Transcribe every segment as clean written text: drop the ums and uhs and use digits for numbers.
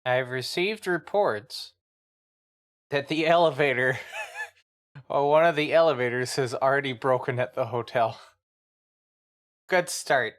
I've received reports that the elevator, or one of the elevators, has already broken at the hotel. Good start.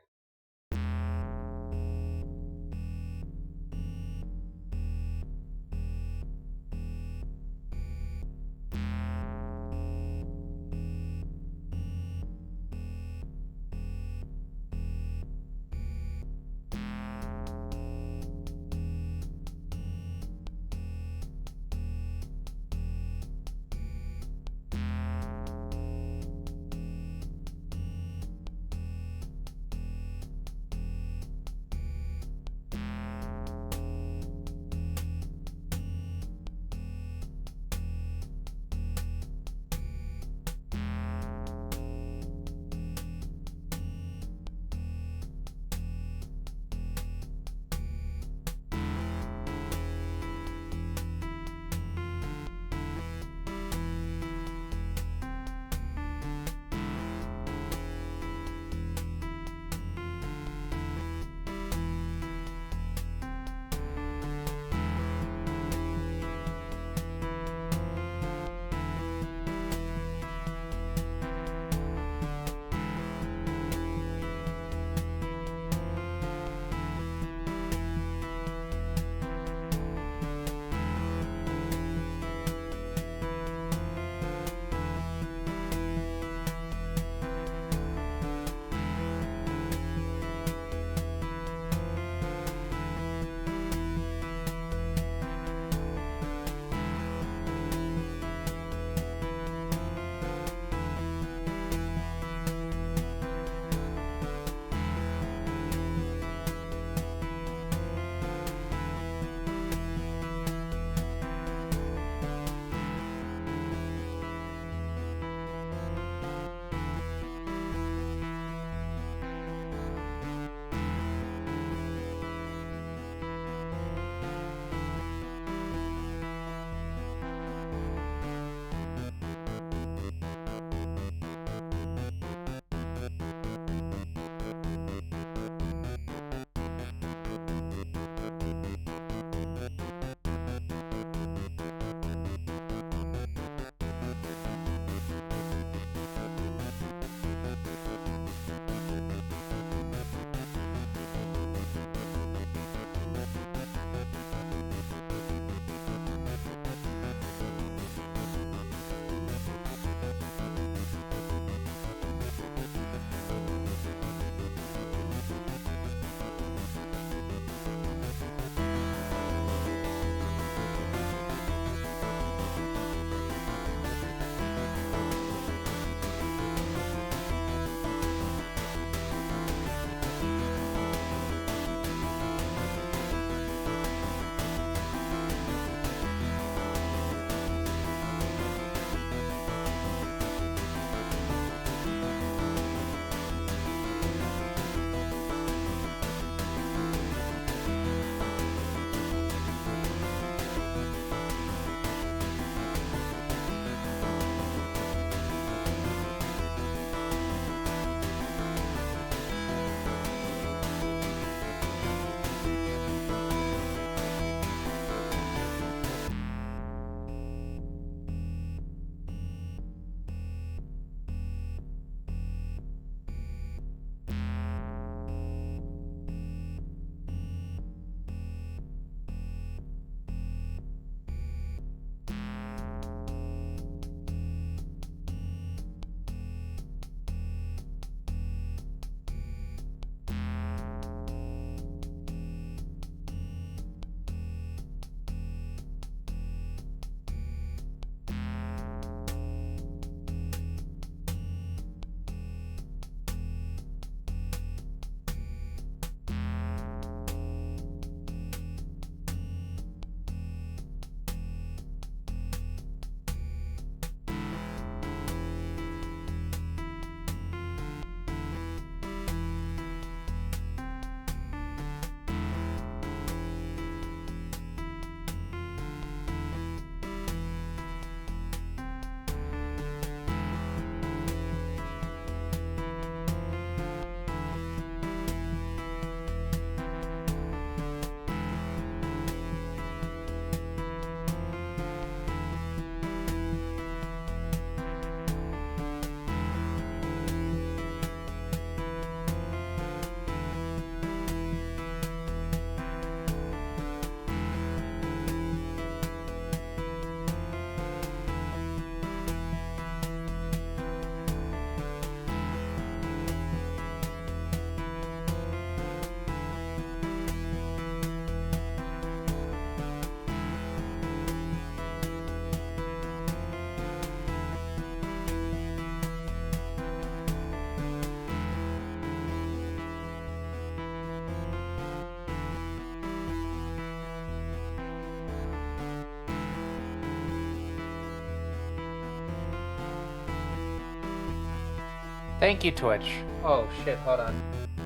Thank you, Twitch. Oh shit, hold on.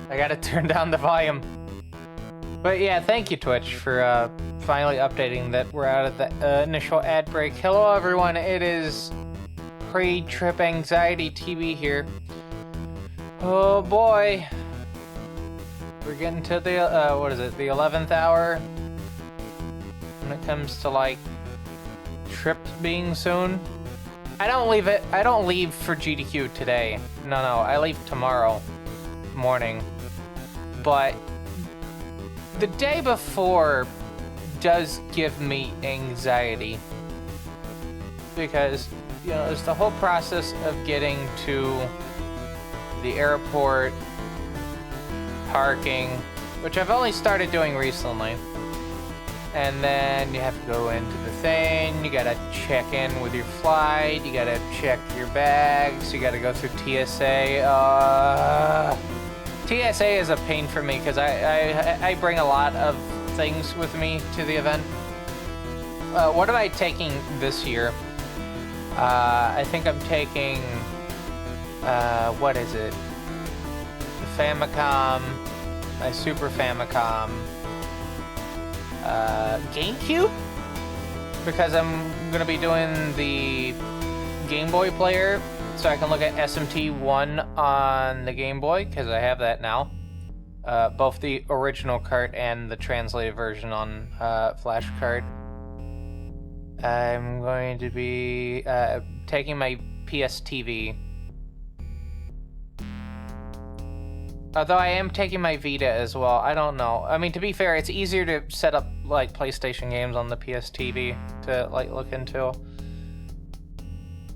I gotta turn down the volume. But yeah, thank you, Twitch, for finally updating that we're out of the initial ad break. Hello, everyone. It is pre-trip anxiety TV here. Oh boy. We're getting to the, what is it, the 11th hour? When it comes to, like, trips being soon. I don't leave for GDQ today. No, I leave tomorrow morning. But the day before does give me anxiety. Because, you know, it's the whole process of getting to the airport, parking, which I've only started doing recently. And then you have to go into the thing, you gotta check in with your flight, you gotta check your bags, you gotta go through TSA. TSA is a pain for me because I bring a lot of things with me to the event. What am I taking this year? I think I'm taking, what is it? The Famicom, my Super Famicom, GameCube? Because I'm gonna be doing the Game Boy player, so I can look at SMT1 on the Game Boy, because I have that now. Both the original cart and the translated version on Flash card. I'm going to be taking my PS TV. Although I am taking my Vita as well. I don't know. I mean, to be fair, it's easier to set up, like, PlayStation games on the PS TV to, like, look into.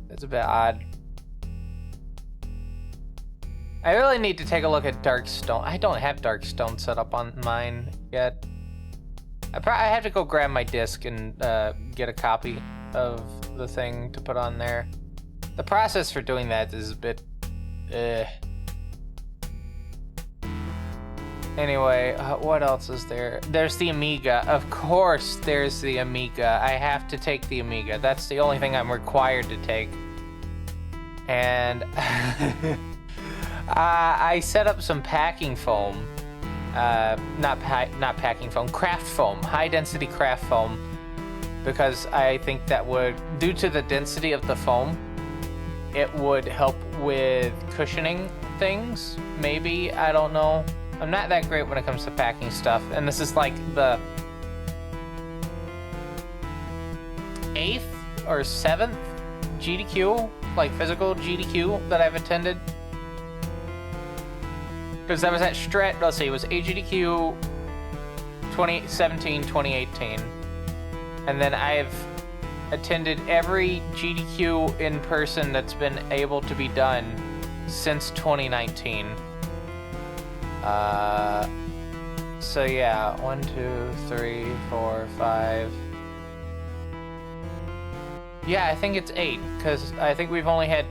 It's a bit odd. I really need to take a look at Darkstone. I don't have Darkstone set up on mine yet. I have to go grab my disc and get a copy of the thing to put on there. The process for doing that is a bit... Anyway, what else is there? There's the Amiga. Of course, there's the Amiga. I have to take the Amiga. That's the only thing I'm required to take. And I set up some packing foam. Not packing foam, craft foam. High-density craft foam. Because I think that would, due to the density of the foam, it would help with cushioning things. Maybe, I don't know. I'm not that great when it comes to packing stuff, and this is like the 8th or 7th GDQ, like physical GDQ that I've attended. Because I was at Strat, let's see, it was AGDQ 2017, 2018. And then I've attended every GDQ in person that's been able to be done since 2019. So yeah, 1, 2, 3, 4, 5. Yeah, I think it's 8, because I think we've only had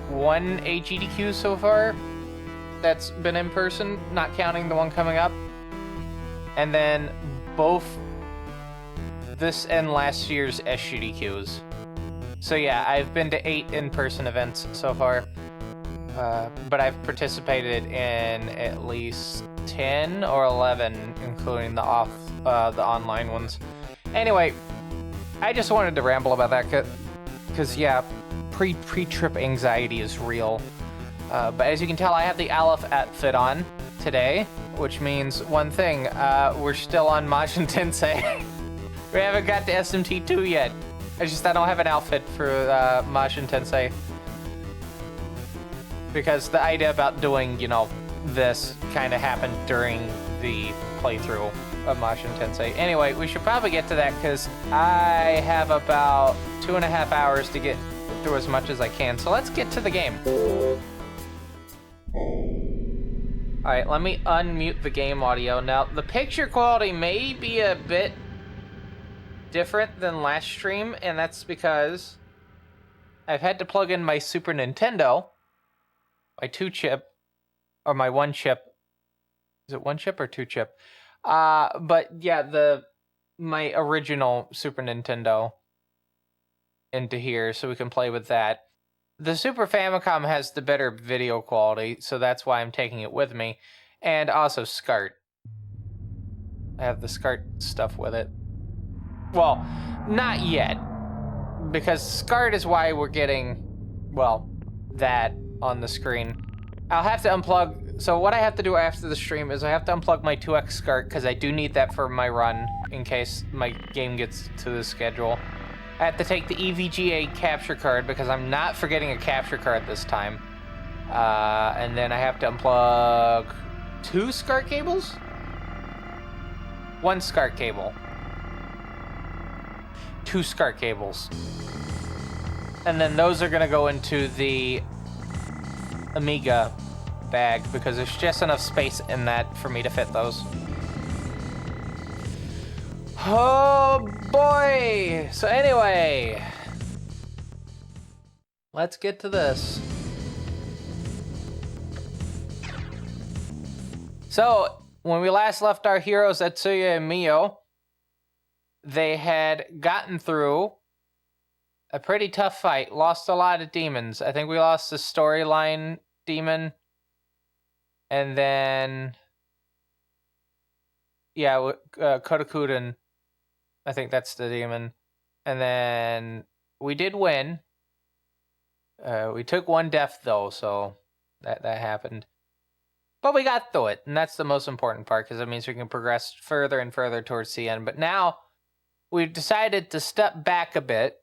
one AGDQ so far that's been in person, not counting the one coming up. And then both this and last year's SGDQs. So yeah, I've been to 8 in-person events so far. But I've participated in at least 10 or 11, including the online ones. Anyway, I just wanted to ramble about that because yeah, pre-trip anxiety is real. But as you can tell, I have the Aleph outfit on today, which means one thing: we're still on Majin Tensei. We haven't got to SMT2 yet. I don't have an outfit for Majin Tensei. Because the idea about doing, you know, this kind of happened during the playthrough of Majin Tensei. Anyway, we should probably get to that because I have about 2.5 hours to get through as much as I can. So let's get to the game. Alright, let me unmute the game audio. Now, the picture quality may be a bit different than last stream, and that's because I've had to plug in my Super Nintendo, my 2-chip, or my 1-chip. Is it 1-chip or 2-chip? But yeah, my original Super Nintendo into here, so we can play with that. the Super Famicom has the better video quality, so that's why I'm taking it with me. And also SCART. I have the SCART stuff with it. Well, not yet. Because SCART is why we're getting, well, that on the screen. I'll have to unplug. So what I have to do after the stream is I have to unplug my 2x SCART because I do need that for my run in case my game gets to the schedule. I have to take the EVGA capture card because I'm not forgetting a capture card this time. And then I have to unplug 2 SCART cables? 1 SCART cable. 2 SCART cables. And then those are gonna go into the Amiga bag because there's just enough space in that for me to fit those. Oh boy! So anyway, let's get to this. So when we last left our heroes, Etsuya and Mio, they had gotten through a pretty tough fight, lost a lot of demons. I think we lost the storyline demon. And then, yeah, Kodakuden, I think that's the demon. And then we did win. We took 1 death though, so that happened. But we got through it, and that's the most important part, because it means we can progress further and further towards the end. But now, we've decided to step back a bit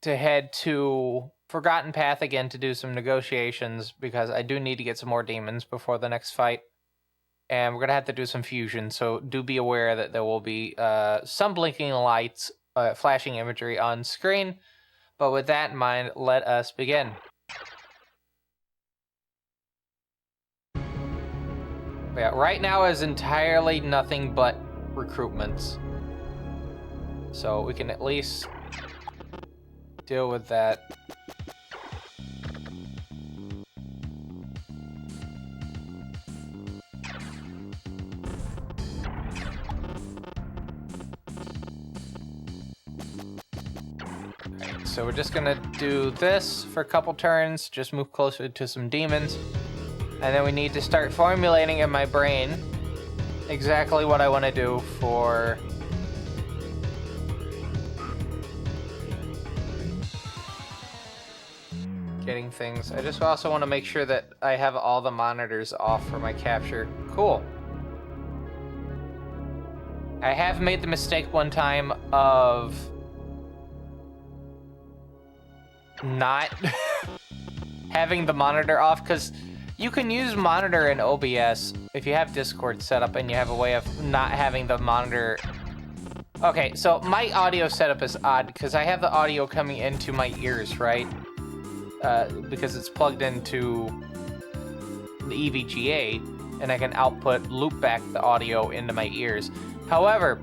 to head to Forgotten Path again to do some negotiations, because I do need to get some more demons before the next fight. And we're going to have to do some fusion, so do be aware that there will be some blinking lights, flashing imagery on screen. But with that in mind, let us begin. Yeah, right now is entirely nothing but recruitments. So we can at least deal with that. Alright, so we're just gonna do this for a couple turns, just move closer to some demons. And then we need to start formulating in my brain exactly what I want to do for getting things. I just also want to make sure that I have all the monitors off for my capture. Cool. I have made the mistake one time of not having the monitor off, because you can use monitor in OBS if you have Discord set up and you have a way of not having the monitor. Okay, so my audio setup is odd because I have the audio coming into my ears, right? Because it's plugged into the EVGA, and I can loop back the audio into my ears. However,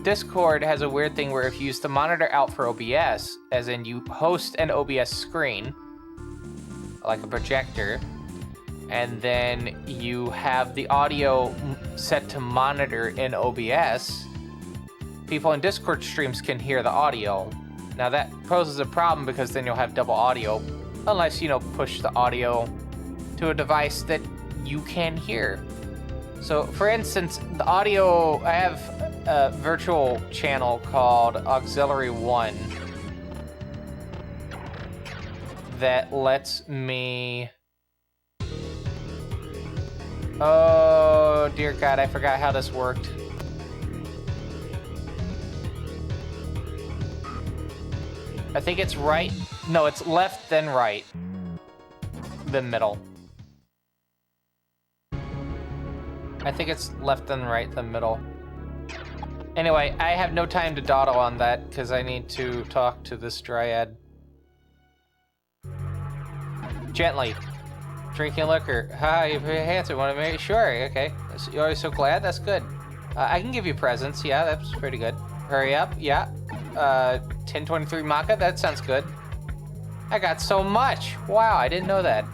Discord has a weird thing where if you use the monitor out for OBS, as in you host an OBS screen, like a projector, and then you have the audio set to monitor in OBS, people in Discord streams can hear the audio. Now that poses a problem because then you'll have double audio, unless, push the audio to a device that you can hear. So for instance, the audio, I have a virtual channel called Auxiliary 1 that lets me... Oh, dear God, I forgot how this worked. I think it's right. No, it's left, then right. Then middle. I think it's left, then right, then middle. Anyway, I have no time to dawdle on that because I need to talk to this dryad. Gently. Drinking liquor. Hi, you're very handsome. Want to marry? Sure, okay. You're always so glad? That's good. I can give you presents. Yeah, that's pretty good. Hurry up. Yeah. 1023 maca? That sounds good. I got so much. Wow, I didn't know that.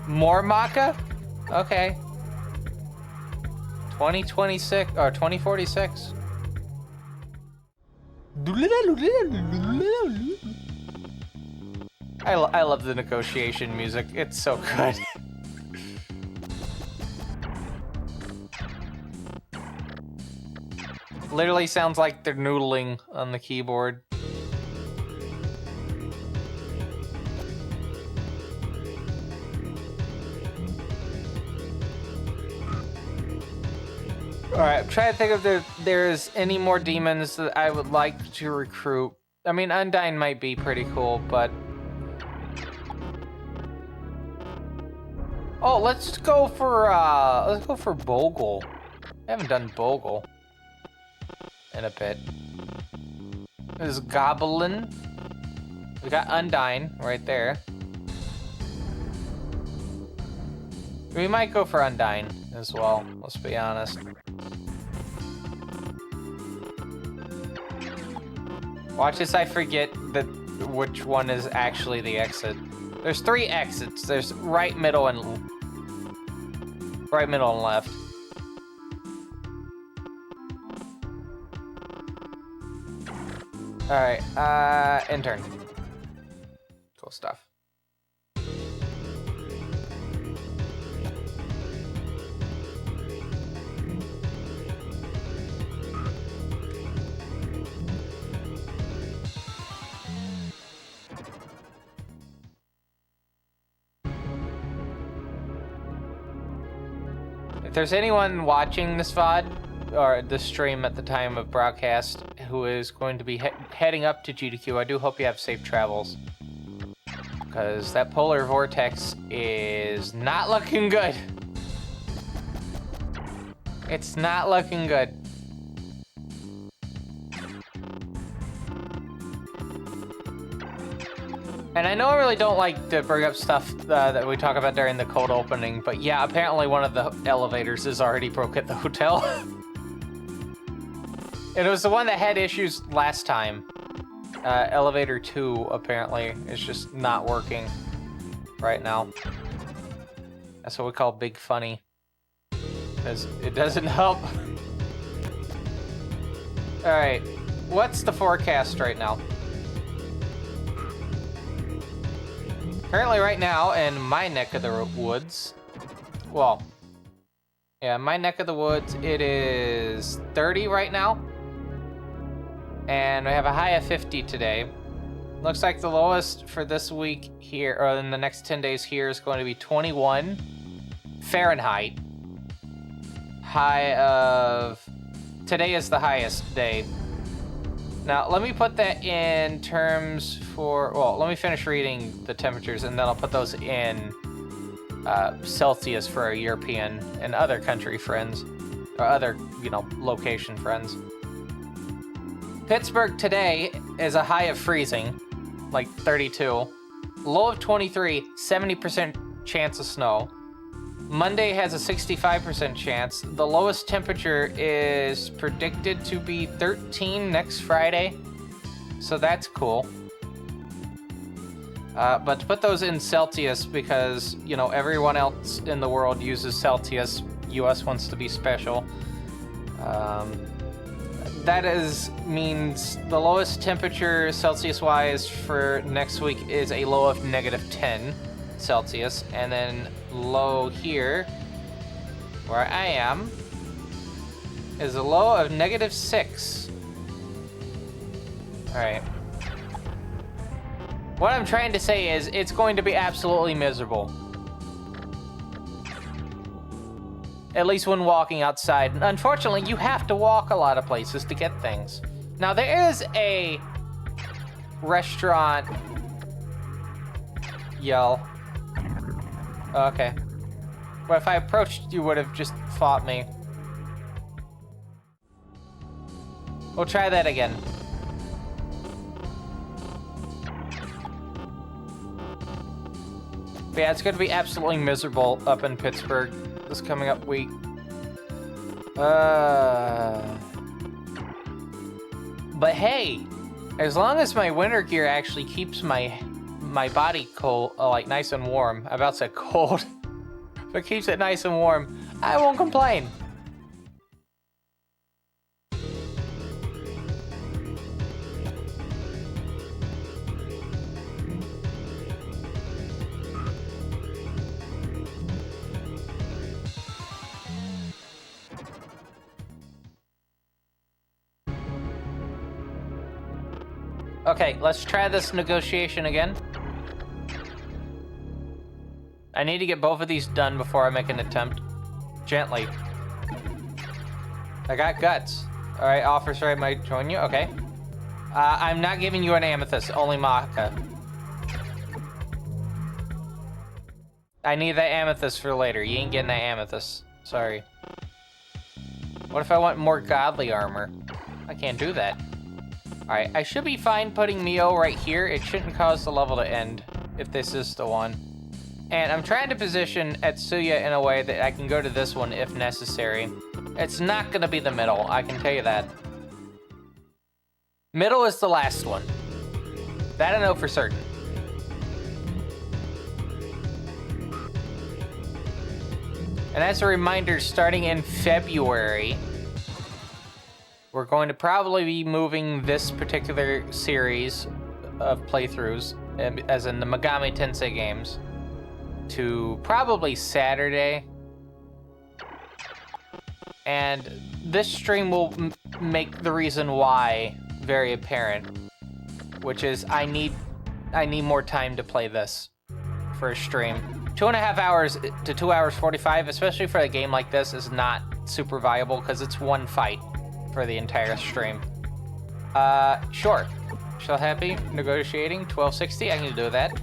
More maca? Okay. 2026 or 2046. I love the negotiation music. It's so good. Literally sounds like they're noodling on the keyboard. Alright, I'm trying to think if there's any more demons that I would like to recruit. I mean, Undyne might be pretty cool, but... Oh, let's go for Bogle. I haven't done Bogle in a bit. There's Goblin. We got Undyne right there. We might go for Undyne as well, let's be honest. Watch this, I forget which one is actually the exit. There's 3 exits. There's right, middle, and left. Alright, intern. Cool stuff. If there's anyone watching this VOD, or the stream at the time of broadcast, who is going to be heading up to GDQ, I do hope you have safe travels. Because that polar vortex is not looking good. It's not looking good. And I know I really don't like to bring up stuff that we talk about during the cold opening, but yeah, apparently one of the elevators is already broke at the hotel. It was the one that had issues last time. Elevator 2, apparently, is just not working right now. That's what we call big funny. Because it doesn't help. Alright, what's the forecast right now? Currently right now, in my neck of the woods, well, yeah, my neck of the woods, it is 30 right now. And we have a high of 50 today. Looks like the lowest for this week here, or in the next 10 days here, is going to be 21 Fahrenheit. High of... Today is the highest day. Now, let me put that in terms for... Well, let me finish reading the temperatures, and then I'll put those in Celsius for our European and other country friends, or other, location friends. Pittsburgh today is a high of freezing, like 32. Low of 23, 70% chance of snow. Monday has a 65% chance. The lowest temperature is predicted to be 13 next Friday, so that's cool. But to put those in Celsius, because, everyone else in the world uses Celsius, US wants to be special. That means the lowest temperature Celsius-wise for next week is a low of -10 Celsius, and then low here, where I am, is a low of -6. Alright. What I'm trying to say is, it's going to be absolutely miserable. At least when walking outside. And unfortunately, you have to walk a lot of places to get things. Now, there is a restaurant... Yell. Okay. But if I approached, you would have just fought me. We'll try that again. But yeah, it's going to be absolutely miserable up in Pittsburgh this coming up week. But hey, as long as my winter gear actually keeps my body cold, like nice and warm. I'm about to say cold. If it keeps it nice and warm, I won't complain. Okay, let's try this negotiation again. I need to get both of these done before I make an attempt. Gently. I got guts. All right, officer, I might join you. Okay. I'm not giving you an amethyst, only Maka. I need that amethyst for later. You ain't getting that amethyst. Sorry. What if I want more godly armor? I can't do that. Alright, I should be fine putting Mio right here. It shouldn't cause the level to end, if this is the one. And I'm trying to position Etsuya in a way that I can go to this one if necessary. It's not gonna be the middle, I can tell you that. Middle is the last one. That I know for certain. And as a reminder, starting in February, we're going to probably be moving this particular series of playthroughs, as in the Megami Tensei games, to probably Saturday. And this stream will make the reason why very apparent, which is I need more time to play this for a stream. 2.5 hours to 2 hours 45, especially for a game like this, is not super viable because it's one fight for the entire stream. Sure. Still happy? Negotiating? 1260? I can do that.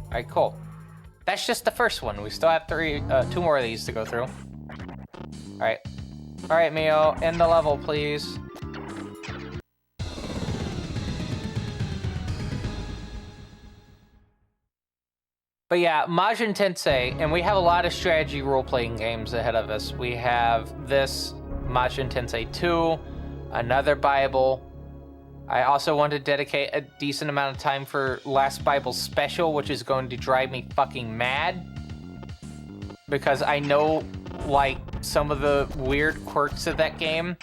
Alright, cool. That's just the first one. We still have two more of these to go through. Alright. Alright, Mio. End the level, please. But yeah, Majin Tensei, and we have a lot of strategy role-playing games ahead of us. We have this, Majin Tensei 2, another Bible. I also want to dedicate a decent amount of time for Last Bible Special, which is going to drive me fucking mad. Because I know, like, some of the weird quirks of that game.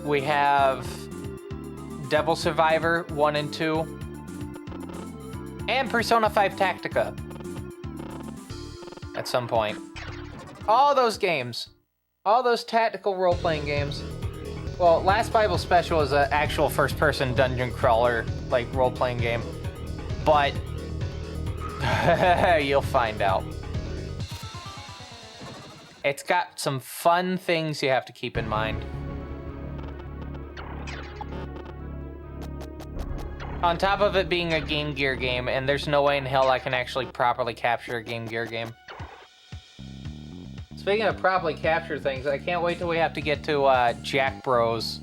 We have Devil Survivor 1 and 2. And Persona 5 Tactica. At some point. All those games. All those tactical role-playing games. Well, Last Bible Special is an actual first-person dungeon crawler, like, role-playing game. But you'll find out. It's got some fun things you have to keep in mind. On top of it being a Game Gear game, and there's no way in hell I can actually properly capture a Game Gear game. Speaking of properly capture things, I can't wait till we have to get to Jack Bros.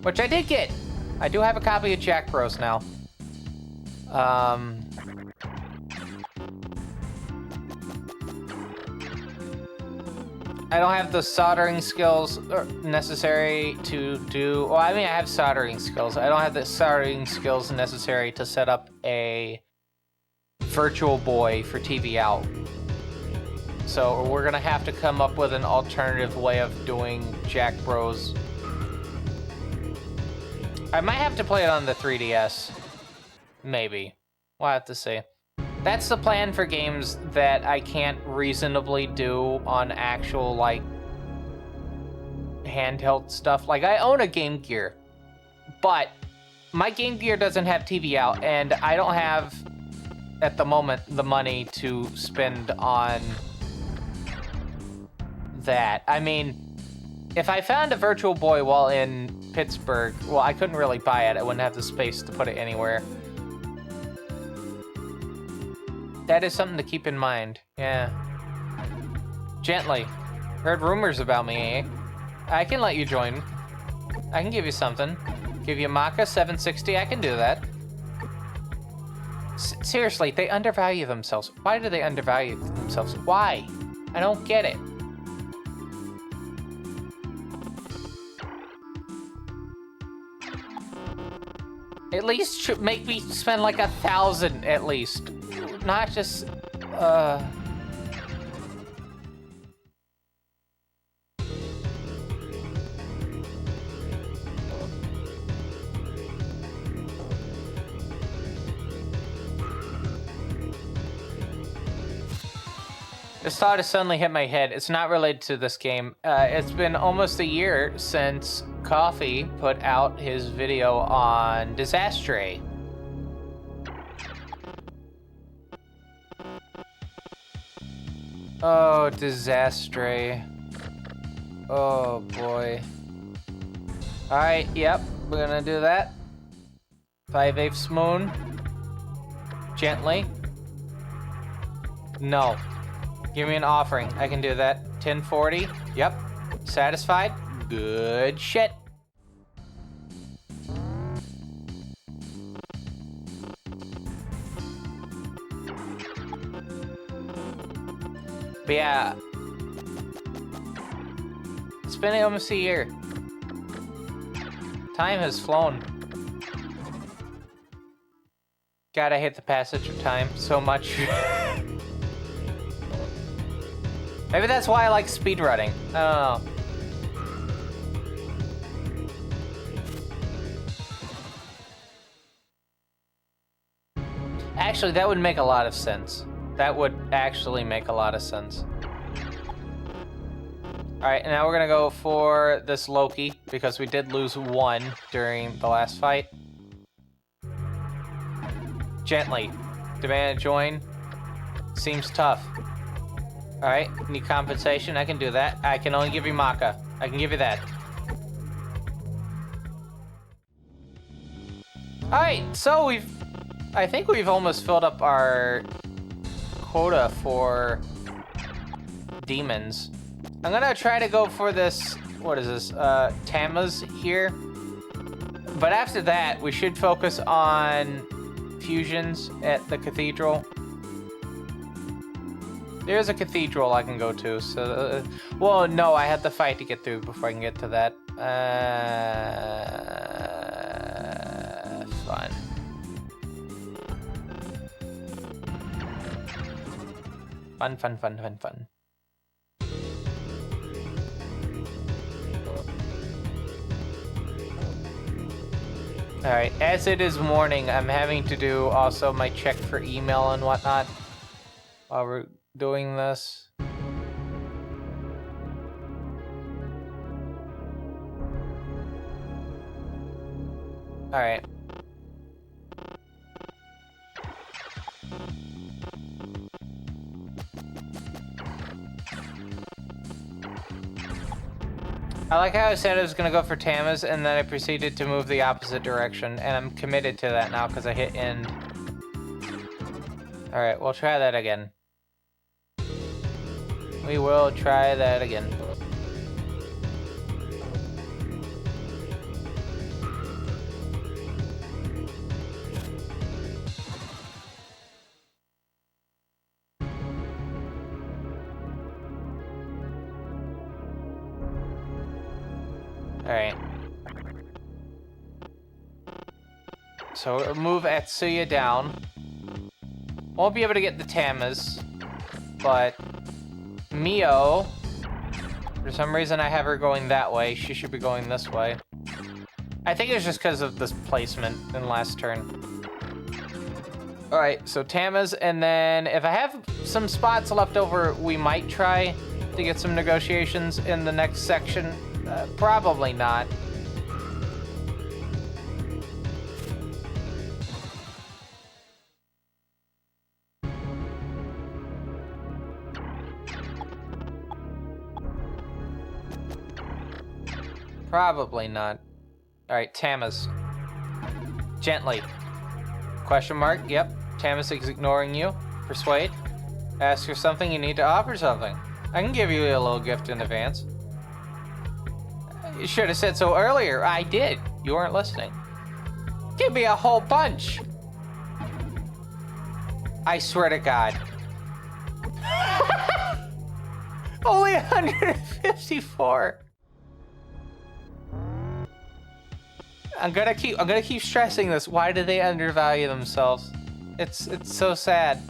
Which I did get! I do have a copy of Jack Bros now. I don't have the soldering skills necessary to do... Well, I mean, I have soldering skills. I don't have the soldering skills necessary to set up a Virtual Boy for TV out. So we're gonna have to come up with an alternative way of doing Jack Bros. I might have to play it on the 3DS. Maybe. We'll have to see. That's the plan for games that I can't reasonably do on actual, like, handheld stuff. Like, I own a Game Gear, but my Game Gear doesn't have TV out, and I don't have, at the moment, the money to spend on that. I mean, if I found a Virtual Boy while in Pittsburgh, well, I couldn't really buy it. I wouldn't have the space to put it anywhere. That is something to keep in mind. Yeah. Gently. Heard rumors about me, eh? I can let you join. I can give you something. Give you Maka 760. I can do that. Seriously, they undervalue themselves. Why do they undervalue themselves? Why? I don't get it. At least make me spend like 1,000 at least. Not just, This thought has suddenly hit my head. It's not related to this game. It's been almost a year since Coffee put out his video on Disastre. Oh, Disastre. Oh, boy. Alright, yep, we're gonna do that. 5/8 moon. Gently. No. Give me an offering. I can do that. 1040. Yep. Satisfied. Good shit. But yeah. It's been almost a year. Time has flown. God, I hate the passage of time so much. Maybe that's why I like speedrunning. I don't know. Actually, that would make a lot of sense. That would actually make a lot of sense. Alright, and now we're gonna go for this Loki, because we did lose one during the last fight. Gently. Demand a join. Seems tough. Alright, need compensation. I can do that. I can only give you Maka. I can give you that. Alright, so I think we've almost filled up our quota for demons. I'm gonna try to go for this, what is this, Tamas here. But after that, we should focus on fusions at the cathedral. There's a cathedral I can go to, so... well, no, I had to fight to get through before I can get to that. Fun. Fun. Alright, as it is morning, I'm having to do also my check for email and whatnot while we're doing this. Alright. I like how I said I was gonna go for Tamas, and then I proceeded to move the opposite direction, and I'm committed to that now because I hit end. Alright, we'll try that again. We will try that again. Alright. So we'll move Atsuya down. Won't be able to get the Tamas, but Mio, for some reason I have her going that way. She should be going this way. I think it's just because of this placement in last turn. Alright, so Tamas, and then if I have some spots left over, we might try to get some negotiations in the next section. Probably not. Probably not. Alright, Tamas. Gently. Question mark? Yep. Tamas is ignoring you. Persuade. Ask her something, you need to offer something. I can give you a little gift in advance. You should have said so earlier. I did. You weren't listening. Give me a whole bunch. I swear to God. Only 154. I'm gonna keep stressing this. Why do they undervalue themselves? It's so sad.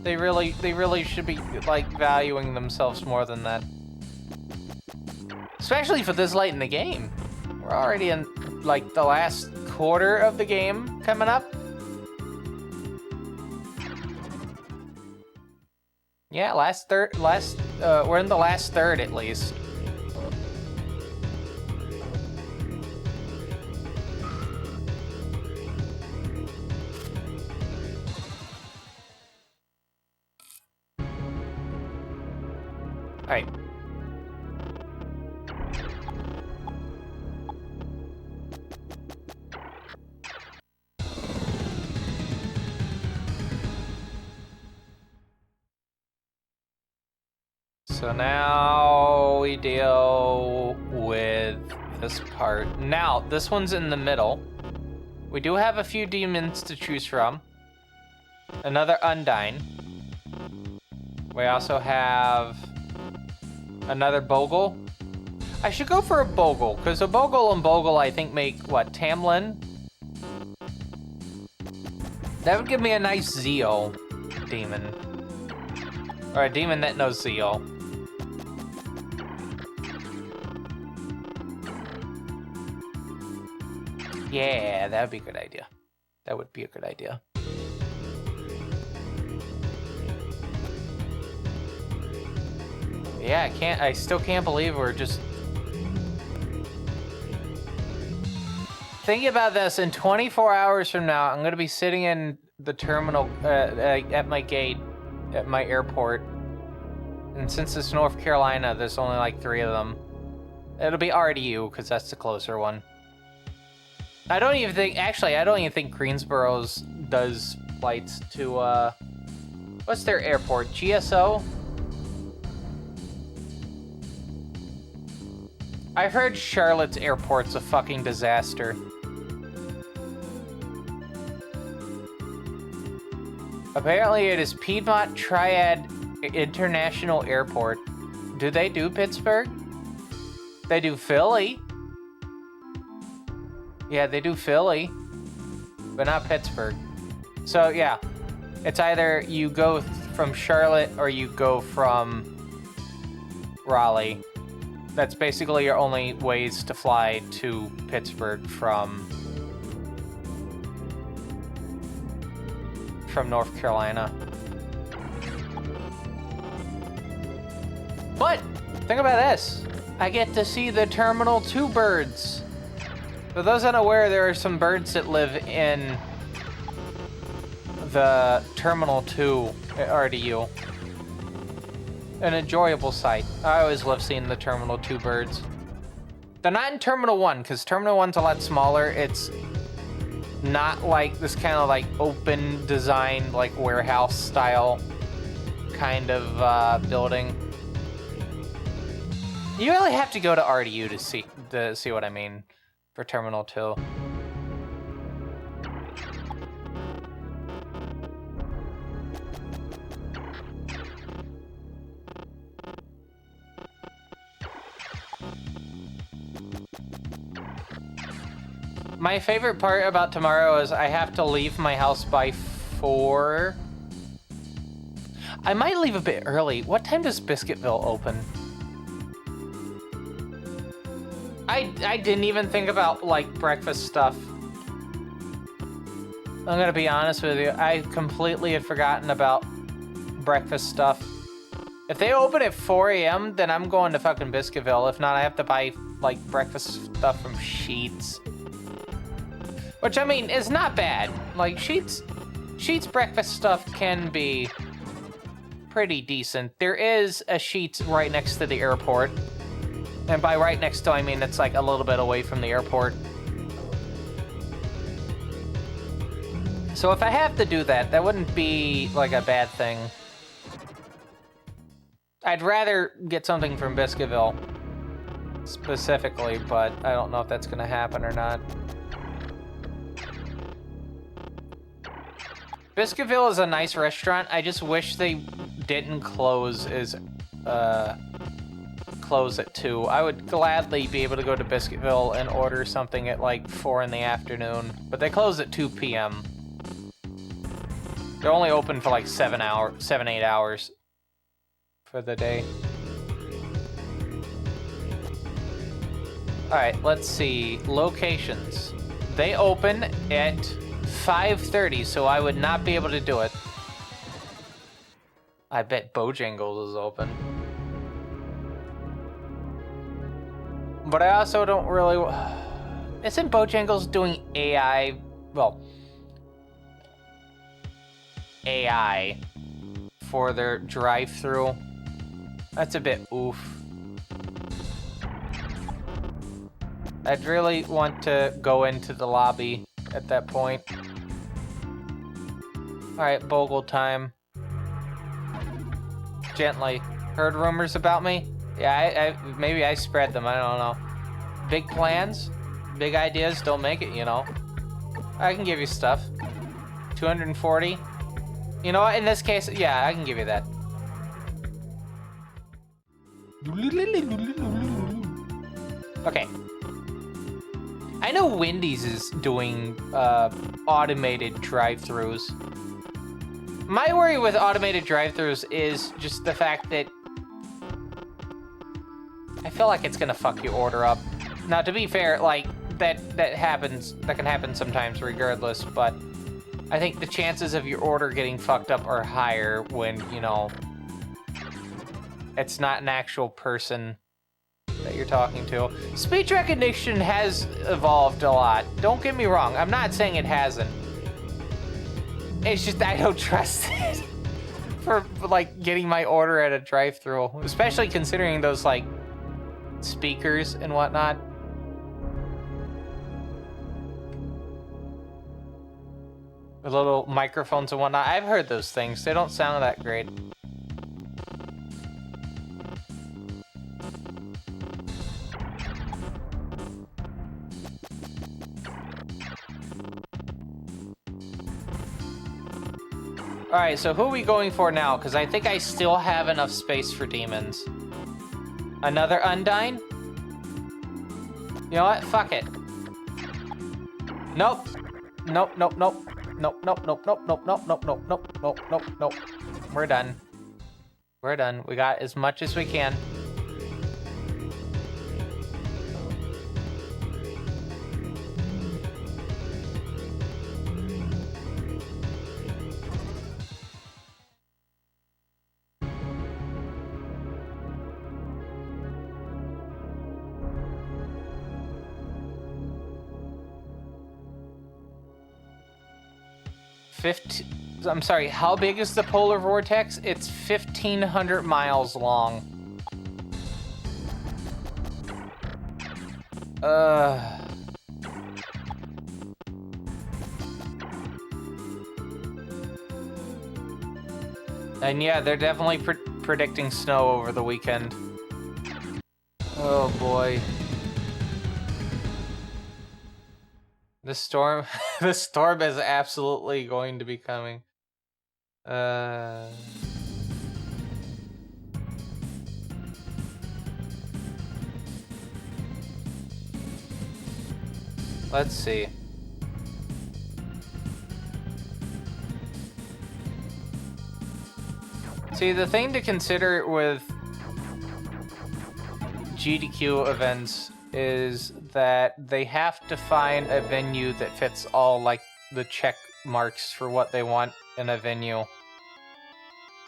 They really should be like valuing themselves more than that. Especially for this late in the game. We're already in like the last quarter of the game coming up. Yeah, we're in the last third at least. All right. So now we deal with this part. Now, this one's in the middle. We do have a few demons to choose from. Another Undyne. We also have another Bogle. I should go for a Bogle, because a Bogle and Bogle I think make, what, Tamlin? That would give me a nice Zeo demon. Or a demon that knows Zeo. Yeah, that would be a good idea. That would be a good idea. Yeah, I still can't believe we're just... Thinking about this, in 24 hours from now, I'm going to be sitting in the terminal at my gate, at my airport. And since it's North Carolina, there's only like 3 of them. It'll be RDU, because that's the closer one. I don't even think Greensboro's does flights to, what's their airport? GSO? I heard Charlotte's airport's a fucking disaster. Apparently it is Piedmont Triad International Airport. Do they do Pittsburgh? They do Philly. Yeah, they do Philly, but not Pittsburgh. So yeah, it's either you go from Charlotte or you go from Raleigh. That's basically your only ways to fly to Pittsburgh from North Carolina. But think about this. I get to see the Terminal 2 birds. For those unaware, there are some birds that live in the Terminal 2 at RDU. An enjoyable sight. I always love seeing the Terminal 2 birds. They're not in Terminal 1, because Terminal 1's a lot smaller. It's not like this kind of like open design, like warehouse style kind of building. You really have to go to RDU to see what I mean for Terminal 2. My favorite part about tomorrow is I have to leave my house by 4. I might leave a bit early. What time does Biscuitville open? I didn't even think about, like, breakfast stuff. I'm gonna be honest with you. I completely had forgotten about breakfast stuff. If they open at 4 a.m., then I'm going to fucking Biscuitville. If not, I have to buy, like, breakfast stuff from Sheetz. Which, I mean, is not bad. Like, Sheetz breakfast stuff can be pretty decent. There is a Sheetz right next to the airport. And by right next to, I mean it's like a little bit away from the airport. So if I have to do that, that wouldn't be like a bad thing. I'd rather get something from Biscuitville specifically, but I don't know if that's gonna happen or not. Biscuitville is a nice restaurant. I just wish they didn't close at 2. I would gladly be able to go to Biscuitville and order something at like 4 in the afternoon, but they close at 2 p.m. They're only open for like 7, 8 hours for the day. All right, let's see. Locations. They open at 5:30, so I would not be able to do it. I bet Bojangles is open. But I also don't really... Isn't Bojangles doing AI... Well... AI for their drive-thru? That's a bit oof. I'd really want to go into the lobby at that point. Alright, Bogle time. Gently. Heard rumors about me? Yeah, maybe I spread them, I don't know. Big plans, big ideas don't make it, you know. I can give you stuff. 240. You know what, in this case, yeah, I can give you that. Okay. I know Wendy's is doing automated drive-thrus. My worry with automated drive-thrus is just the fact that I feel like it's gonna fuck your order up. Now, to be fair, like, that happens, that can happen sometimes regardless, but I think the chances of your order getting fucked up are higher when, you know, it's not an actual person that you're talking to. Speech recognition has evolved a lot. Don't get me wrong, I'm not saying it hasn't. It's just I don't trust it for like getting my order at a drive-thru, especially considering those like speakers and whatnot. The little microphones and whatnot. I've heard those things. They don't sound that great. Alright, so who are we going for now? Because I think I still have enough space for demons. Another Undyne? You know what? Fuck it. Nope. Nope, nope, nope. Nope, nope, nope, nope, nope, nope, nope, nope, nope, nope, nope, nope. We're done. We're done. We got as much as we can. I'm sorry, how big is the polar vortex? It's 1,500 miles long. And yeah, they're definitely predicting snow over the weekend. Oh boy. The storm, the storm is absolutely going to be coming. Let's see. See, the thing to consider with GDQ events is that they have to find a venue that fits all, like, the check marks for what they want in a venue.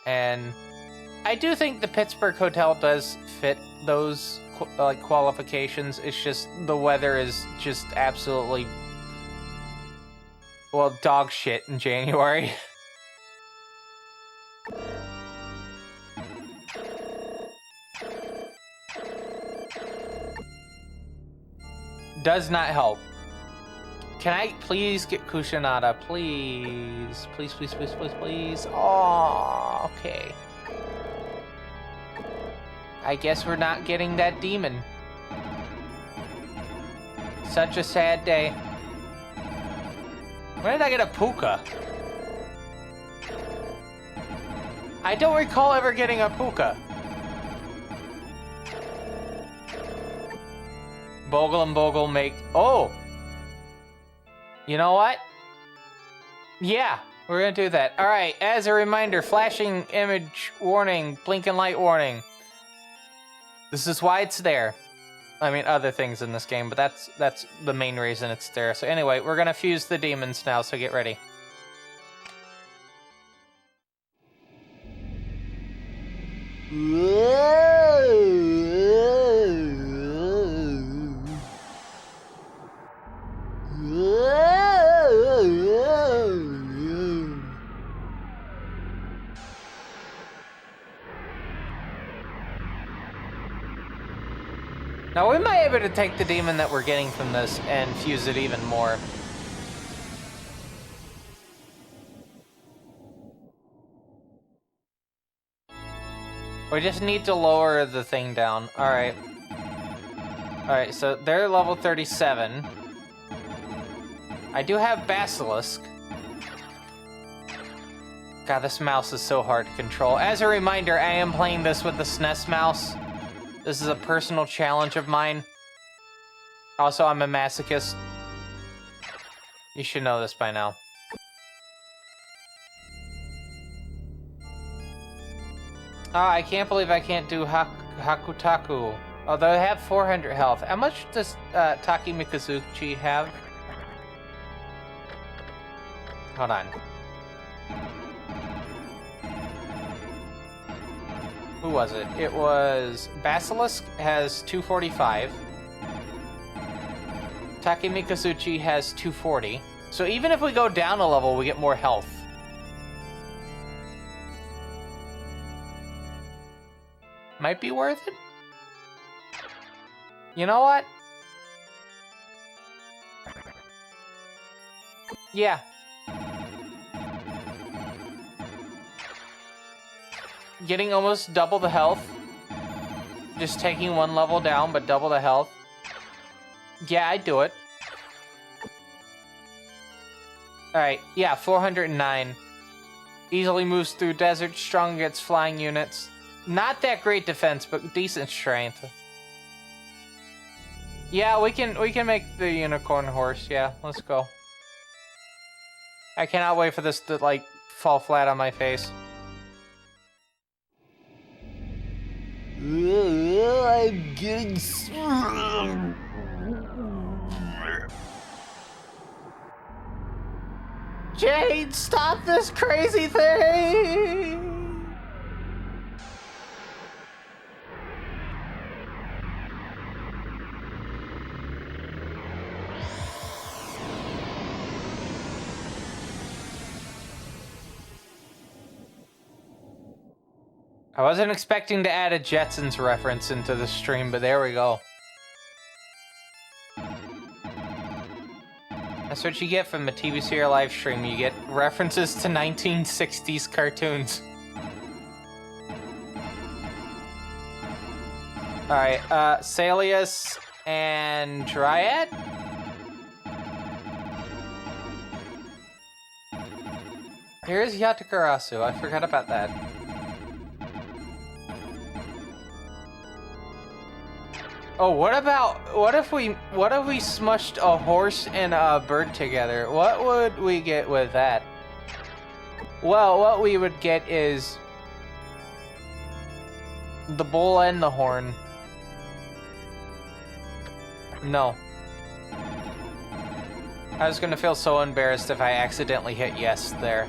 And I do think the Pittsburgh Hotel does fit those, like, qualifications. It's just the weather is just absolutely, well, dog shit in January. Does not help. Can I please get Kushanada? Please. Please, please, please, please, please. Oh, okay. I guess we're not getting that demon. Such a sad day. When did I get a Puka? I don't recall ever getting a Puka. Bogle and Bogle make... Oh! You know what? Yeah, we're gonna do that. Alright, as a reminder, flashing image warning, blinking light warning. This is why it's there. I mean, other things in this game, but that's the main reason it's there. So anyway, we're gonna fuse the demons now, so get ready. maybe to take the demon that we're getting from this and fuse it even more. We just need to lower the thing down. Alright. Alright, so they're level 37. I do have Basilisk. God, this mouse is so hard to control. As a reminder, I am playing this with the SNES mouse. This is a personal challenge of mine. Also, I'm a masochist. You should know this by now. I can't believe I can't do Hakutaku. Although I have 400 health. How much does Taki Mikazuchi have? Hold on. Who was it? It was... Basilisk has 245. Taki Mikazuchi has 240. So even if we go down a level, we get more health. Might be worth it. You know what? Yeah. Getting almost double the health. Just taking one level down, but double the health. Yeah, I'd do it. Alright, yeah, 409. Easily moves through desert, strong against flying units. Not that great defense, but decent strength. Yeah, we can make the unicorn horse. Yeah, let's go. I cannot wait for this to, like, fall flat on my face. I'm getting... Jade, stop this crazy thing! I wasn't expecting to add a Jetsons reference into the stream, but there we go. That's what you get from the TV serial live stream. You get references to 1960s cartoons. Alright, Salius and Dryad? Here's Yatakarasu. I forgot about that. Oh, what if we smushed a horse and a bird together? What would we get with that? Well, what we would get is the bull and the horn. No. I was gonna feel so embarrassed if I accidentally hit yes there.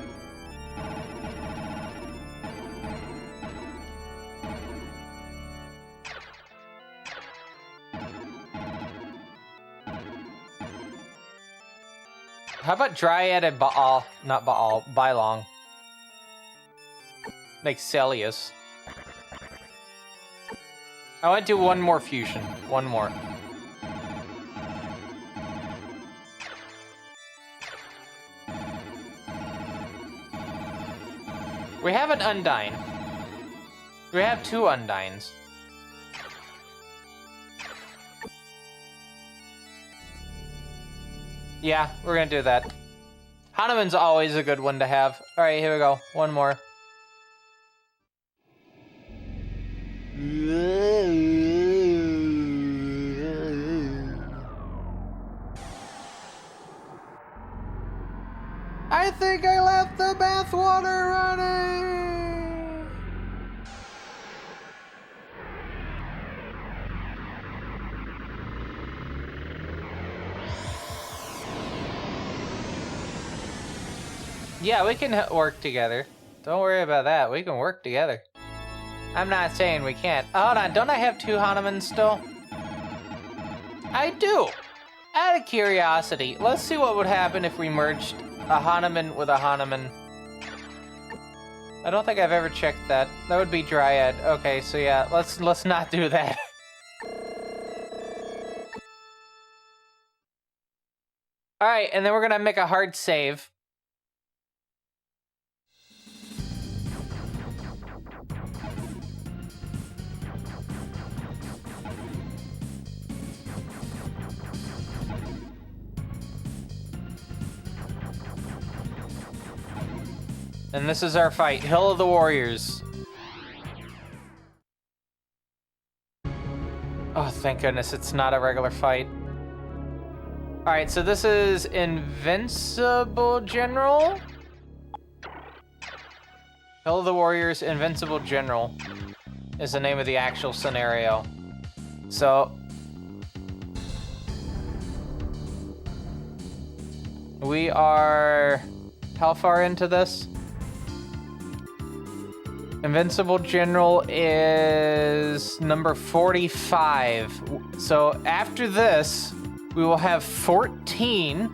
How about Dryad and Baal? Not Baal, Bylong. Like Celius. I want to do one more fusion. One more. We have an Undyne. We have two Undynes. Yeah, we're gonna do that. Hanuman's always a good one to have. Alright, here we go. One more. I think I left the bathwater running! Yeah, we can work together. Don't worry about that. We can work together. I'm not saying we can't. Oh, hold on. Don't I have two Hanumans still? I do. Out of curiosity, let's see what would happen if we merged a Hanuman with a Hanuman. I don't think I've ever checked that. That would be Dryad. Okay, so yeah, let's not do that. All right, and then we're gonna make a hard save. And this is our fight, Hill of the Warriors. Oh, thank goodness it's not a regular fight. All right, so this is Invincible General. Hill of the Warriors, Invincible General is the name of the actual scenario. So we are how far into this? Invincible General is number 45. So after this, we will have 14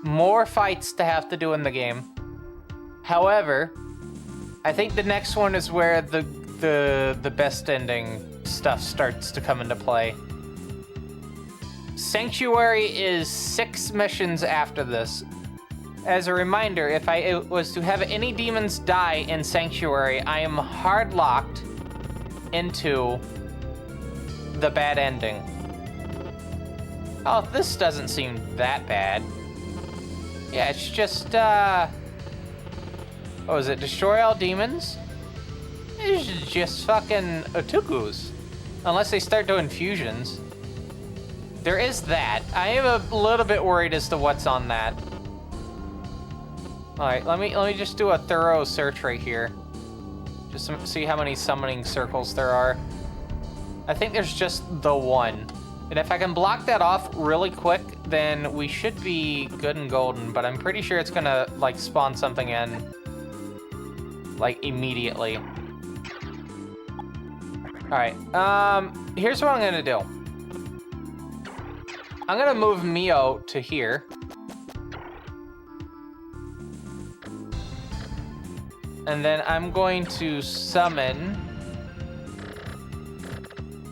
more fights to have to do in the game. However, I think the next one is where the best ending stuff starts to come into play. Sanctuary is 6 missions after this. As a reminder, if I was to have any demons die in Sanctuary, I am hard locked into the bad ending. Oh, this doesn't seem that bad. Yeah, it's just, what was it? Destroy all demons? It's just fucking Otukus. Unless they start doing fusions. There is that. I am a little bit worried as to what's on that. Alright, let me just do a thorough search right here. Just to see how many summoning circles there are. I think there's just the one. And if I can block that off really quick, then we should be good and golden, but I'm pretty sure it's gonna, like, spawn something in, like, immediately. Alright, here's what I'm gonna do. I'm gonna move Mio to here. And then I'm going to summon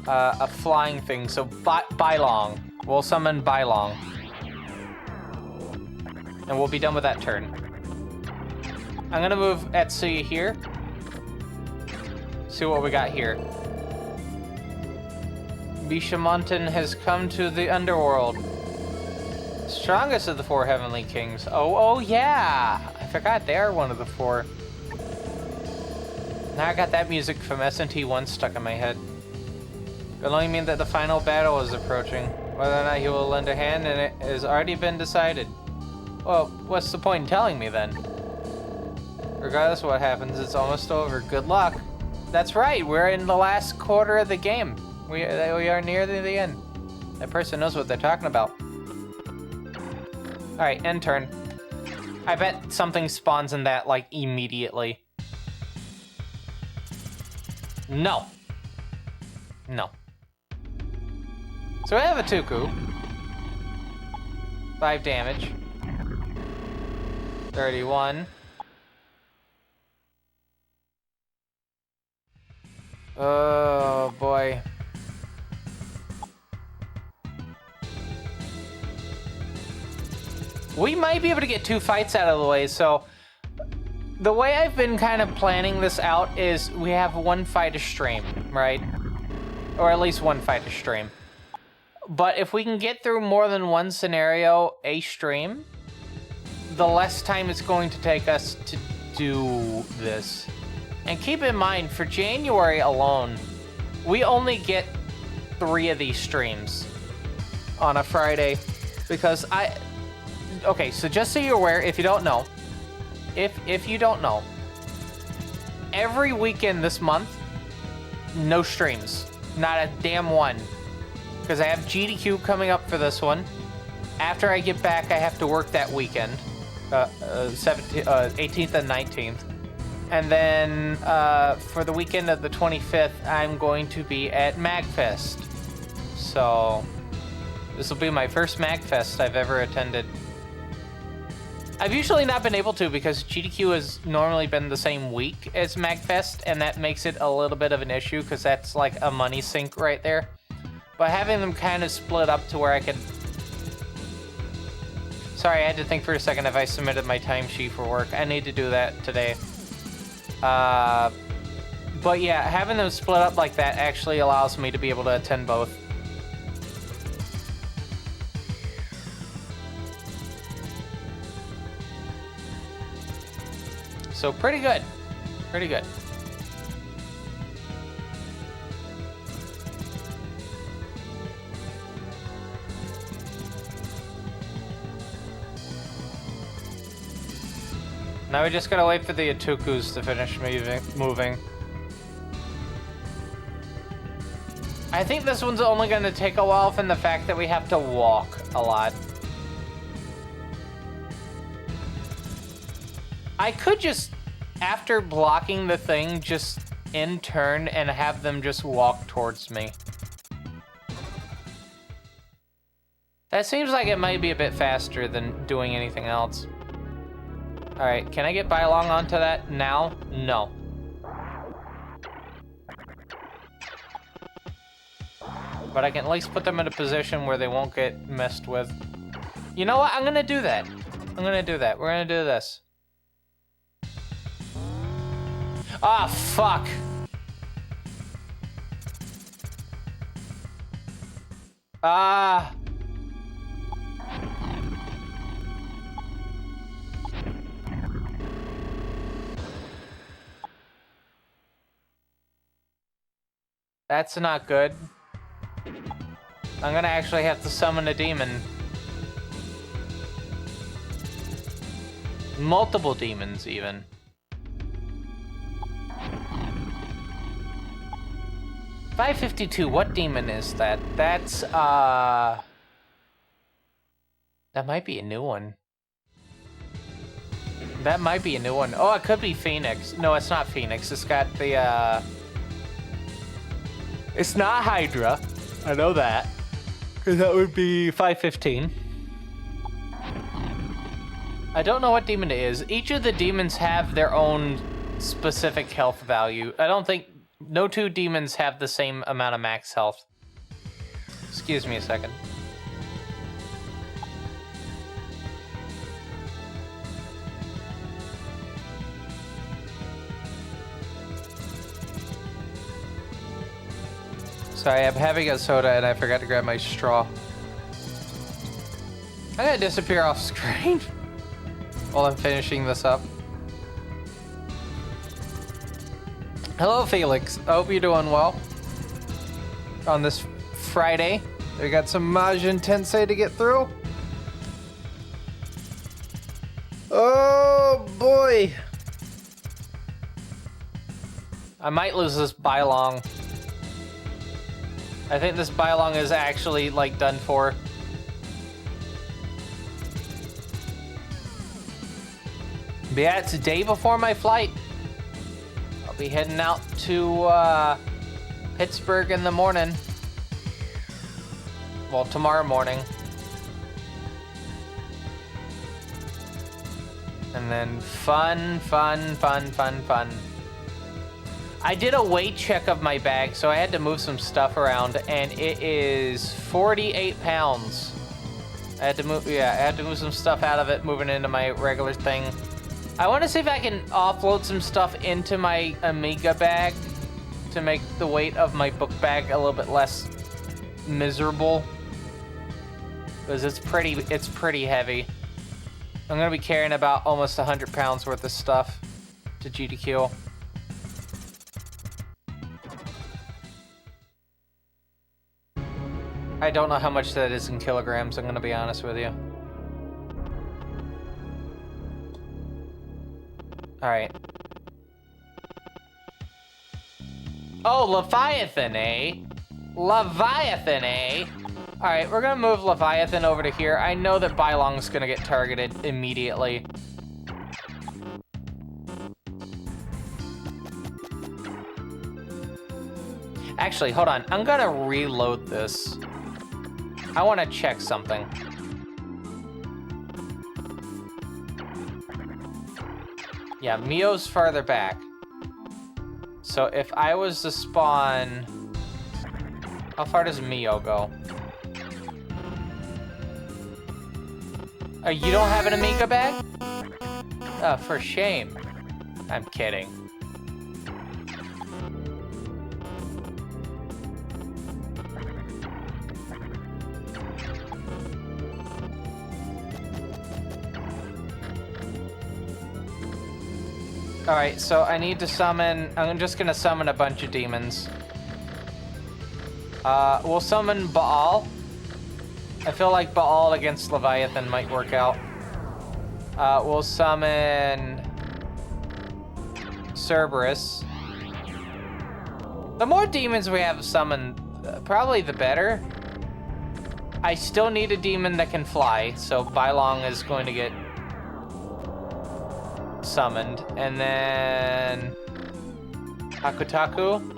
a flying thing. So Bylong. We'll summon Bylong. And we'll be done with that turn. I'm gonna move Etsuya here. See what we got here. Bishamonten has come to the underworld. Strongest of the 4 heavenly kings. Oh yeah! I forgot they are one of the 4. Now I got that music from SNT1 stuck in my head. It'll only mean that the final battle is approaching. Whether or not he will lend a hand, and it has already been decided. Well, what's the point in telling me then? Regardless of what happens, it's almost over. Good luck. That's right, we're in the last quarter of the game. We are near the end. That person knows what they're talking about. Alright, end turn. I bet something spawns in that, like, immediately. No. No. So we have a Tuku. 5 damage. 31. Oh, boy. We might be able to get 2 fights out of the way, so the way I've been kind of planning this out is we have 1 fight a stream, right? Or at least 1 fight a stream. But if we can get through more than 1 scenario a stream, the less time it's going to take us to do this. And keep in mind, for January alone, we only get 3 of these streams on a Friday because okay, so just so you're aware, if you don't know, if you don't know, every weekend this month, no streams. Not a damn one. Because I have GDQ coming up for this one. After I get back, I have to work that weekend. 18th and 19th. And then for the weekend of the 25th, I'm going to be at MagFest. So this will be my first MagFest I've ever attended. I've usually not been able to because GDQ has normally been the same week as MagFest, and that makes it a little bit of an issue because that's like a money sink right there. But having them kind of split up to where I could... Sorry, I had to think for a second if I submitted my timesheet for work. I need to do that today. But yeah, having them split up like that actually allows me to be able to attend both. So pretty good. Pretty good. Now we just gotta wait for the Atukus to finish moving. I think this one's only gonna take a while from the fact that we have to walk a lot. I could just, after blocking the thing, just in turn and have them just walk towards me. That seems like it might be a bit faster than doing anything else. Alright, can I get Bylong onto that now? No. But I can at least put them in a position where they won't get messed with. You know what? I'm gonna do that. I'm gonna do that. We're gonna do this. Ah, fuck! Ah... That's not good. I'm gonna actually have to summon a demon. Multiple demons, even. $552, what demon is that? That's, that might be a new one. That might be a new one. Oh, it could be Phoenix. No, it's not Phoenix. It's got the, It's not Hydra. I know that. Because that would be 515. I don't know what demon it is. Each of the demons have their own specific health value. I don't think... No two demons have the same amount of max health. Excuse me a second. Sorry, I'm having a soda and I forgot to grab my straw. I'm gonna disappear off screen while I'm finishing this up. Hello, Felix. I hope you're doing well. On this Friday, we got some Majin Tensei to get through. Oh, boy. I might lose this Bylong. I think this Bylong is actually, like, done for. But yeah, it's a day before my flight. I'll be heading out to, Pittsburgh in the morning. Well, tomorrow morning. And then fun. I did a weight check of my bag, so I had to move some stuff around, and it is 48 pounds. I had to move some stuff out of it, moving into my regular thing. I want to see if I can offload some stuff into my Amiga bag to make the weight of my book bag a little bit less miserable. Because it's pretty heavy. I'm gonna be carrying about almost 100 pounds worth of stuff to GDQ. I don't know how much that is in kilograms, I'm gonna be honest with you. Alright. Oh, Leviathan, eh? Leviathan, eh? Alright, we're gonna move Leviathan over to here. I know that Bylong's gonna get targeted immediately. Actually, hold on. I'm gonna reload this. I want to check something. Yeah, Mio's farther back. So if I was to spawn How far does Mio go? Oh, you don't have an Amiga bag? Oh, for shame. I'm kidding. Alright, so I need to summon... I'm just gonna summon a bunch of demons. We'll summon Baal. I feel like Baal against Leviathan might work out. We'll summon... Cerberus. The more demons we have summoned, probably the better. I still need a demon that can fly, so Bylong is going to get summoned. And then... Akutaku.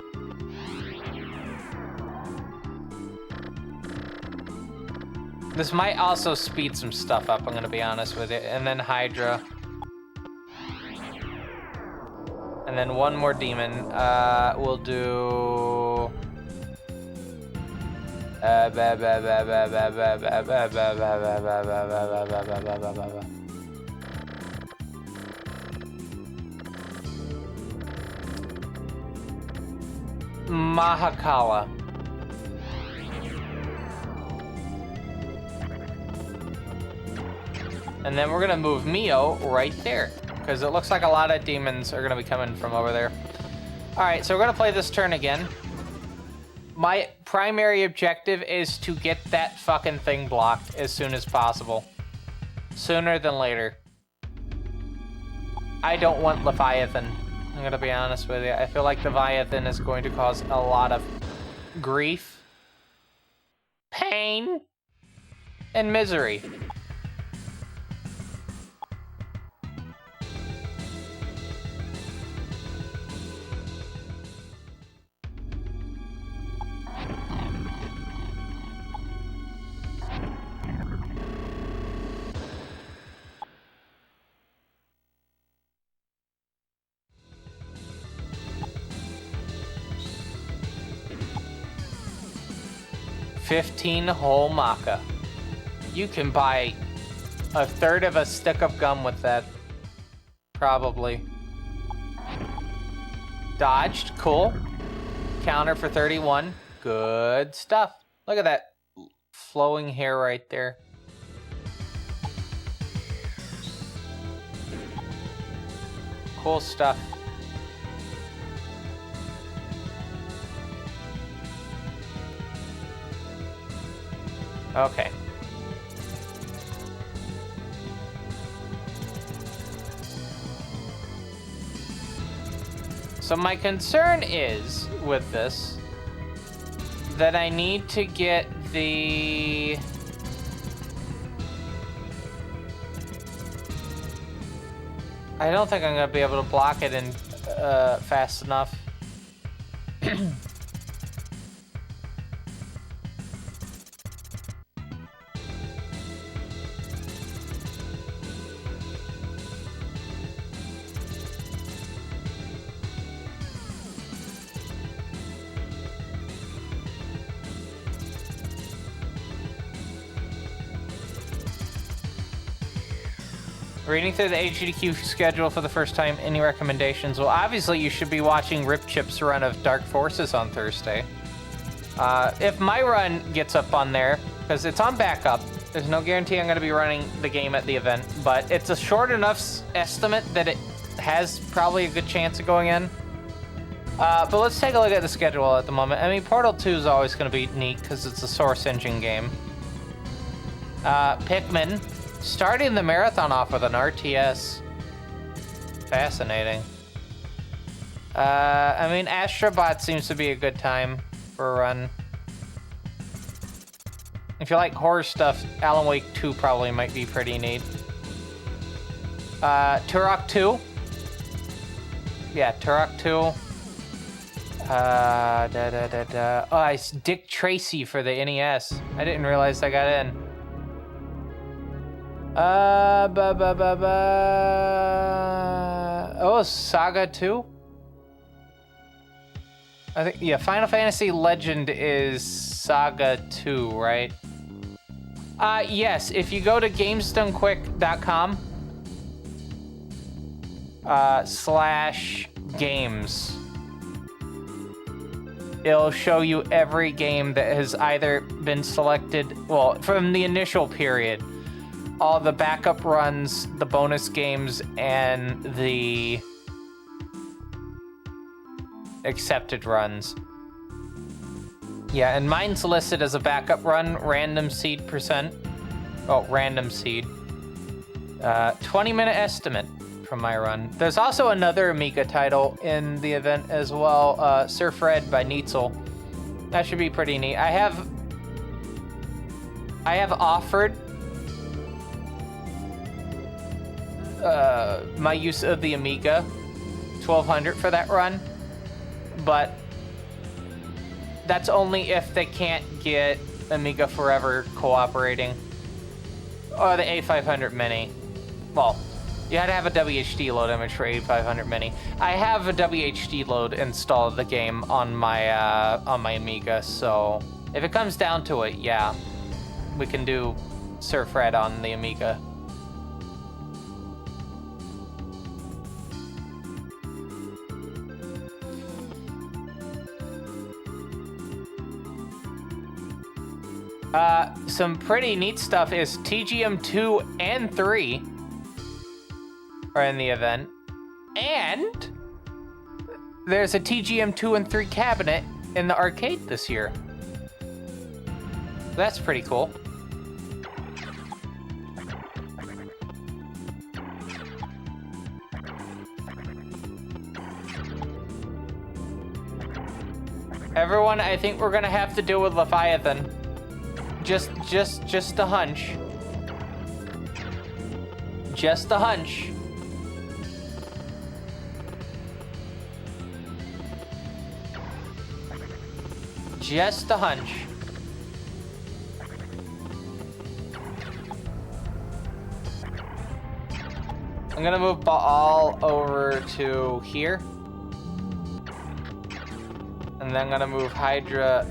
This might also speed some stuff up, I'm gonna be honest with it. And then Hydra. And then one more demon. We'll do... Mahakala. And then we're gonna move Mio right there, because it looks like a lot of demons are gonna be coming from over there. All right, so we're gonna play this turn again. My primary objective is to get that fucking thing blocked as soon as possible. Sooner than later. I don't want Leviathan. I'm gonna be honest with you. I feel like Leviathan is going to cause a lot of grief, pain, and misery. $15 whole maca. You can buy a third of a stick of gum with that. Probably. Dodged, cool. Counter for 31. Good stuff. Look at that flowing hair right there. Cool stuff. Okay. So my concern is, with this, that I need to get the... I don't think I'm gonna be able to block it in fast enough. Reading through the agdq schedule for the first time, any recommendations? Well, obviously you should be watching Rip Chip's run of Dark Forces on Thursday. If my run gets up on there, because it's on backup, there's no guarantee I'm going to be running the game at the event, but it's a short enough estimate that it has probably a good chance of going in. But let's take a look at the schedule at the moment. I mean, Portal 2 is always going to be neat because it's a Source Engine game. Pikmin. Starting the marathon off with an RTS. Fascinating. I mean, Astrobot seems to be a good time for a run. If you like horror stuff, Alan Wake 2 probably might be pretty neat. Turok 2. Yeah, Turok 2. Oh, it's Dick Tracy for the NES. I didn't realize I got in. Oh, Saga 2? I think, yeah, Final Fantasy Legend is Saga 2, right? Yes, if you go to gamesdonequick.com /games, it'll show you every game that has either been selected, well, from the initial period, all the backup runs, the bonus games, and the accepted runs. Yeah, and mine's listed as a backup run, random seed %. Oh, random seed. 20-minute estimate from my run. There's also another Amiga title in the event as well, Surf Red by Neitzel. That should be pretty neat. I have offered my use of the Amiga 1200 for that run, but that's only if they can't get Amiga Forever cooperating. Or the A500 Mini. Well, you had to have a WHD load image for A500 Mini. I have a WHD load installed the game on my Amiga, so if it comes down to it, yeah, we can do Surf Red on the Amiga. Some pretty neat stuff is TGM 2 and 3 are in the event. And there's a TGM 2 and 3 cabinet in the arcade this year. That's pretty cool. Everyone, I think we're gonna have to deal with Leviathan. Just a hunch. Just a hunch. Just a hunch. I'm gonna move Baal over to here. And then I'm gonna move Hydra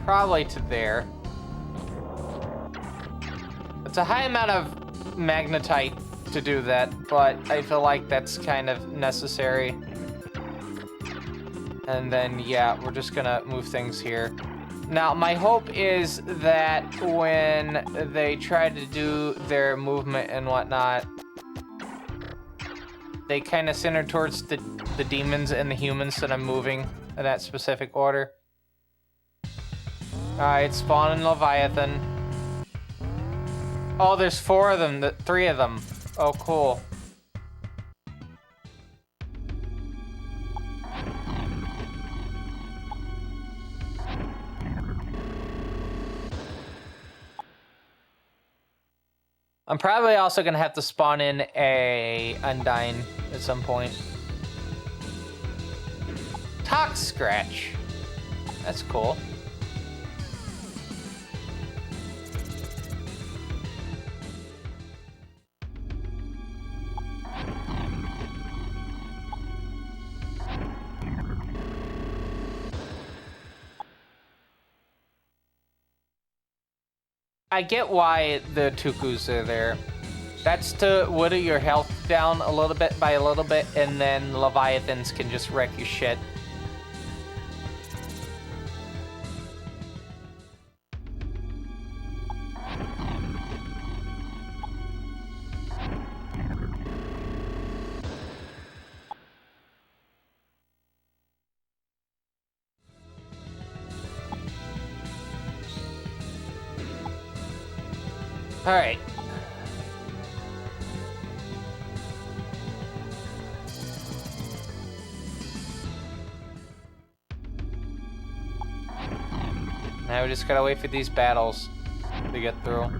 probably to there. It's a high amount of magnetite to do that, but I feel like that's kind of necessary. And then, yeah, we're just gonna move things here. Now, my hope is that when they try to do their movement and whatnot, they kind of center towards the demons and the humans that I'm moving in that specific order. Alright, spawning Leviathan. Oh, there's 4 of them, 3 of them. Oh, cool. I'm probably also gonna have to spawn in a Undyne at some point. Tox Scratch. That's cool. I get why the Tukus are there. That's to whittle your health down a little bit by a little bit, and then Leviathans can just wreck your shit. All right. Now we just gotta wait for these battles to get through.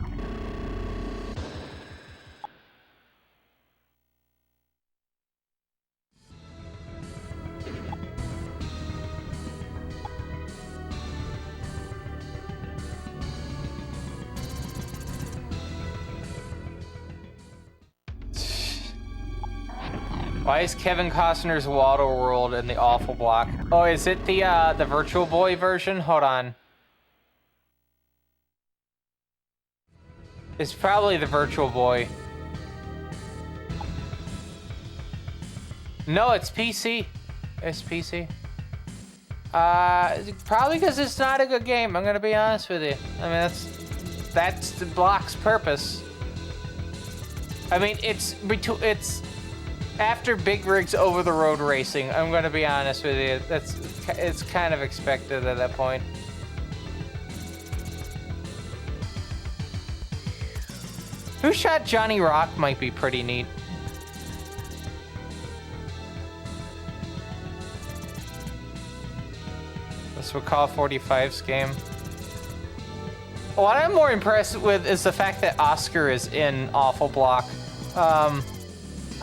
Why is Kevin Costner's Waterworld in the awful block? Oh, is it the Virtual Boy version? Hold on. It's probably the Virtual Boy. No, it's PC. It's PC. Probably because it's not a good game. I'm gonna be honest with you. I mean, that's the block's purpose. I mean, it's after Big Rig's over the road racing. I'm gonna be honest with you. It's kind of expected at that point. Who Shot Johnny Rock might be pretty neat. This would call 45's game. What I'm more impressed with is the fact that Oscar is in Awful Block.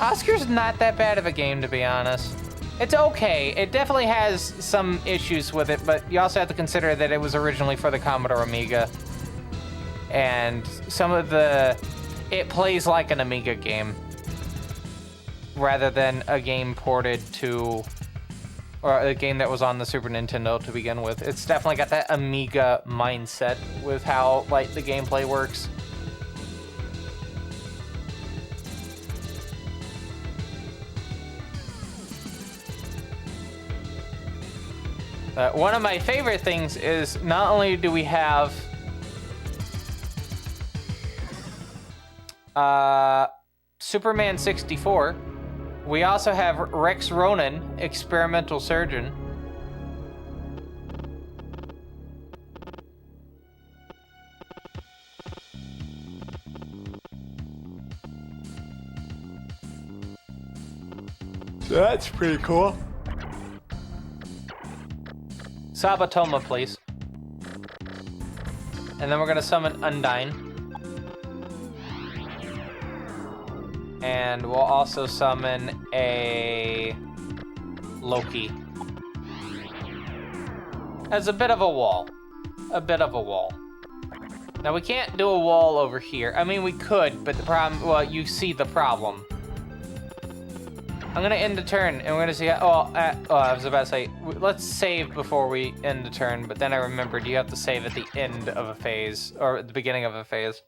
Oscar's not that bad of a game, to be honest. It's okay. It definitely has some issues with it, but you also have to consider that it was originally for the Commodore Amiga. And some of it plays like an Amiga game rather than a game ported to, or a game that was on the Super Nintendo to begin with. It's definitely got that Amiga mindset with how like the gameplay works. One of my favorite things is not only do we have Superman 64, we also have Rex Ronan, Experimental Surgeon. That's pretty cool. Sabatoma, please. And then we're gonna summon Undyne. And we'll also summon a Loki. As a bit of a wall. A bit of a wall. Now we can't do a wall over here. I mean, we could, but the problem, well, you see the problem. I'm gonna end the turn, and we're gonna see, I was about to say, let's save before we end the turn, but then I remembered you have to save at the end of a phase, or at the beginning of a phase.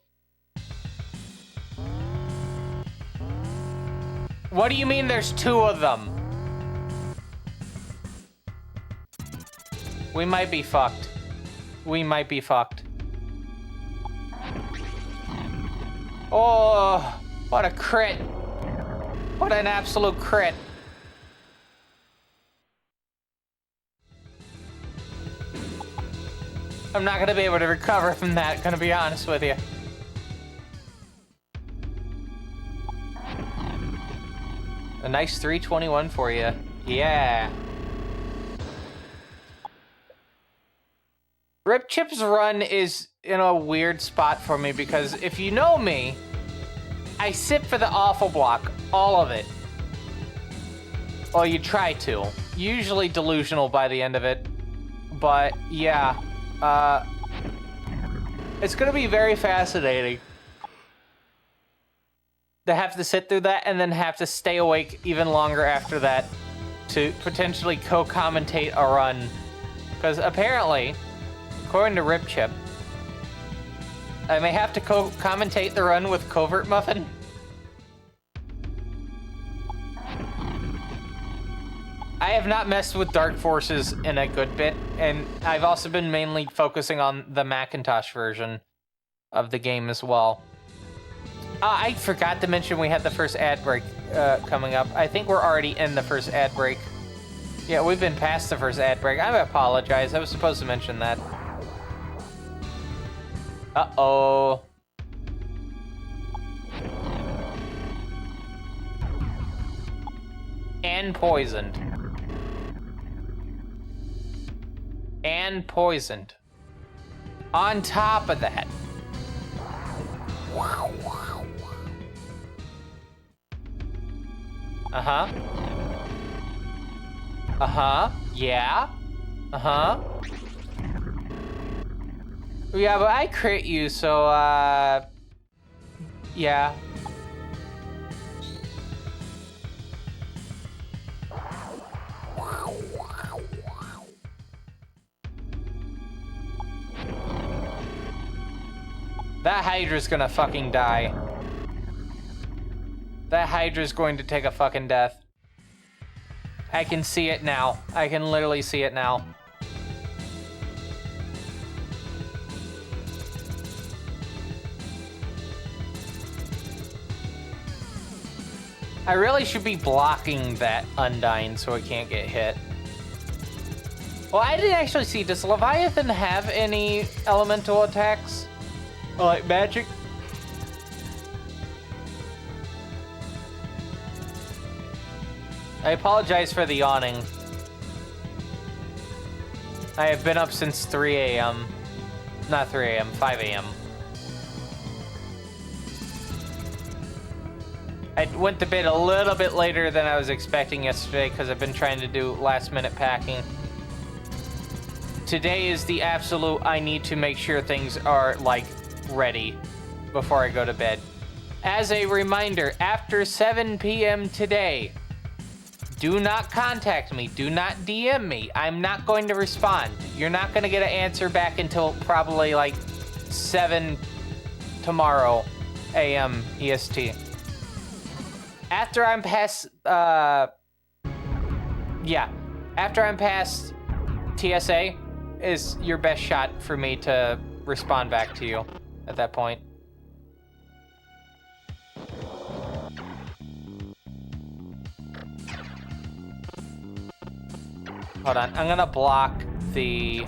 What do you mean there's two of them? We might be fucked. We might be fucked. Oh, what a crit. What an absolute crit. I'm not gonna be able to recover from that, gonna be honest with you. A nice 321 for you. Yeah. Rip Chip's run is in a weird spot for me because if you know me, I sit for the awful block, all of it. Well, you try to. Usually delusional by the end of it. But yeah, it's gonna be very fascinating to have to sit through that and then have to stay awake even longer after that to potentially co-commentate a run. Because apparently, according to Rip Chip, I may have to co-commentate the run with Covert Muffin. I have not messed with Dark Forces in a good bit, and I've also been mainly focusing on the Macintosh version of the game as well. I forgot to mention we had the first ad break coming up. I think we're already in the first ad break. Yeah, we've been past the first ad break. I apologize. I was supposed to mention that. Uh-oh. And poisoned. And poisoned. On top of that. Uh-huh. Uh-huh. Yeah. Uh-huh. Yeah, but I crit you, so, yeah. That Hydra's gonna fucking die. That Hydra's going to take a fucking death. I can see it now. I can literally see it now. I really should be blocking that Undyne so it can't get hit. Well, I didn't actually see, does Leviathan have any elemental attacks? Or like magic? I apologize for the yawning. I have been up since 3 a.m. Not 3 a.m., 5 a.m. I went to bed a little bit later than I was expecting yesterday because I've been trying to do last-minute packing. Today is the absolute, I need to make sure things are, like, ready before I go to bed. As a reminder, after 7 p.m. today, do not contact me. Do not DM me. I'm not going to respond. You're not going to get an answer back until probably, like, 7 tomorrow a.m. EST. After I'm past, after I'm past TSA is your best shot for me to respond back to you at that point. Hold on, I'm gonna block the...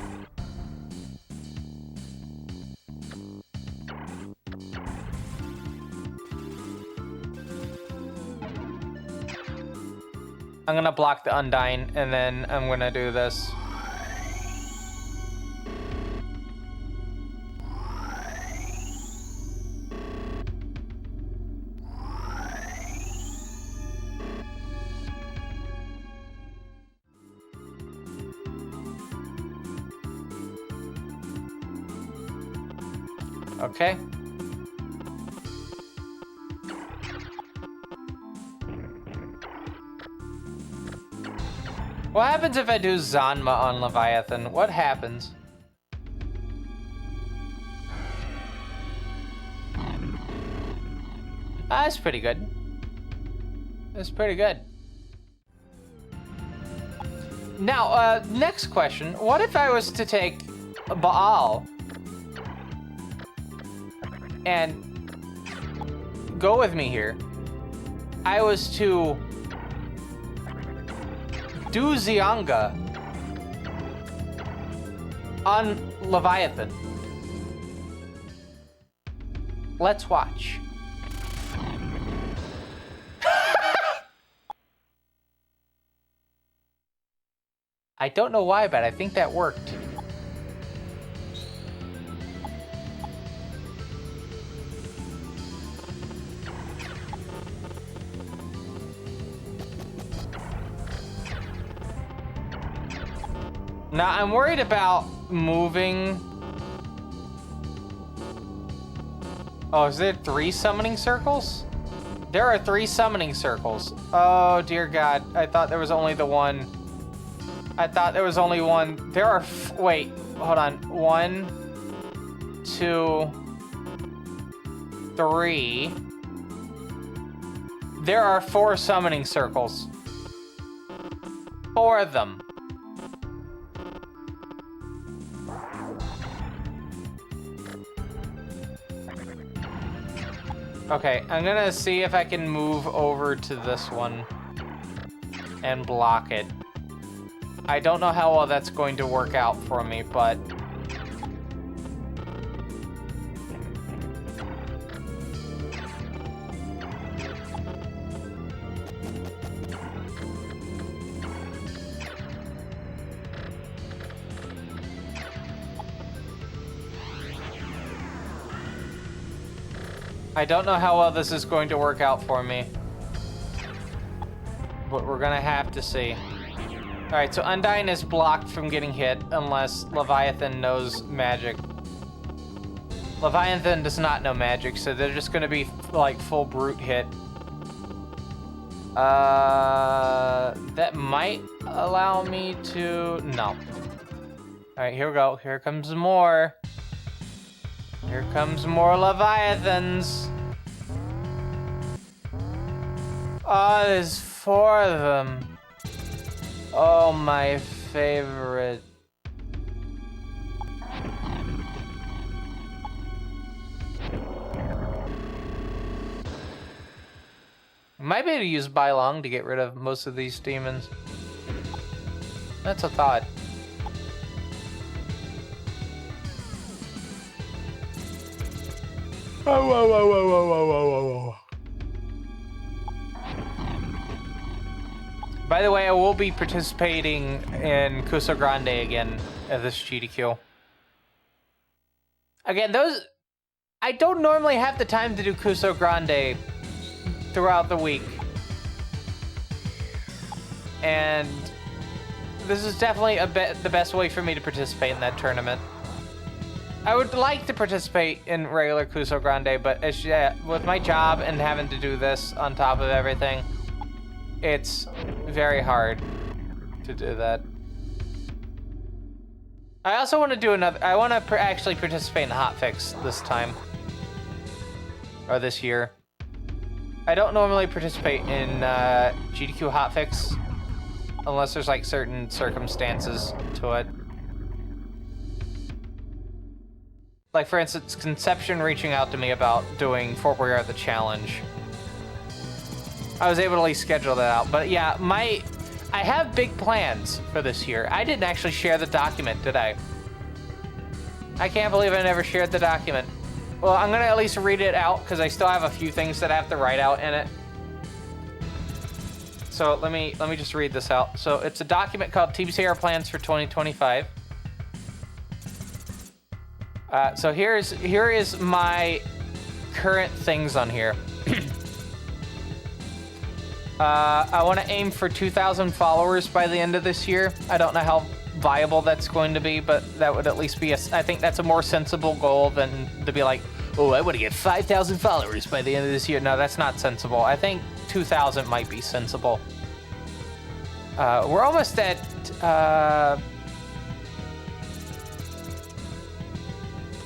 I'm gonna block the Undyne, and then I'm gonna do this. Okay. What happens if I do Zanma on Leviathan? What happens? That's pretty good. That's pretty good. Now, next question. What if I was to take Baal and go with me here? I was to do Xianga on Leviathan. Let's watch. I don't know why, but I think that worked. Now, I'm worried about moving... Oh, is there 3 summoning circles? There are 3 summoning circles. Oh, dear God. I thought there was only the one. I thought there was only one. There are... Wait, hold on. 1, 2, 3. There are 4 summoning circles. 4 of them. Okay, I'm gonna see if I can move over to this one and block it. I don't know how well that's going to work out for me, but... I don't know how well this is going to work out for me. But we're gonna have to see. Alright, so Undyne is blocked from getting hit unless Leviathan knows magic. Leviathan does not know magic, so they're just gonna be like full brute hit. That might allow me to... No. Alright, here we go. Here comes more. Here comes more Leviathans. Oh, there's 4 of them. Oh, my favorite. Might be able to use Bylong to get rid of most of these demons. That's a thought. Oh, whoa, whoa, whoa, whoa, whoa, whoa, whoa. By the way, I will be participating in Cuso Grande again at this GDQ. Again, those... I don't normally have the time to do Cuso Grande throughout the week. And this is definitely the best way for me to participate in that tournament. I would like to participate in regular Cuso Grande, but it's, yeah, with my job and having to do this on top of everything, it's very hard to do that. I also want to do another... I want to actually participate in Hotfix this time. Or this year. I don't normally participate in GDQ Hotfix unless there's like certain circumstances to it. Like, for instance, Conception reaching out to me about doing Fort Boyard the Challenge. I was able to at least schedule that out. But yeah, I have big plans for this year. I didn't actually share the document, did I? I can't believe I never shared the document. Well, I'm gonna at least read it out because I still have a few things that I have to write out in it. So let me just read this out. So it's a document called TBCR Plans for 2025. So here is my current things on here. I want to aim for 2,000 followers by the end of this year. I don't know how viable that's going to be, but that would at least be I think that's a more sensible goal than to be like, oh, I want to get 5,000 followers by the end of this year. No, that's not sensible. I think 2,000 might be sensible. We're almost at...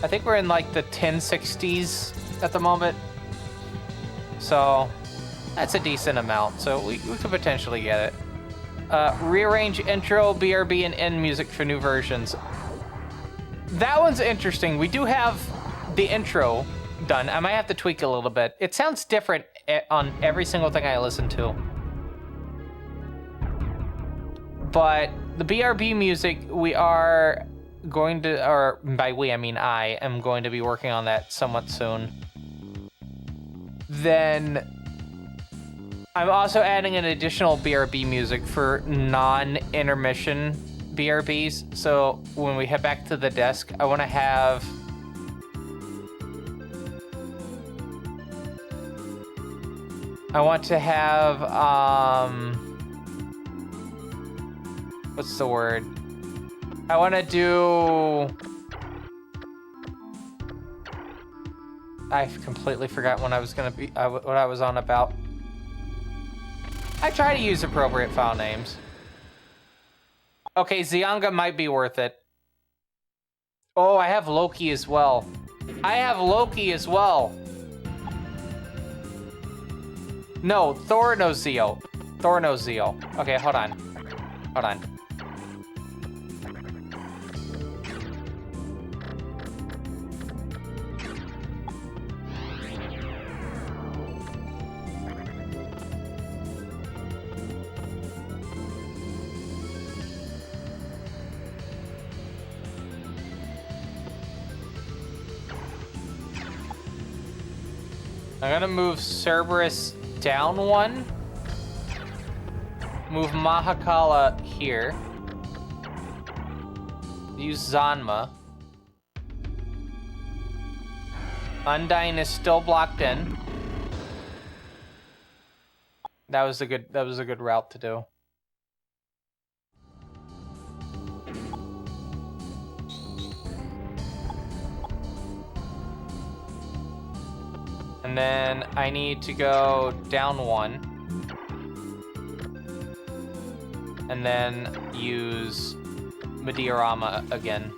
I think we're in like the 1060s at the moment. So that's a decent amount. So we could potentially get it. Rearrange intro, BRB, and end music for new versions. That one's interesting. We do have the intro done. I might have to tweak a little bit. It sounds different on every single thing I listen to. But the BRB music, we are going to, or by we, I mean I am going to be working on that somewhat soon. Then I'm also adding an additional BRB music for non-intermission BRBs. So when we head back to the desk, I want to have... what's the word? I want to do... I've completely forgot when I was going to be, what I was on about. I try to use appropriate file names. Okay, Zyanga might be worth it. Oh, I have Loki as well. No, Thor knows Zeo. Okay, hold on. I'm gonna move Cerberus down one. Move Mahakala here. Use Zanma. Undyne is still blocked in. That was a good route to do. And then I need to go down one. And then use Mediarama again.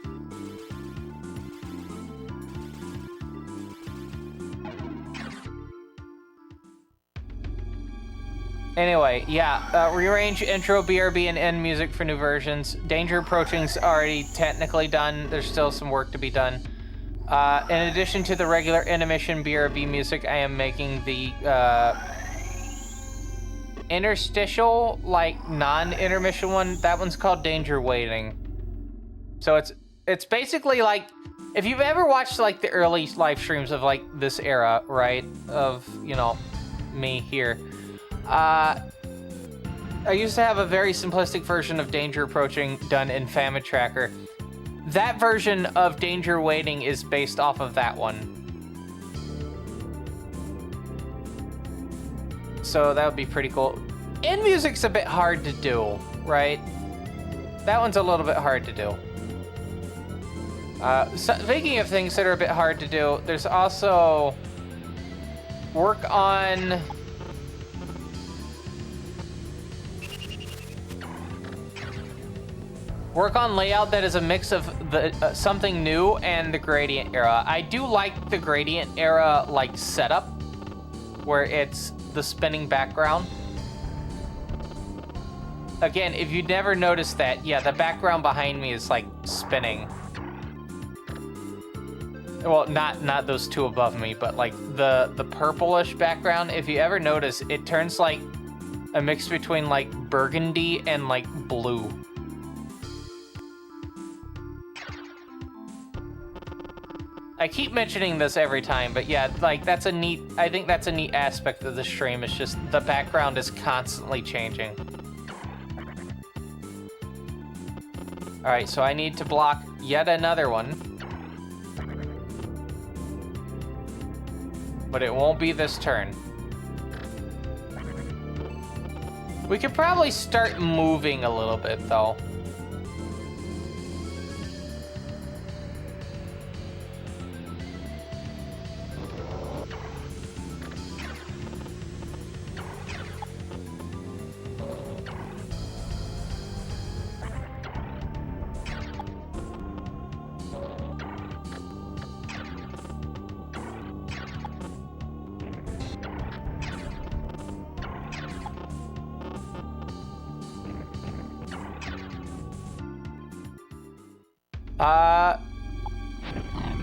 Anyway, yeah, rearrange intro, BRB, and end music for new versions. Danger Approaching's already technically done. There's still some work to be done. In addition to the regular intermission BRB music, I am making the interstitial, like, non-intermission one. That one's called Danger Waiting. So it's basically like, if you've ever watched, like, the early live streams of, like, this era, right? Of, you know, me here. I used to have a very simplistic version of Danger Approaching done in Famine Tracker. That version of Danger Waiting is based off of that one. So that would be pretty cool. End music's a bit hard to do, right? That one's a little bit hard to do. So, speaking of things that are a bit hard to do, there's also work on layout that is a mix of the something new and the gradient era. I do like the gradient era like setup, where it's the spinning background. Again, if you never noticed that, yeah, the background behind me is like spinning. Well, not those two above me, but like the purplish background. If you ever notice, it turns like a mix between like burgundy and like blue. I keep mentioning this every time, but yeah, like I think that's a neat aspect of the stream. It's just the background is constantly changing. All right, so I need to block yet another one. But it won't be this turn. We could probably start moving a little bit, though.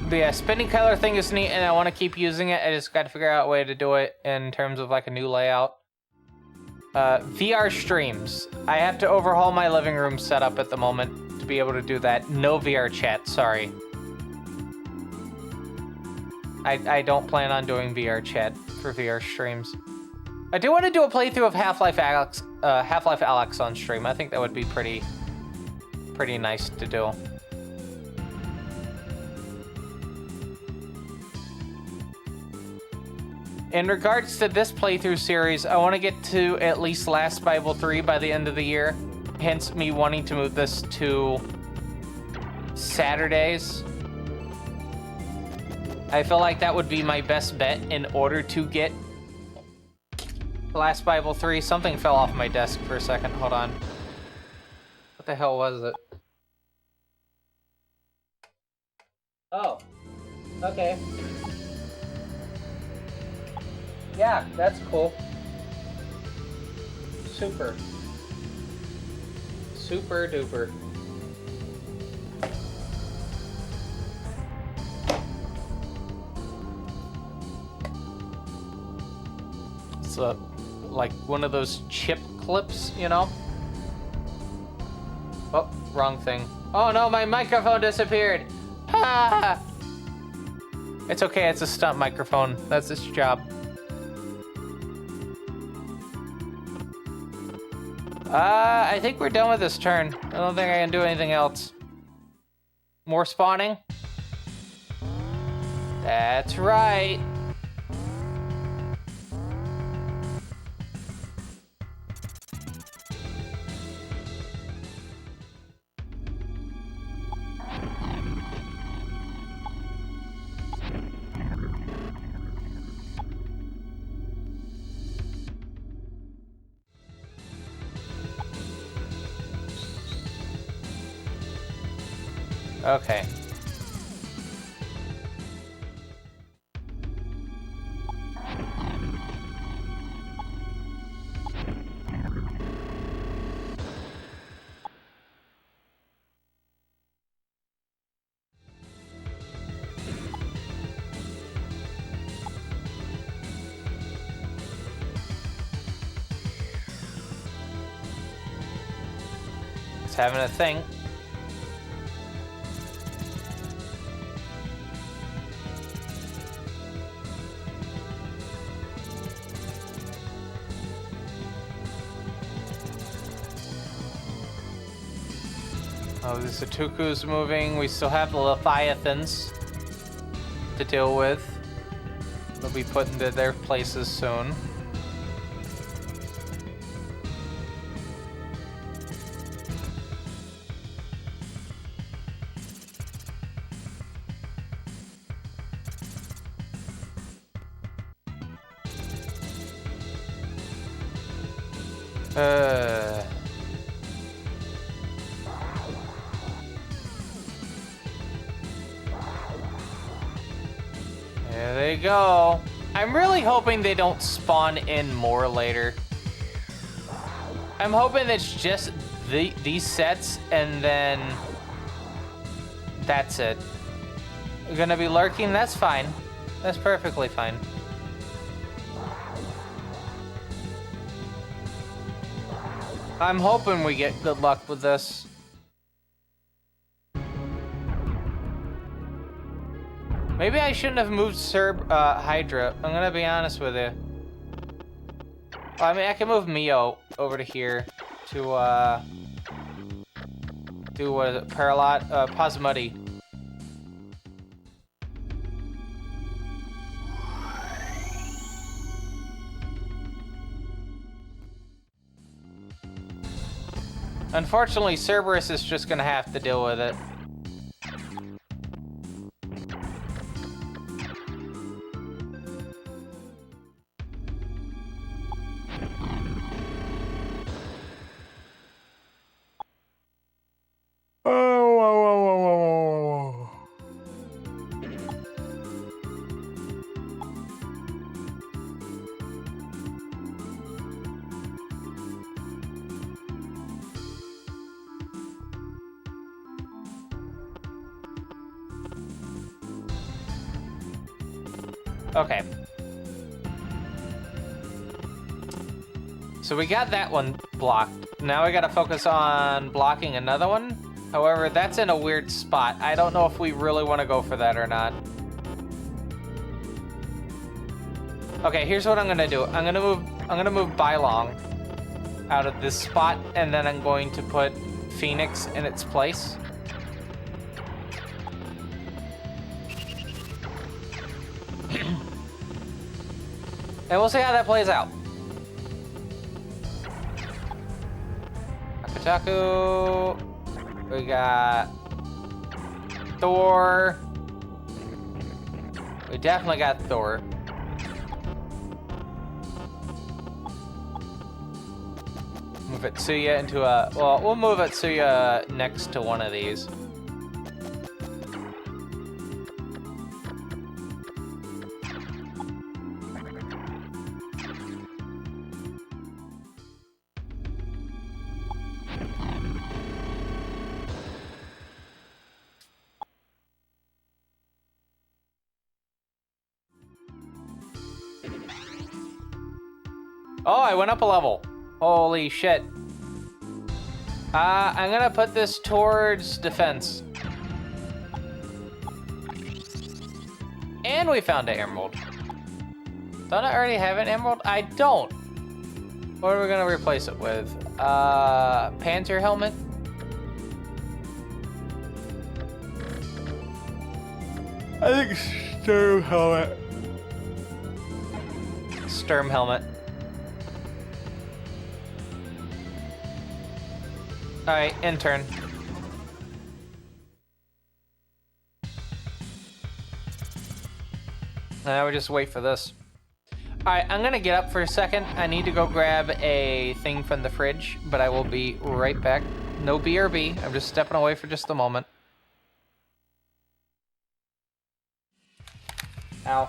But yeah, spinning color thing is neat, and I want to keep using it. I just got to figure out a way to do it in terms of like a new layout. VR streams. I have to overhaul my living room setup at the moment to be able to do that. No VR chat, sorry. I don't plan on doing VR chat for VR streams. I do want to do a playthrough of Half-Life Alyx on stream. I think that would be pretty nice to do. In regards to this playthrough series, I want to get to at least Last Bible 3 by the end of the year. Hence me wanting to move this to Saturdays. I feel like that would be my best bet in order to get Last Bible 3. Something fell off my desk for a second. Hold on. What the hell was it? Oh. Okay. Yeah, that's cool. Super. Super duper. It's like one of those chip clips, you know? Oh, wrong thing. Oh no, my microphone disappeared! Ha! It's okay, it's a stunt microphone. That's its job. I think we're done with this turn. I don't think I can do anything else. More spawning? That's right. Okay. having a thing. Oh, the Satuku's moving. We still have the Leviathans to deal with. They'll be put into their places soon. There they go. I'm really hoping they don't spawn in more later. I'm hoping it's just these sets and then that's it. We're gonna be lurking, that's fine. That's perfectly fine. I'm hoping we get good luck with this. Maybe I shouldn't have moved Hydra. I'm gonna be honest with you. I mean, I can move Mio over to here to, do what is it? Pasmudi. Unfortunately, Cerberus is just gonna have to deal with it. Okay. So we got that one blocked. Now we gotta focus on blocking another one. However, that's in a weird spot. I don't know if we really want to go for that or not. Okay, here's what I'm gonna do. I'm gonna move Bylong out of this spot, and then I'm going to put Phoenix in its place. And we'll see how that plays out. Akataku. We got Thor. We definitely got Thor. Move Atsuya into a... Well, we'll move Atsuya next to one of these. Oh, I went up a level. Holy shit. I'm gonna put this towards defense. And we found an emerald. Don't I already have an emerald? I don't. What are we gonna replace it with? Panther helmet? I think Sturm helmet. Sturm helmet. Alright, intern. Now we just wait for this. Alright, I'm gonna get up for a second. I need to go grab a thing from the fridge, but I will be right back. No BRB. I'm just stepping away for just a moment. Ow.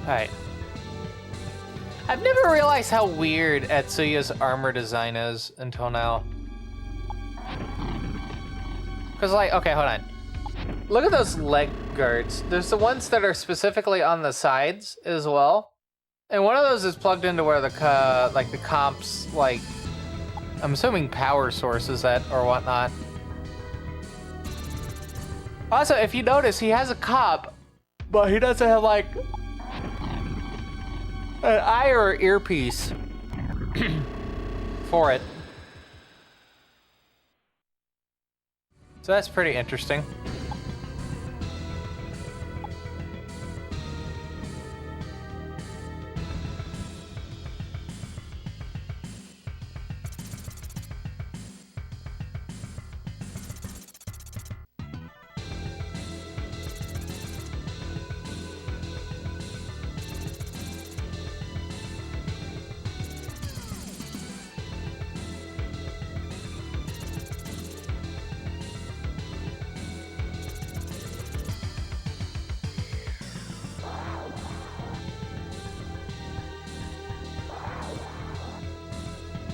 Alright. I've never realized how weird Etsuya's armor design is until now. Because, like, okay, hold on. Look at those leg guards. There's the ones that are specifically on the sides as well. And one of those is plugged into where the, like, the comp's, like, I'm assuming power source is at or whatnot. Also, if you notice, he has a cop, but he doesn't have, like, an eye or earpiece for it. So that's pretty interesting.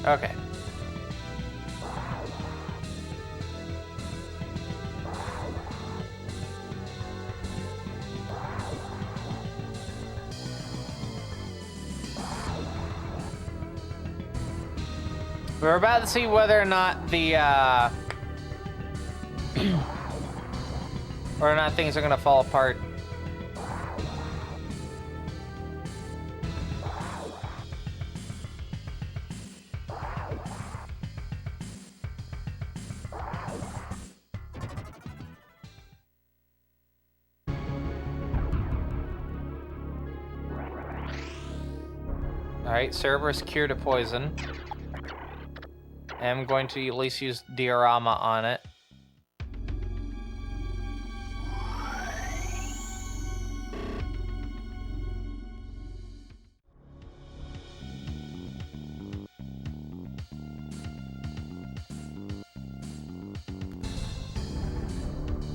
Okay. We're about to see whether or not the, or not things are gonna fall apart. Alright, Cerberus cure to poison. I'm going to at least use diorama on it.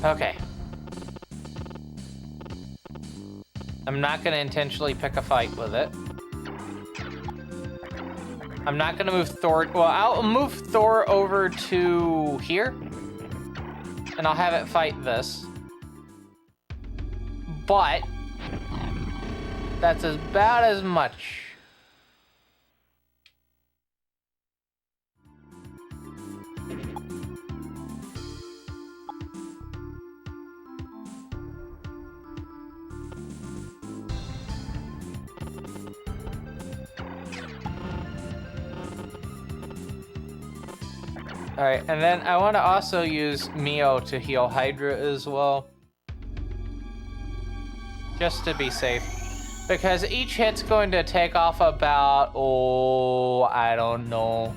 Okay. I'm not going to intentionally pick a fight with it. I'm not gonna move Thor. Well, I'll move Thor over to here, and I'll have it fight this. But that's about as much. Alright, and then I want to also use Mio to heal Hydra as well. Just to be safe. Because each hit's going to take off about, oh, I don't know,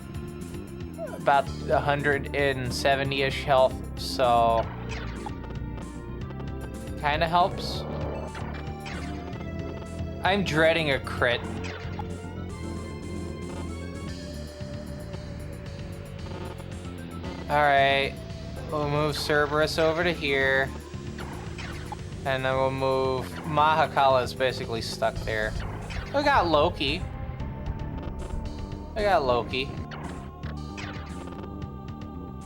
about 170-ish health, so kind of helps. I'm dreading a crit. Alright, we'll move Cerberus over to here. And then we'll move... Mahakala is basically stuck there. We got Loki.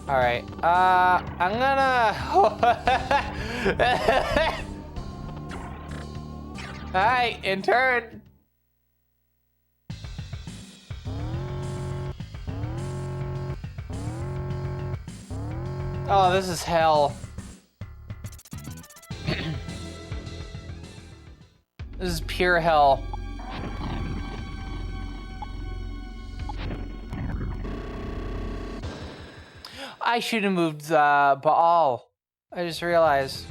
Alright, I'm gonna... Alright, in turn. Oh, this is hell. This is pure hell. I should have moved Baal. I just realized.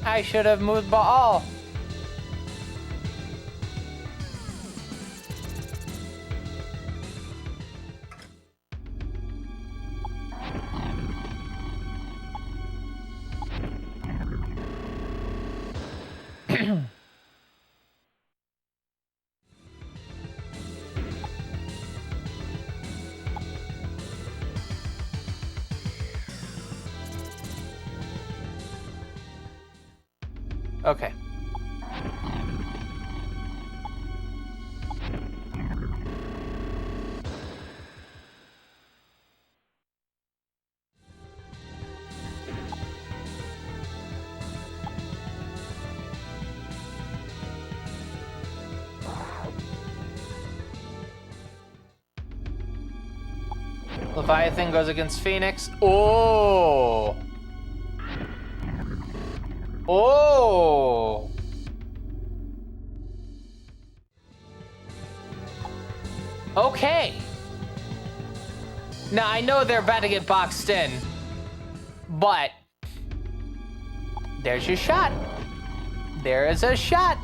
I should have moved Baal. Okay. Leviathan goes against Phoenix. Oh! Oh! Okay. Now, I know they're about to get boxed in, but there's your shot. There is a shot.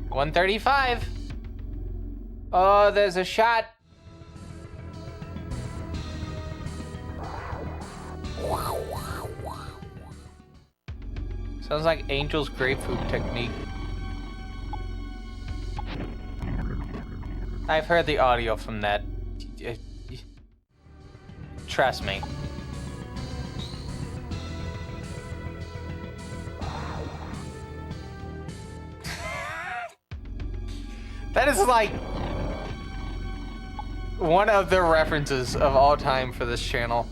135. Oh, there's a shot. Sounds like Angel's grapefruit technique. I've heard the audio from that. Trust me. That is like one of the references of all time for this channel.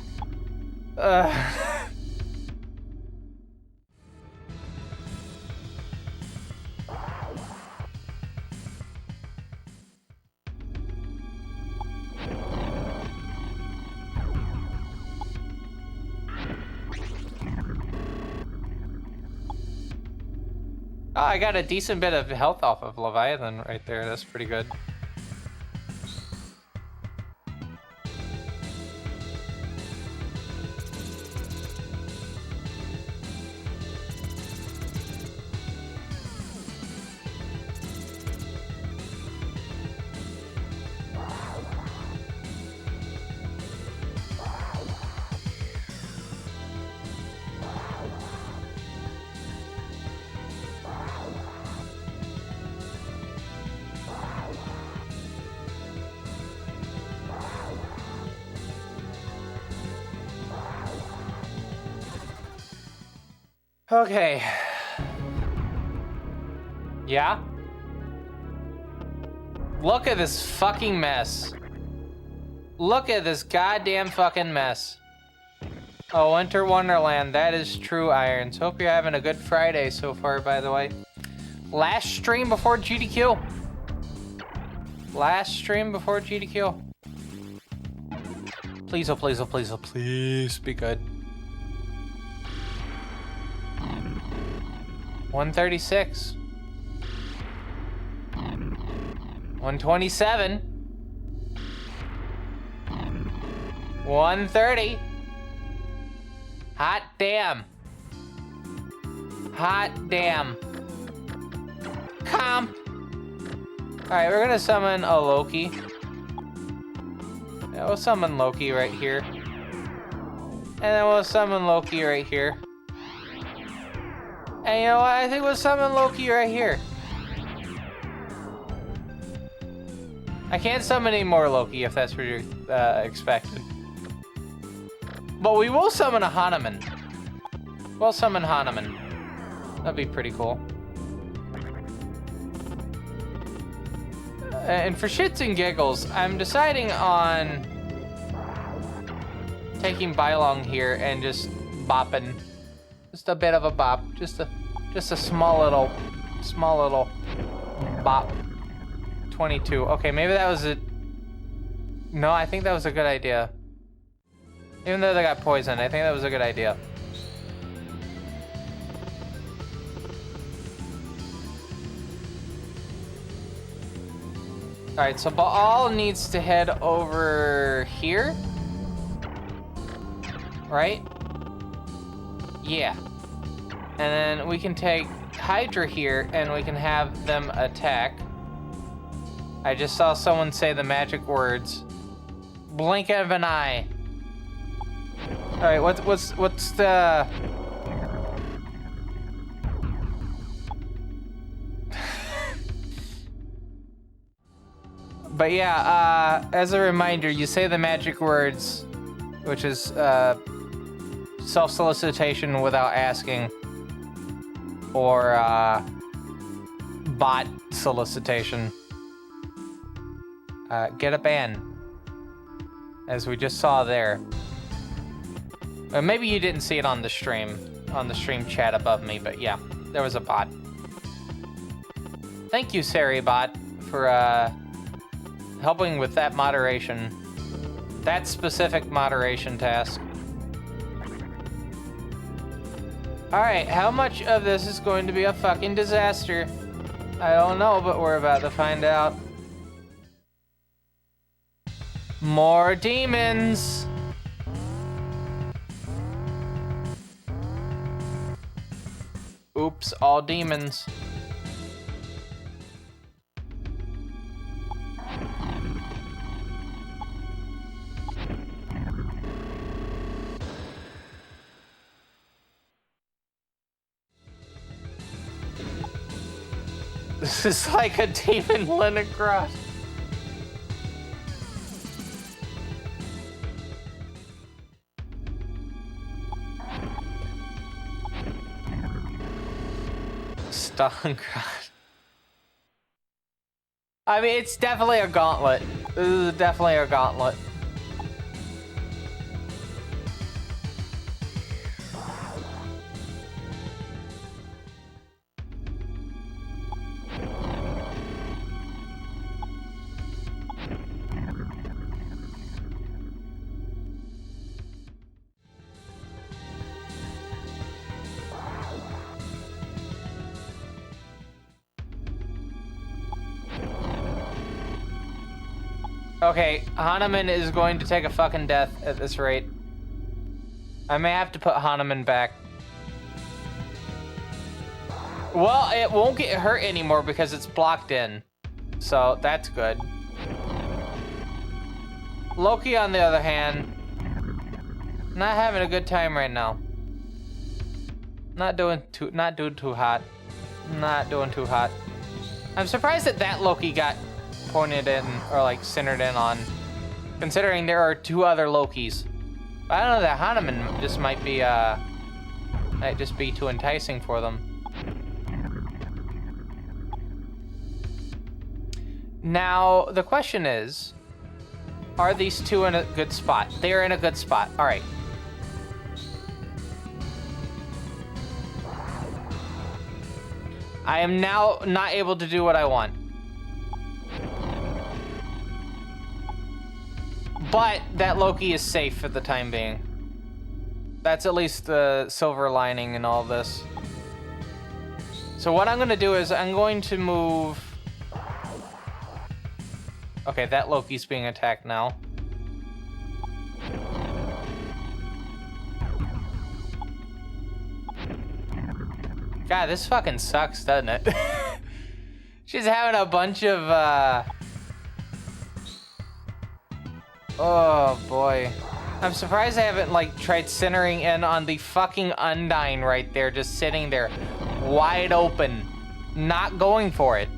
Oh, I got a decent bit of health off of Leviathan right there. That's pretty good. Okay. Yeah? Look at this fucking mess. Look at this goddamn fucking mess. Oh, Winter Wonderland, that is true, Irons. Hope you're having a good Friday so far, by the way. Last stream before GDQ. Last stream before GDQ. Please, oh please, oh please, oh please, be good. 136. 127. 130. Hot damn. Hot damn. Comp. Alright, we're gonna summon a Loki. Yeah, we'll summon Loki right here. And then we'll summon Loki right here. And you know what? I think we'll summon Loki right here. I can't summon any more Loki if that's what you're expecting. But we will summon a Hanuman. We'll summon Hanuman. That'd be pretty cool. And for shits and giggles, I'm deciding on taking Bylong here and just bopping. Just a bit of a bop. Just a small little bop. 22. Okay, maybe that was it. No, I think that was a good idea. Even though they got poisoned, I think that was a good idea. Alright, so Baal needs to head over here. Right? Yeah. And then we can take Hydra here and we can have them attack. I just saw someone say the magic words. Blink of an eye. Alright, what's the... But yeah, as a reminder, you say the magic words, which is self-solicitation without asking, or bot solicitation. Get a ban, as we just saw there. Or maybe you didn't see it on the stream chat above me, but yeah, there was a bot. Thank you, Saribot, for helping with that moderation. That specific moderation task. Alright, how much of this is going to be a fucking disaster? I don't know, but we're about to find out. More demons! Oops, all demons. This is like a demon Lenacross. Stalingrad. I mean, it's definitely a gauntlet. This is definitely a gauntlet. Okay, Hanuman is going to take a fucking death at this rate. I may have to put Hanuman back. Well, it won't get hurt anymore because it's blocked in. So, that's good. Loki, on the other hand, not having a good time right now. Not doing too hot. Not doing too hot. I'm surprised that Loki got pointed in, or like centered in on, considering there are 2 other Lokis. But I don't know, that Hanuman just might just be too enticing for them. Now, the question is, are these 2 in a good spot? They are in a good spot. All right. I am now not able to do what I want. But that Loki is safe for the time being. That's at least the silver lining in all this. So what I'm going to do is I'm going to move... Okay, that Loki's being attacked now. God, this fucking sucks, doesn't it? She's having a bunch of, Oh, boy. I'm surprised I haven't, like, tried centering in on the fucking Undyne right there, just sitting there, wide open, not going for it.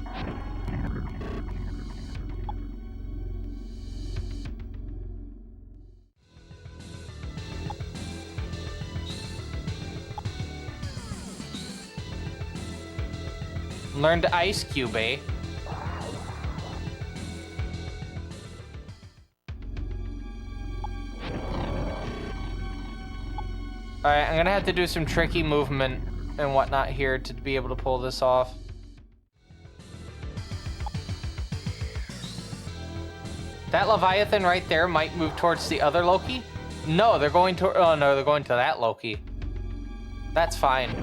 Learn to Ice Cube, eh? Alright, I'm gonna have to do some tricky movement and whatnot here to be able to pull this off. That Leviathan right there might move towards the other Loki. No, they're going to... Oh, no, they're going to that Loki. That's fine.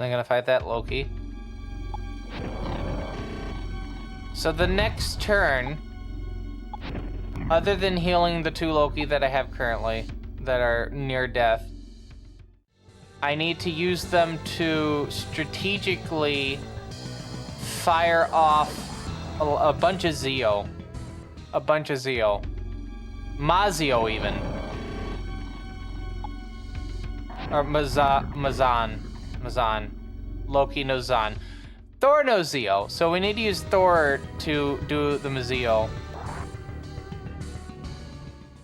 I'm gonna fight that Loki. So the next turn, other than healing the 2 Loki that I have currently that are near death, I need to use them to strategically fire off a bunch of Zeo. A bunch of Zeo. Mazio even. Or Mazan. Loki knows Zan. Thor knows Zeo, so we need to use Thor to do the Mazio.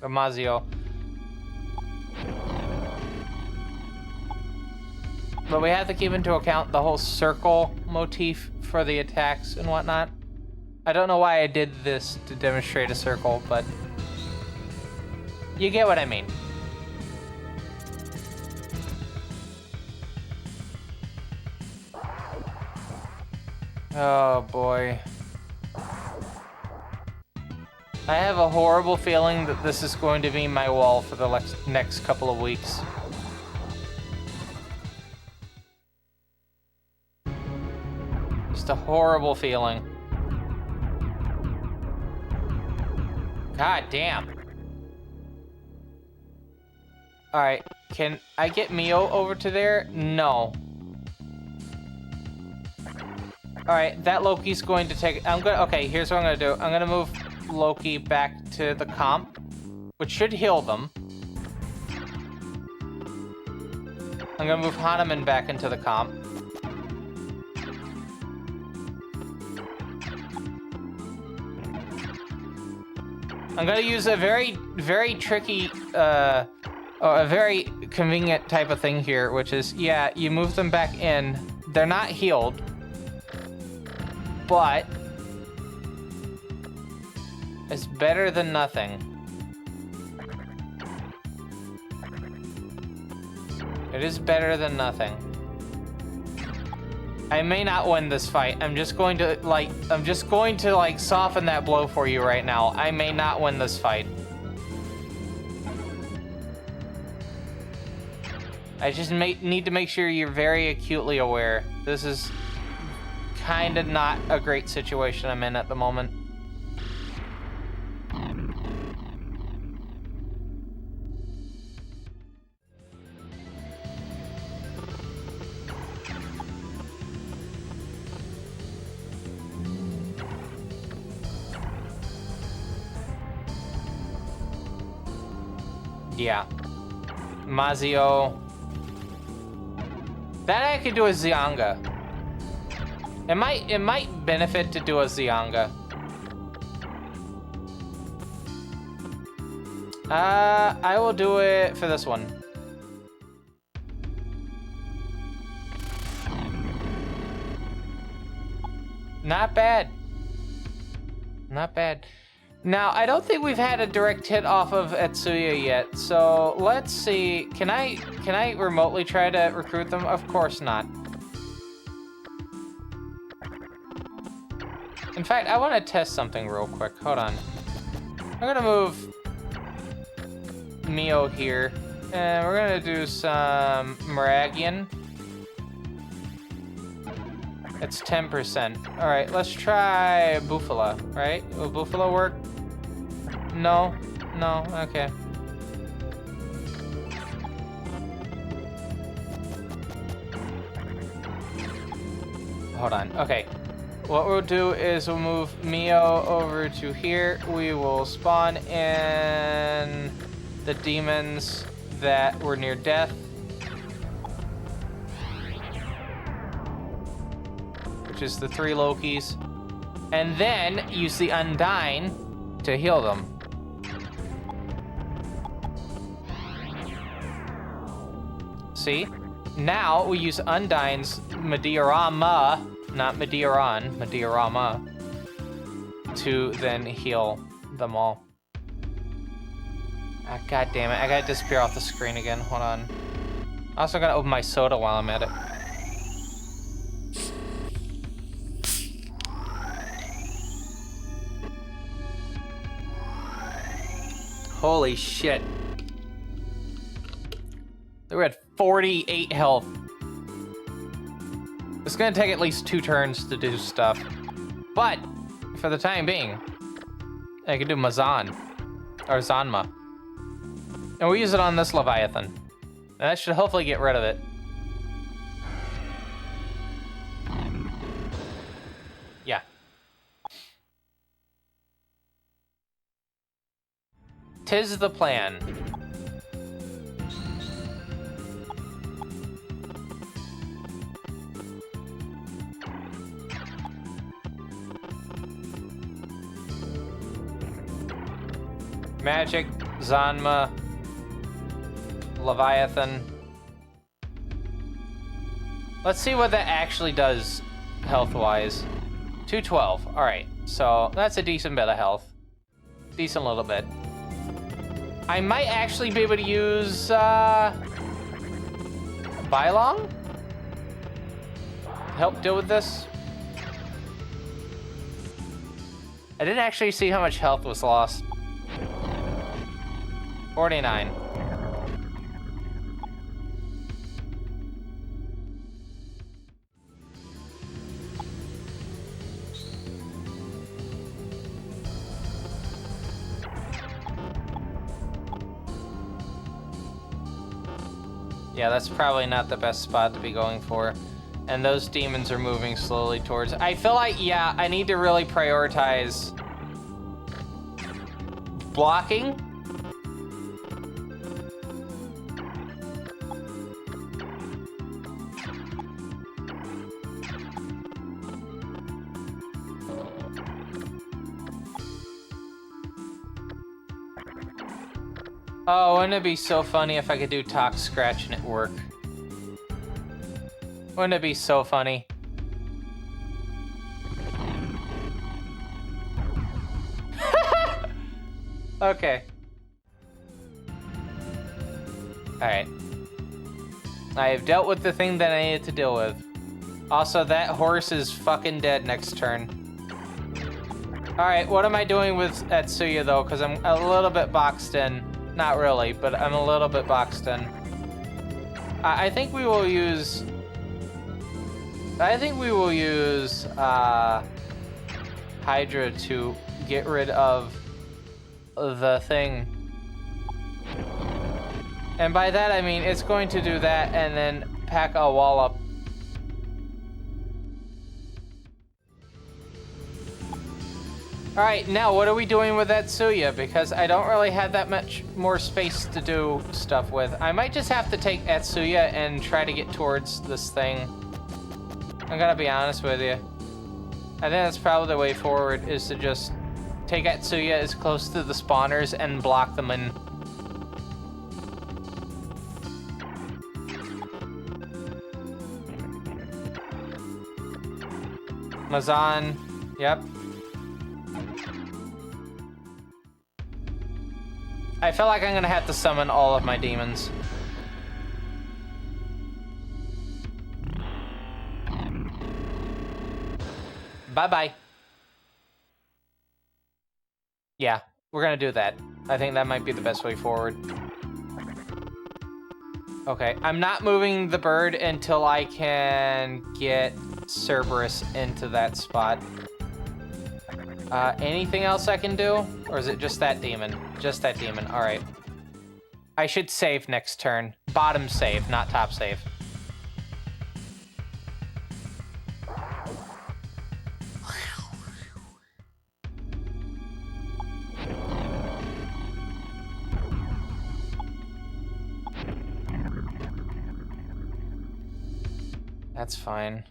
Or Mazio. But we have to keep into account the whole circle motif for the attacks and whatnot. I don't know why I did this to demonstrate a circle, but you get what I mean. Oh boy. I have a horrible feeling that this is going to be my wall for the next couple of weeks. Just a horrible feeling. God damn. Alright, can I get Mio over to there? No. Alright, that Loki's going to take... Okay, here's what I'm gonna do. I'm gonna move Loki back to the comp, which should heal them. I'm gonna move Hanuman back into the comp. I'm gonna use a very, very tricky, or a very convenient type of thing here, which is, yeah, you move them back in. They're not healed, but it's better than nothing. It is better than nothing. I may not win this fight. I'm just going to soften that blow for you right now. I may not win this fight. I just need to make sure you're very acutely aware. This is kind of not a great situation I'm in at the moment. Yeah. Mazio. That I could do a Xianga. It might benefit to do a Xianga. I will do it for this one. Not bad. Not bad. Now, I don't think we've had a direct hit off of Etsuya yet, so let's see. Can I remotely try to recruit them? Of course not. In fact, I want to test something real quick. Hold on. I'm gonna move Mio here, and we're gonna do some Meragian. It's 10%. All right, let's try Bufala, right? Will Bufala work? No, no, okay. Hold on, okay. What we'll do is we'll move Mio over to here. We will spawn in the demons that were near death. Which is the 3 Lokis. And then use the Undyne to heal them. See? Now we use Undyne's Mediarama, not Mediaron, Mediarama, to then heal them all. Ah, God damn it, I gotta disappear off the screen again, hold on. I'm also gonna open my soda while I'm at it. Holy shit. They were at 48 health. It's gonna take at least 2 turns to do stuff. But, for the time being, I can do Mazan. Or Zanma. And we'll use it on this Leviathan. And that should hopefully get rid of it. Yeah. Tis the plan. Magic, Zanma, Leviathan. Let's see what that actually does health-wise. 212, alright. So that's a decent bit of health. Decent little bit. I might actually be able to use Bylong to help deal with this. I didn't actually see how much health was lost. 49. Yeah, that's probably not the best spot to be going for. And those demons are moving slowly towards... I feel like, yeah, I need to really prioritize blocking. Oh, wouldn't it be so funny if I could do talk, scratch, and it work? Wouldn't it be so funny? Okay. Alright. I have dealt with the thing that I needed to deal with. Also, that horse is fucking dead next turn. Alright, what am I doing with Atsuya, though? Because I'm a little bit boxed in. Not really, but I'm a little bit boxed in. I think we will use... Hydra to get rid of the thing. And by that, I mean it's going to do that and then pack a wall up. Alright, now what are we doing with Atsuya? Because I don't really have that much more space to do stuff with. I might just have to take Atsuya and try to get towards this thing. I'm gonna be honest with you. I think that's probably the way forward, is to just take Atsuya as close to the spawners and block them in. Mazan, yep. I feel like I'm gonna have to summon all of my demons. Bye-bye. Yeah, we're gonna do that. I think that might be the best way forward. Okay, I'm not moving the bird until I can get Cerberus into that spot. Anything else I can do? Or is it just that demon? Just that demon, all right. I should save next turn. Bottom save, not top save. That's fine.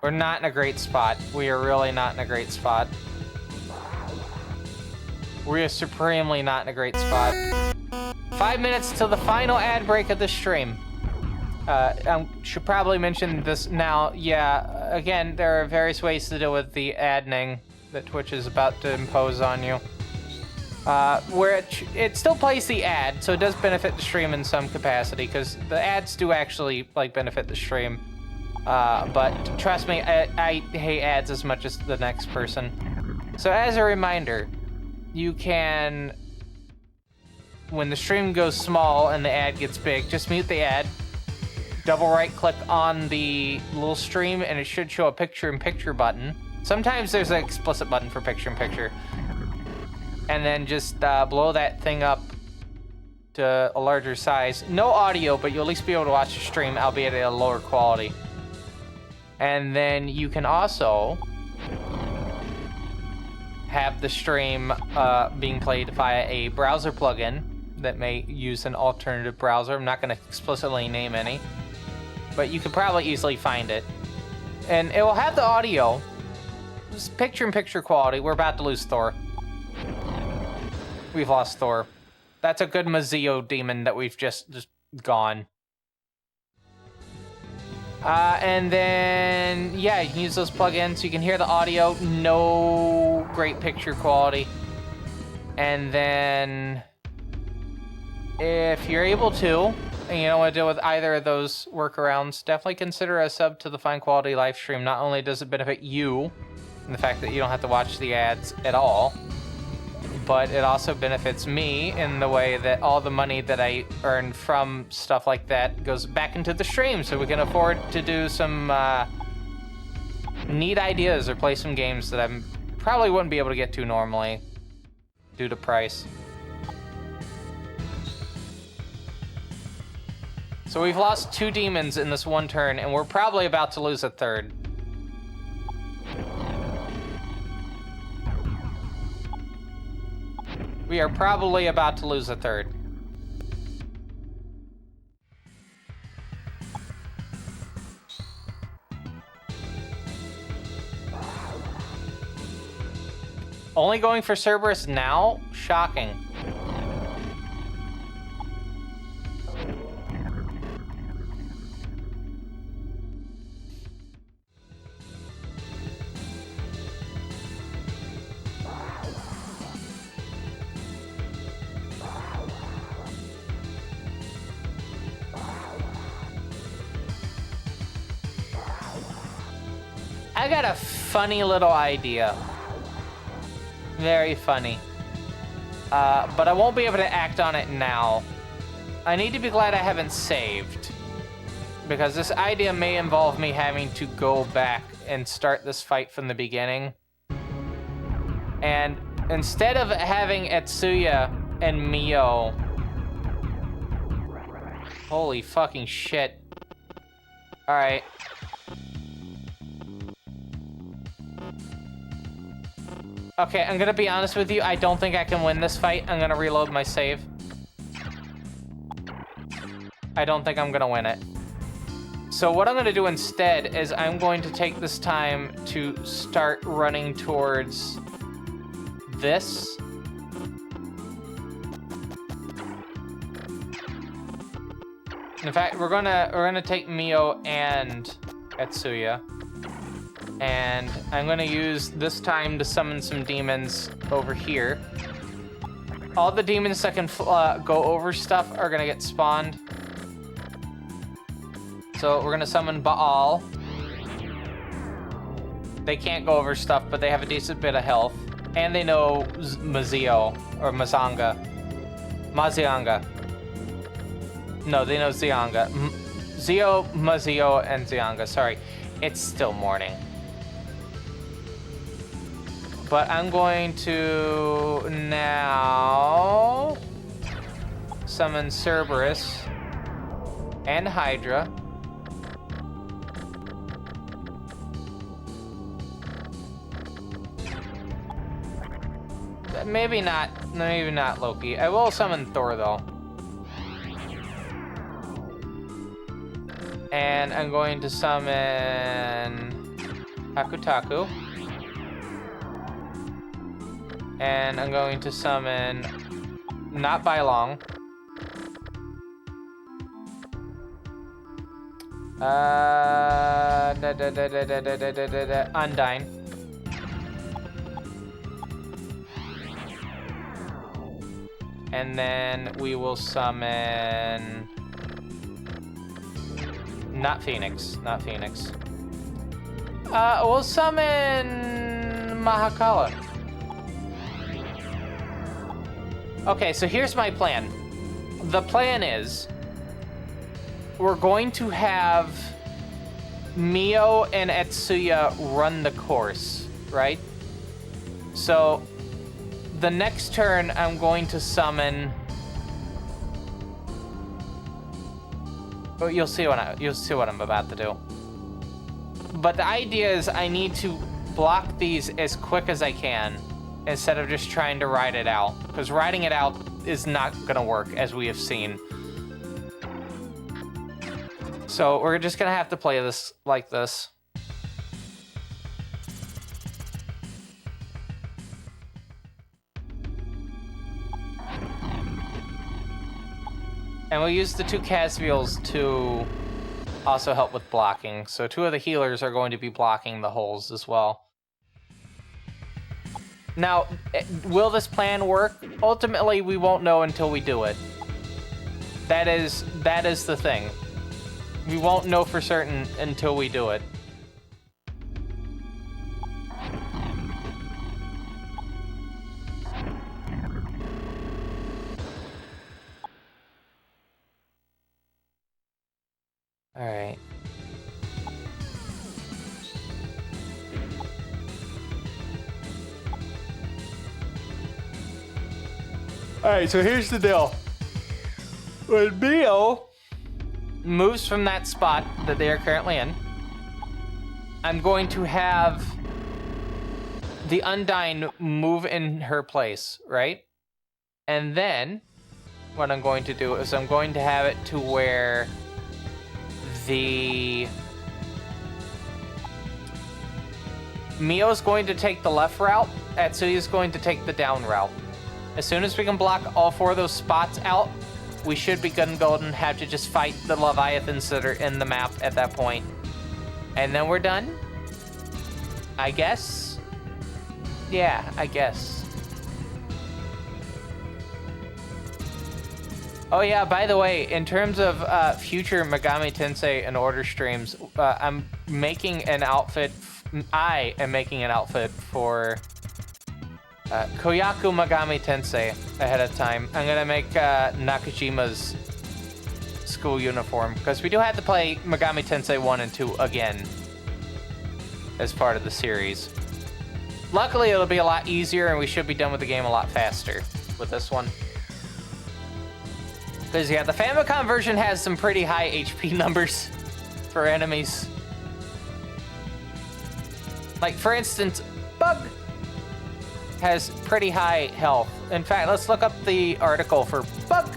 We're not in a great spot. We are really not in a great spot. We are supremely not in a great spot. 5 minutes till the final ad break of the stream. I should probably mention this now. Yeah, again, there are various ways to deal with the adning that Twitch is about to impose on you. Where it still plays the ad, so it does benefit the stream in some capacity, because the ads do actually like benefit the stream. But trust me, I hate ads as much as the next person. So as a reminder, you can, when the stream goes small and the ad gets big, just mute the ad, double right click on the little stream, and it should show a picture-in-picture button. Sometimes there's an explicit button for picture-in-picture. And then just blow that thing up to a larger size. No audio, but you'll at least be able to watch the stream, albeit at a lower quality. And then you can also have the stream being played via a browser plugin that may use an alternative browser. I'm not going to explicitly name any, but you could probably easily find it. And it will have the audio. Just picture-in-picture quality. We're about to lose Thor. We've lost Thor. That's a good Mazio demon that we've just gone. And then, yeah, you can use those plugins so you can hear the audio. No great picture quality. And then, if you're able to, and you don't want to deal with either of those workarounds, definitely consider a sub to the Fine Quality live stream. Not only does it benefit you, in the fact that you don't have to watch the ads at all, but it also benefits me in the way that all the money that I earn from stuff like that goes back into the stream, so we can afford to do some neat ideas or play some games that I probably wouldn't be able to get to normally due to price. So we've lost 2 demons in this one turn, and we're probably about to lose a third. We are probably about to lose a third. Only going for Cerberus now? Shocking. I got a funny little idea. Very funny. But I won't be able to act on it now. I need to be glad I haven't saved, because this idea may involve me having to go back and start this fight from the beginning. And instead of having Etsuya and Mio... Holy fucking shit. Alright. Okay, I'm gonna be honest with you. I don't think I can win this fight. I'm gonna reload my save. I don't think I'm gonna win it. So what I'm gonna do instead is I'm going to take this time to start running towards this. In fact, we're gonna take Mio and Etsuya. And I'm gonna use this time to summon some demons over here. All the demons that can go over stuff are gonna get spawned. So we're gonna summon Baal. They can't go over stuff, but they have a decent bit of health. And they know Mazio, or Mazanga. Mazianga. No, they know Zianga. Zio, Mazio, and Zianga, sorry. It's still morning. But I'm going to now summon Cerberus and Hydra. Maybe not Loki. I will summon Thor though. And I'm going to summon Hakutaku. And I'm going to summon not Bylong. Undyne. And then we will summon not Phoenix. We'll summon Mahakala. Okay, so here's my plan. The plan is we're going to have Mio and Etsuya run the course, right? So the next turn I'm going to summon... Oh, you'll see what I'm about to do. But the idea is I need to block these as quick as I can, instead of just trying to ride it out. Because riding it out is not gonna work, as we have seen. So we're just gonna have to play this like this. And we'll use the 2 Casvials to also help with blocking. So 2 of the healers are going to be blocking the holes as well. Now, will this plan work? Ultimately, we won't know until we do it. That is the thing. We won't know for certain until we do it. All right. Alright, so here's the deal. When Mio moves from that spot that they are currently in, I'm going to have the Undyne move in her place, right? And then what I'm going to do is I'm going to have it to where the Mio's going to take the left route, Atsuya's going to take the down route. As soon as we can block all 4 of those spots out, we should be good and golden and have to just fight the Leviathans that are in the map at that point. And then we're done? I guess? Yeah, I guess. Oh yeah, by the way, in terms of future Megami Tensei and Order streams, I'm making an outfit. I am making an outfit for Koyaku Megami Tensei ahead of time. I'm gonna make Nakajima's school uniform, because we do have to play Megami Tensei 1 and 2 again as part of the series. Luckily, it'll be a lot easier, and we should be done with the game a lot faster with this one. Because, yeah, the Famicom version has some pretty high HP numbers for enemies. Like, for instance, Bug has pretty high health. In fact, let's look up the article for Bug.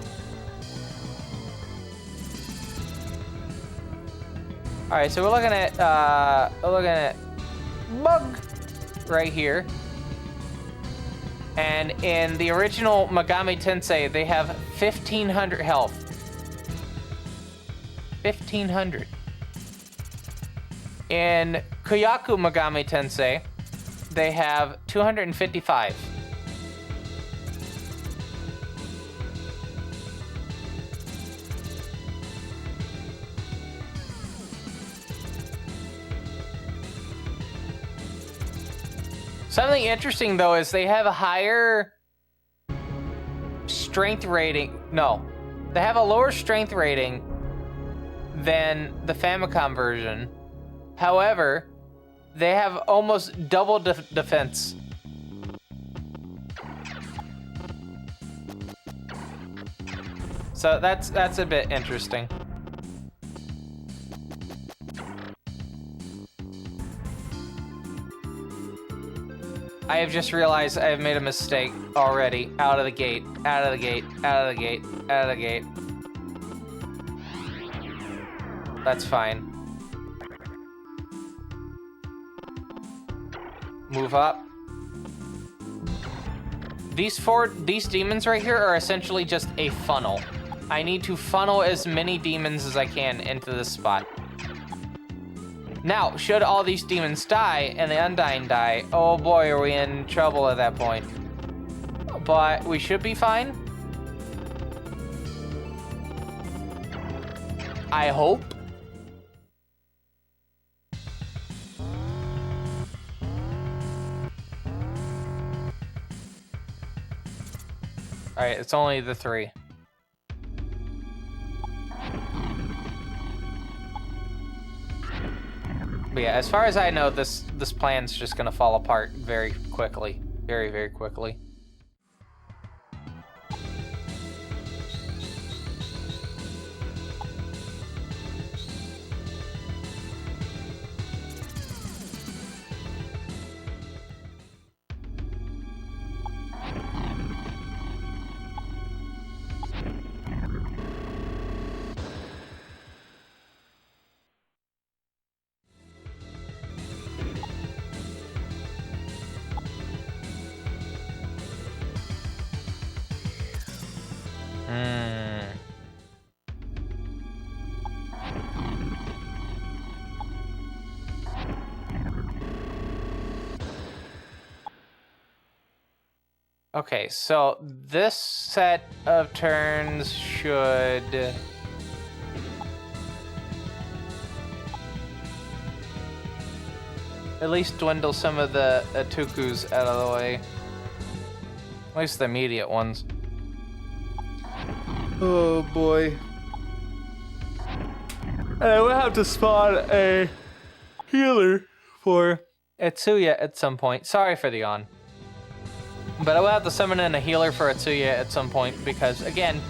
All right, so we're looking at Bug right here. And in the original Megami Tensei, they have 1,500 health. 1,500. In Koyaku Megami Tensei, they have 255. Something interesting, though, is they have a higher strength rating. No, they have a lower strength rating than the Famicom version. However, they have almost double defense. So that's a bit interesting. I have just realized I have made a mistake already. Out of the gate, out of the gate, out of the gate, out of the gate. That's fine. Move up. These demons right here are essentially just a funnel. I need to funnel as many demons as I can into this spot. Now, should all these demons die and the Undyne die, oh boy, are we in trouble at that point. But we should be fine. I hope. Alright, it's only the 3. But yeah, as far as I know, this plan's just gonna fall apart very quickly. Very, very quickly. Okay, so this set of turns should... at least dwindle some of the Tukus out of the way. At least the immediate ones. Oh boy. And I will have to spawn a healer for Atsuya at some point. Sorry for the yawn. But I will have to summon in a healer for Atsuya at some point because, again,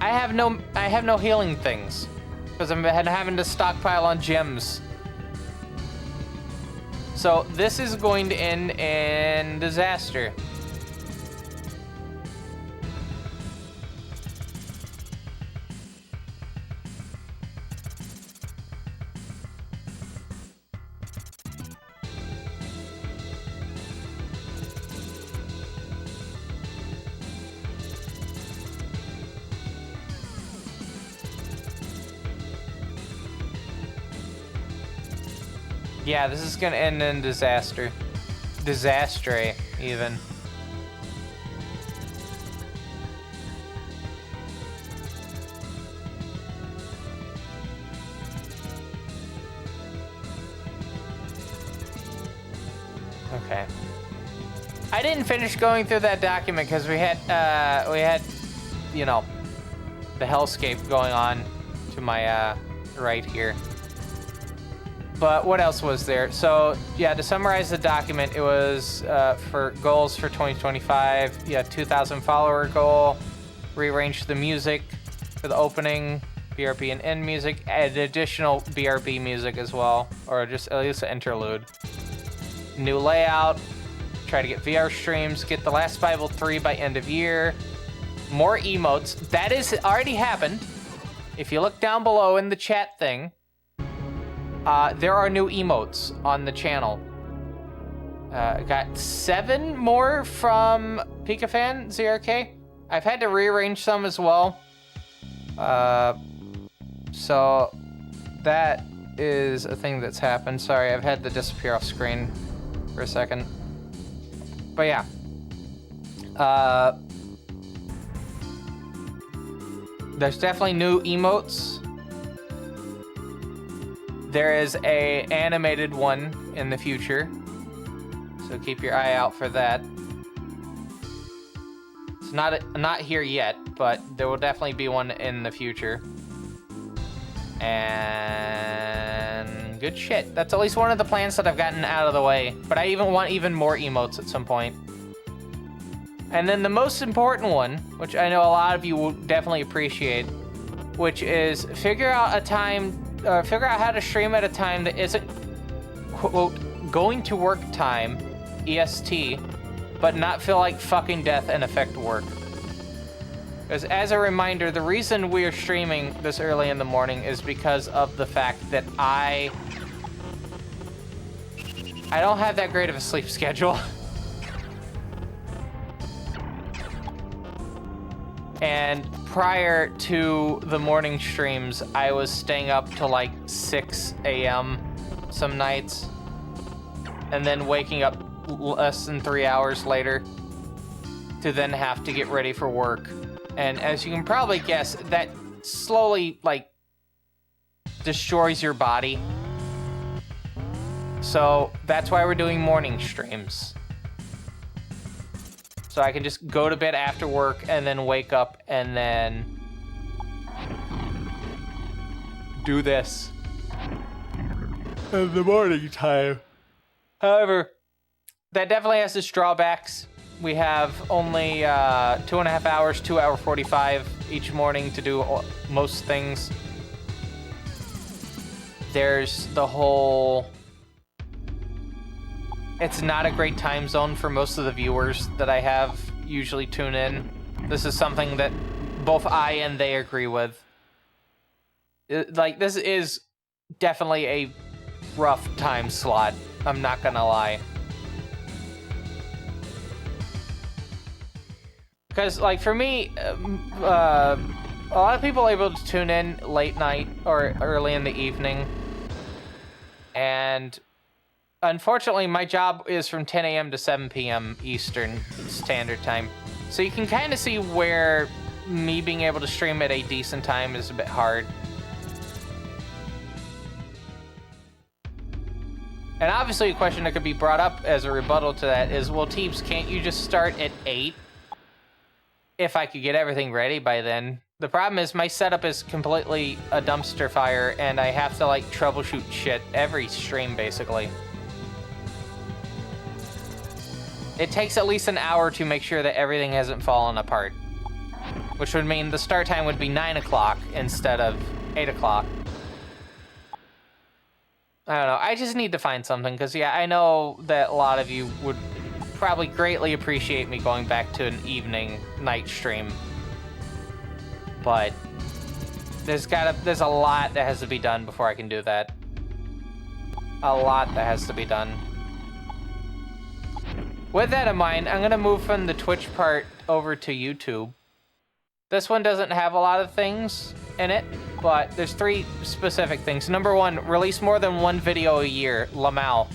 I have no healing things because I'm having to stockpile on gems. So this is going to end in disaster. Yeah, this is gonna end in disaster. Disastre, even. Okay. I didn't finish going through that document because we had, you know, the hellscape going on to my right here. But what else was there? So, yeah, to summarize the document, it was for goals for 2025. Yeah, 2,000 follower goal. Rearrange the music for the opening, BRB and end music. Add additional BRB music as well, or just at least an interlude. New layout. Try to get VR streams. Get The Last Bible 3 by end of year. More emotes. That is already happened. If you look down below in the chat thing, there are new emotes on the channel. Got 7 more from PikaFan ZRK. I've had to rearrange some as well. So that is a thing that's happened. Sorry, I've had to disappear off screen for a second. But yeah. There's definitely new emotes. There is a animated one in the future, so keep your eye out for that. It's not here yet, but there will definitely be one in the future. And good shit. That's at least one of the plans that I've gotten out of the way. But I want even more emotes at some point. And then the most important one, which I know a lot of you will definitely appreciate, which is figure out how to stream at a time that isn't, quote, going to work time, EST, but not feel like fucking death and affect work. Because as a reminder, the reason we are streaming this early in the morning is because of the fact that I don't have that great of a sleep schedule. And prior to the morning streams, I was staying up till like 6 a.m. some nights, and then waking up less than 3 hours later to then have to get ready for work. And as you can probably guess, that slowly, like, destroys your body. So that's why we're doing morning streams. So I can just go to bed after work and then wake up and then do this in the morning time. However, that definitely has its drawbacks. We have only 2.5 hours, 2 hour 45 each morning to do most things. There's the whole... It's not a great time zone for most of the viewers that I have usually tune in. This is something that both I and they agree with. This is definitely a rough time slot. I'm not gonna lie. Because, like, for me, a lot of people are able to tune in late night or early in the evening. And unfortunately, my job is from 10 a.m. to 7 p.m. Eastern Standard Time. So you can kind of see where me being able to stream at a decent time is a bit hard. And obviously a question that could be brought up as a rebuttal to that is, well, Teeps, can't you just start at 8 if I could get everything ready by then? The problem is my setup is completely a dumpster fire, and I have to, like, troubleshoot shit every stream, basically. It takes at least an hour to make sure that everything hasn't fallen apart, which would mean the start time would be 9 o'clock instead of 8 o'clock. I don't know. I just need to find something, because, yeah, I know that a lot of you would probably greatly appreciate me going back to an evening night stream. But there's a lot that has to be done before I can do that. A lot that has to be done. With that in mind, I'm going to move from the Twitch part over to YouTube. This one doesn't have a lot of things in it, but there's 3 specific things. Number 1, release more than 1 video a year, Lamau.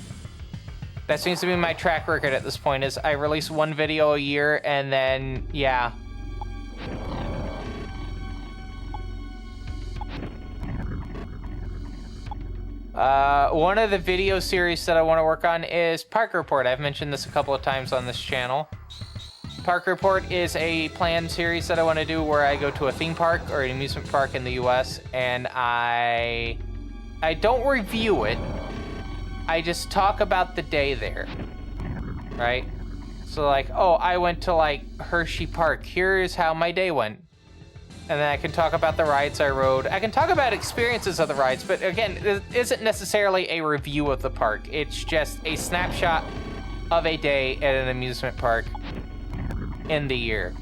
That seems to be my track record at this point, is I release 1 video a year, and then, yeah. One of the video series that I want to work on is Park Report. I've mentioned this a couple of times on this channel. Park Report is a planned series that I want to do where I go to a theme park or an amusement park in the US, and I don't review it. I just talk about the day there, right? So like, oh, I went to like Hershey Park. Here's how my day went. And then I can talk about the rides I rode. I can talk about experiences of the rides, but again, it isn't necessarily a review of the park. It's just a snapshot of a day at an amusement park in the year.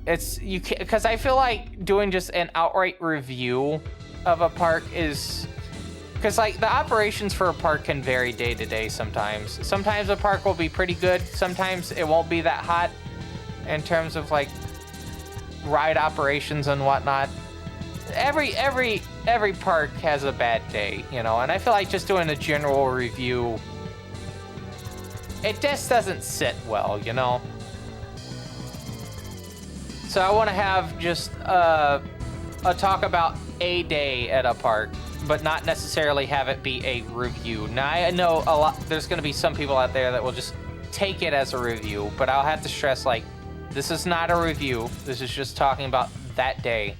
It's, you can't, because I feel like doing just an outright review of a park is, because like the operations for a park can vary day to day sometimes. Sometimes a park will be pretty good. Sometimes it won't be that hot in terms of like ride operations and whatnot. Every park has a bad day, you know, and I feel like just doing a general review, it just doesn't sit well, you know. So I want to have just a talk about a day at a park, but not necessarily have it be a review. Now I know there's going to be some people out there that will just take it as a review, but I'll have to stress, like, this is not a review. This is just talking about that day.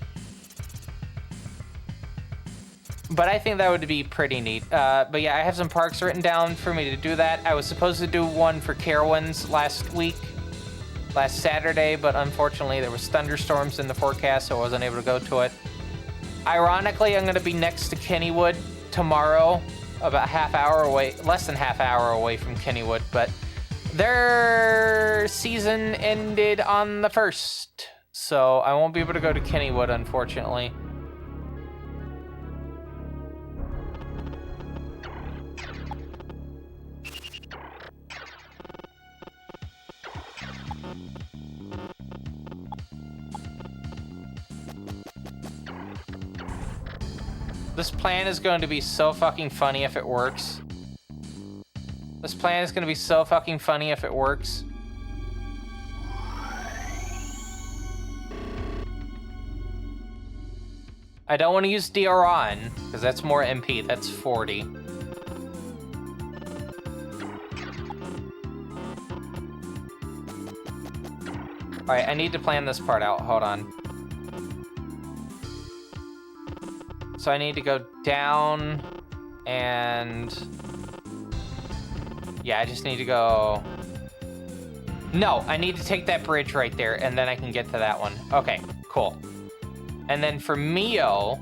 But I think that would be pretty neat. But yeah, I have some parks written down for me to do that. I was supposed to do one for Carowinds last Saturday, but unfortunately there was thunderstorms in the forecast, so I wasn't able to go to it. Ironically, I'm going to be next to Kennywood tomorrow, about half hour away, less than half hour away from Kennywood, but their season ended on the 1st, so I won't be able to go to Kennywood, unfortunately. This plan is going to be so fucking funny if it works. This plan is going to be so fucking funny if it works. I don't want to use DR on, because that's more MP. That's 40. Alright, I need to plan this part out. Hold on. So I need to go down and... yeah, I just need to go... no, I need to take that bridge right there, and then I can get to that one. Okay, cool. And then for Mio,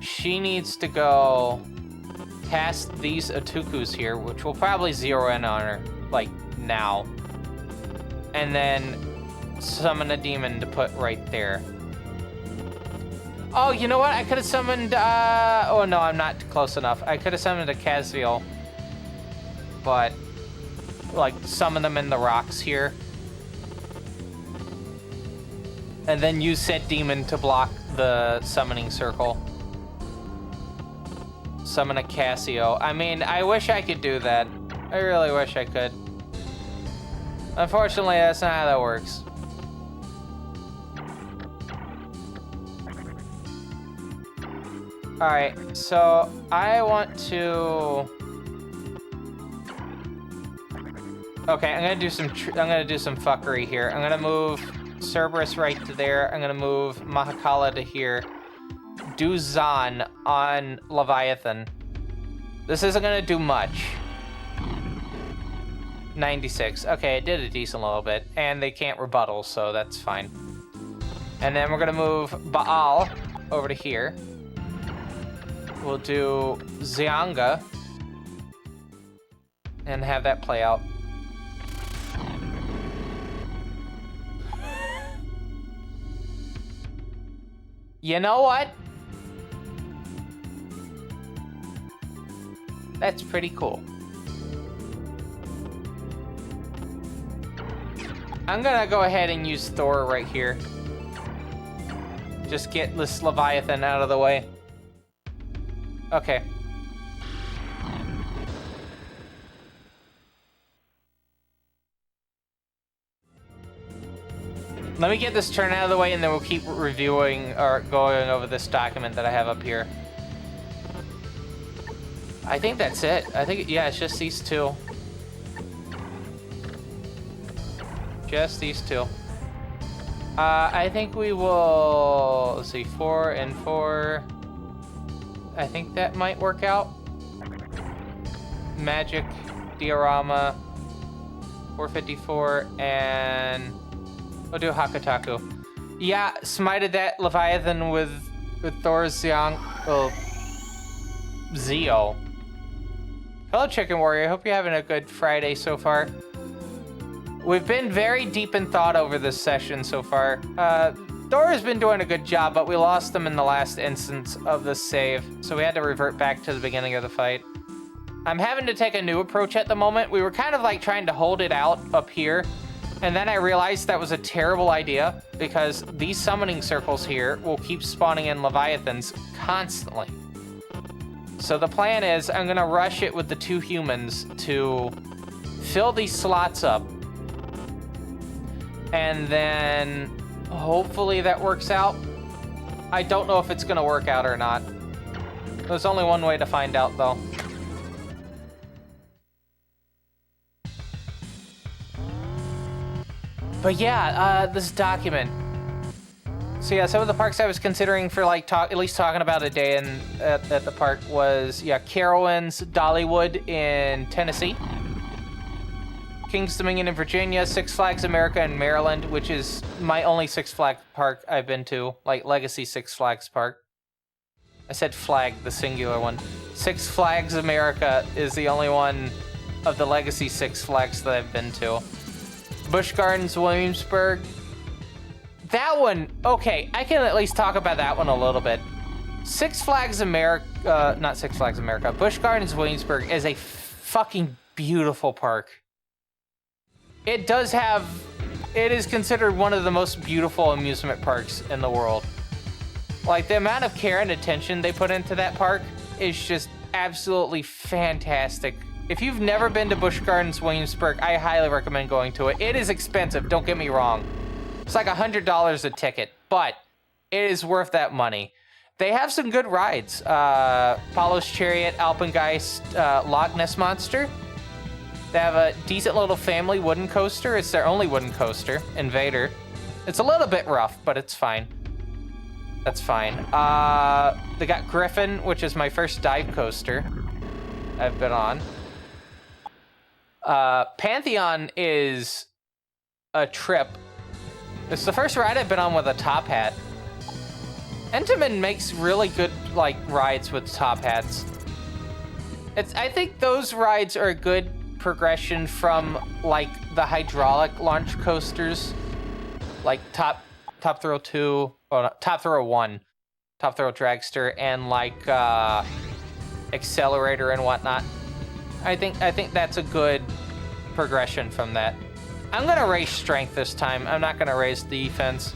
she needs to go past these Atukus here, which will probably zero in on her, like, now. And then summon a demon to put right there. Oh, you know what? I could have summoned, oh no, I'm not close enough. I could have summoned a Casviel, but, like, summon them in the rocks here. And then use said demon to block the summoning circle. Summon a Cassio. I mean, I wish I could do that. I really wish I could. Unfortunately, that's not how that works. Alright, so I want to... Okay, I'm gonna do some fuckery here. I'm gonna move Cerberus right to there. I'm gonna move Mahakala to here. Do Zan on Leviathan. This isn't gonna do much. 96. Okay, it did a decent little bit. And they can't rebuttal, so that's fine. And then we're gonna move Baal over to here. We'll do Xianga. And have that play out. You know what? That's pretty cool. I'm gonna go ahead and use Thor right here. Just get this Leviathan out of the way. Okay. Let me get this turn out of the way, and then we'll keep reviewing or going over this document that I have up here. I think that's it. I think, yeah, it's just these two. Just these two. I think we will, let's see, 4 and 4. I think that might work out. Magic, diorama, 454, and we'll do Hakataku. Yeah, smited that Leviathan with Thor's Xiang, Zeo. Hello, Chicken Warrior. Hope you're having a good Friday so far. We've been very deep in thought over this session so far. Thor has been doing a good job, but we lost him in the last instance of the save, so we had to revert back to the beginning of the fight. I'm having to take a new approach at the moment. We were kind of like trying to hold it out up here, and then I realized that was a terrible idea because these summoning circles here will keep spawning in Leviathans constantly. So the plan is I'm gonna rush it with the 2 humans to fill these slots up. And then hopefully that works out. I don't know if it's gonna work out or not. There's only one way to find out though. But yeah, this document. So yeah, some of the parks I was considering for like at least talking about a day at the park was, yeah, Carowinds, Dollywood in Tennessee, Kings Dominion in Virginia, Six Flags America in Maryland, which is my only Six Flags park I've been to, like Legacy Six Flags Park. I said flag, the singular one. Six Flags America is the only one of the Legacy Six Flags that I've been to. Busch Gardens, Williamsburg. That one, okay, I can at least talk about that one a little bit. Six Flags America, not Six Flags America, Busch Gardens, Williamsburg is a fucking beautiful park. It is considered one of the most beautiful amusement parks in the world. Like, the amount of care and attention they put into that park is just absolutely fantastic. If you've never been to Busch Gardens, Williamsburg, I highly recommend going to it. It is expensive, don't get me wrong. It's like $100 a ticket, but it is worth that money. They have some good rides. Apollo's Chariot, Alpengeist, Loch Ness Monster. They have a decent little family wooden coaster. It's their only wooden coaster, Invader. It's a little bit rough, but it's fine. That's fine. They got Griffin, which is my first dive coaster I've been on. Pantheon is a trip. It's the first ride I've been on with a top hat. Entenmann makes really good, like, rides with top hats. I think those rides are a good progression from, like, the hydraulic launch coasters, like Top Thrill 2, or not, Top Thrill 1, Top Thrill Dragster, and like Accelerator and whatnot. I think that's a good progression from that. I'm gonna raise strength this time. I'm not gonna raise defense.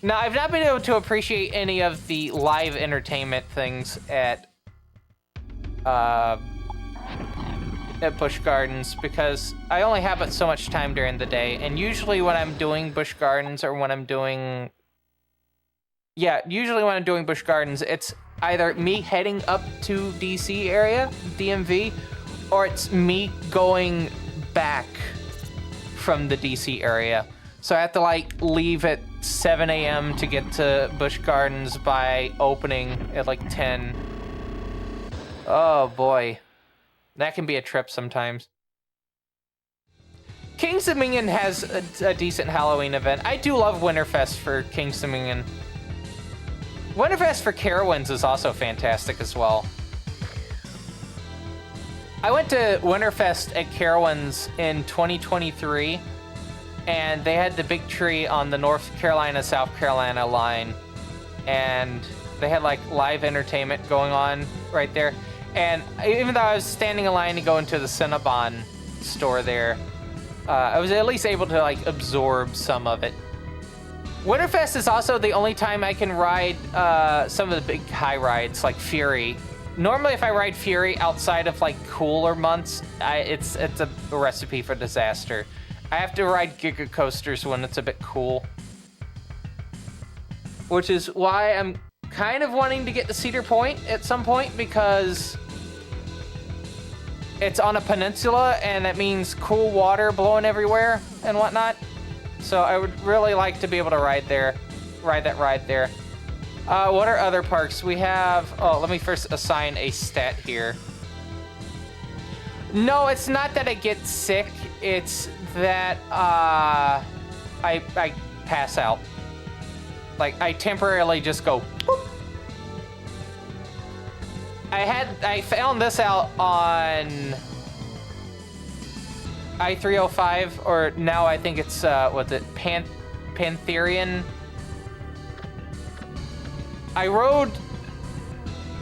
Now, I've not been able to appreciate any of the live entertainment things at at Busch Gardens because I only have but so much time during the day. And usually when I'm doing Busch Gardens or when I'm doing... Yeah, usually when I'm doing Busch Gardens, it's either me heading up to DC area, DMV, or it's me going back from the DC area. So I have to like leave at 7 a.m. to get to Busch Gardens by opening at like 10. Oh boy. That can be a trip sometimes. King's Dominion has a decent Halloween event. I do love Winterfest for King's Dominion. Winterfest for Carowinds is also fantastic as well. I went to Winterfest at Carowinds in 2023, and they had the big tree on the North Carolina-South Carolina line, and they had like live entertainment going on right there. And even though I was standing in line to go into the Cinnabon store there, I was at least able to like absorb some of it. Winterfest is also the only time I can ride some of the big high rides like Fury. Normally, if I ride Fury outside of like cooler months, it's a recipe for disaster. I have to ride Giga Coasters when it's a bit cool, which is why I'm kind of wanting to get to Cedar Point at some point because it's on a peninsula and that means cool water blowing everywhere and whatnot. So I would really like to be able to ride that ride there. What are other parks? We have, oh, let me first assign a stat here. No, it's not that I get sick. It's that I pass out. Like, I temporarily just go, whoop. I found this out on I-305, or now I think it's, what's it, Pantherian. I rode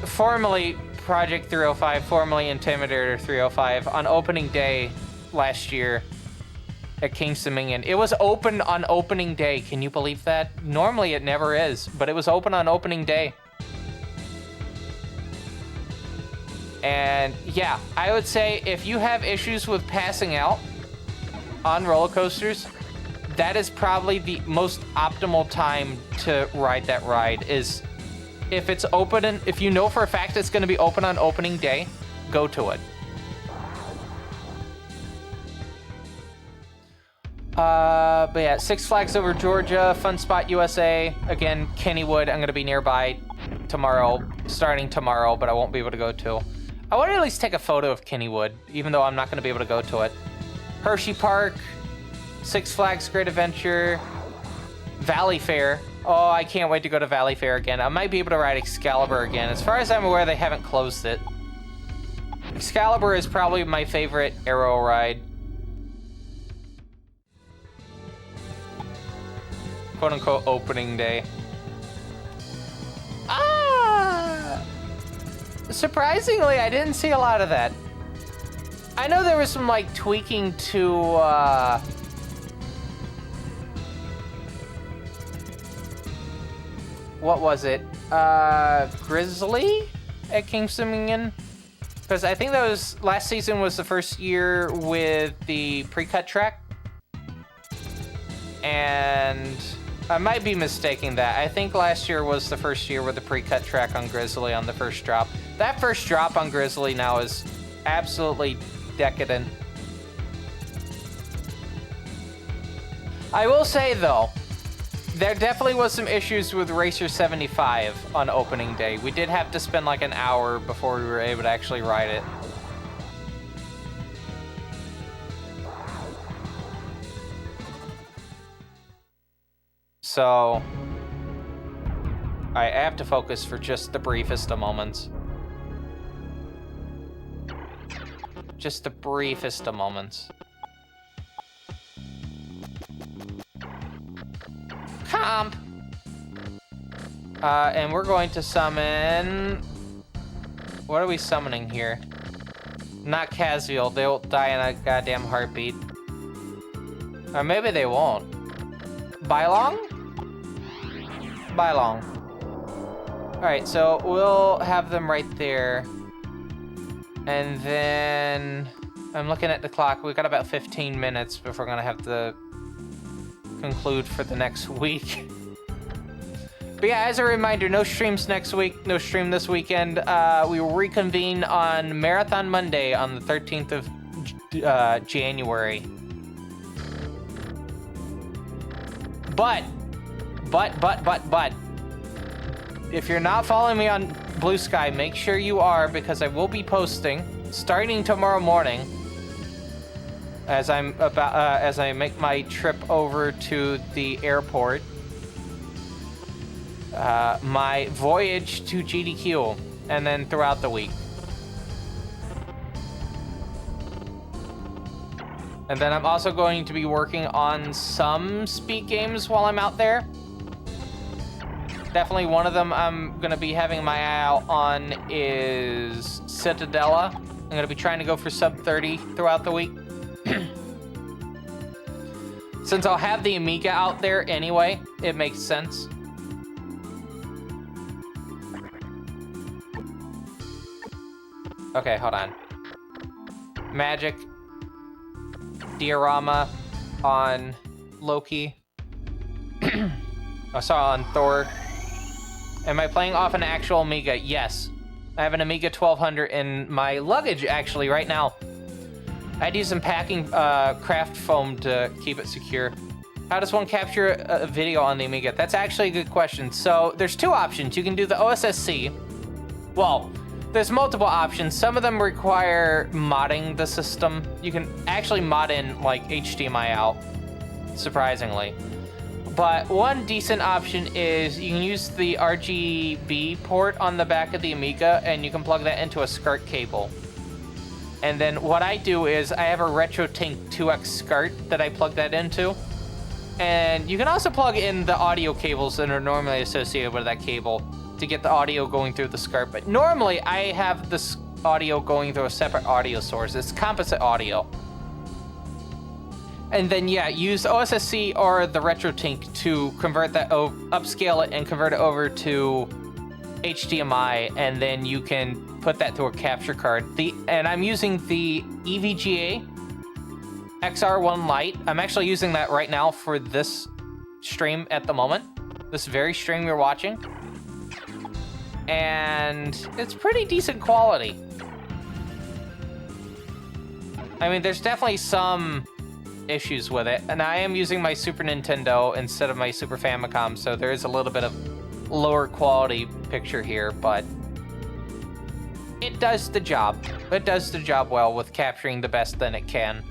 formerly Project 305, formerly Intimidator 305, on opening day last year at King's Dominion. It was open on opening day. Can you believe that? Normally it never is, but it was open on opening day. And yeah, I would say if you have issues with passing out on roller coasters, that is probably the most optimal time to ride that ride. Is if it's open, and if you know for a fact it's going to be open on opening day, go to it. But yeah, Six Flags Over Georgia, Fun Spot USA. Again, Kennywood, I'm going to be nearby tomorrow, starting tomorrow, but I won't be able to go to. I want to at least take a photo of Kennywood, even though I'm not going to be able to go to it. Hershey Park, Six Flags Great Adventure, Valley Fair. Oh, I can't wait to go to Valley Fair again. I might be able to ride Excalibur again. As far as I'm aware, they haven't closed it. Excalibur is probably my favorite Arrow ride. Quote-unquote opening day. Surprisingly, I didn't see a lot of that. I know there was some, like, tweaking to, what was it? Grizzly at King's Dominion? Because I think that was, last season was the first year with the pre-cut track. And I might be mistaking that. I think last year was the first year with the pre-cut track on Grizzly on the first drop. That first drop on Grizzly now is absolutely decadent. I will say, though, there definitely was some issues with Racer 75 on opening day. We did have to spend like an hour before we were able to actually ride it. So I have to focus for just the briefest of moments. Just the briefest of moments. Comp! And we're going to summon... What are we summoning here? Not Caziel. They'll die in a goddamn heartbeat. Or maybe they won't. Bylong? Bylong. Alright, so we'll have them right there. And then... I'm looking at the clock. We've got about 15 minutes before we're gonna have to conclude for the next week. But yeah, as a reminder, no streams next week, no stream this weekend. We will reconvene on Marathon Monday on the 13th of January. But, if you're not following me on Blue Sky, make sure you are, because I will be posting starting tomorrow morning as I make my trip over to the airport. My voyage to GDQ, and then throughout the week. And then I'm also going to be working on some speed games while I'm out there. Definitely one of them I'm going to be having my eye out on is Citadella. I'm going to be trying to go for sub 30 throughout the week. Since I'll have the Amiga out there anyway, it makes sense. Okay, hold on. Magic. Diorama on Loki. I saw on Thor. Am I playing off an actual Amiga? Yes. I have an Amiga 1200 in my luggage, actually, right now. I had to use some packing craft foam to keep it secure. How does one capture a video on the Amiga? That's actually a good question. So there's two options. You can do the OSSC. Well, there's multiple options. Some of them require modding the system. You can actually mod in like HDMI out, surprisingly. But one decent option is you can use the RGB port on the back of the Amiga, and you can plug that into a SCART cable. And then what I do is I have a RetroTink 2X SCART that I plug that into. And you can also plug in the audio cables that are normally associated with that cable to get the audio going through the SCART. But normally I have this audio going through a separate audio source. It's composite audio. And then yeah, use OSSC or the RetroTink to convert that, upscale it and convert it over to HDMI, and then you can put that through a capture card. And I'm using the EVGA XR1 Lite. I'm actually using that right now for this stream at the moment. This very stream you're watching. And it's pretty decent quality. I mean, there's definitely some issues with it, and I am using my Super Nintendo instead of my Super Famicom, so there is a little bit of lower quality picture here, but it does the job. It does the job well with capturing the best that it can.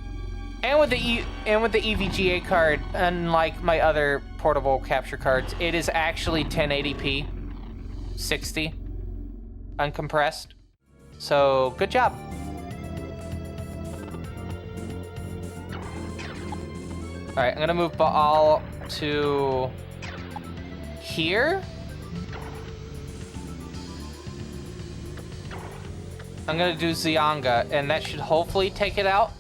And with the EVGA card, unlike my other portable capture cards, it is actually 1080p. 60 uncompressed, so good job. All right, I'm gonna move Baal to here. I'm gonna do Zyanga, and that should hopefully take it out.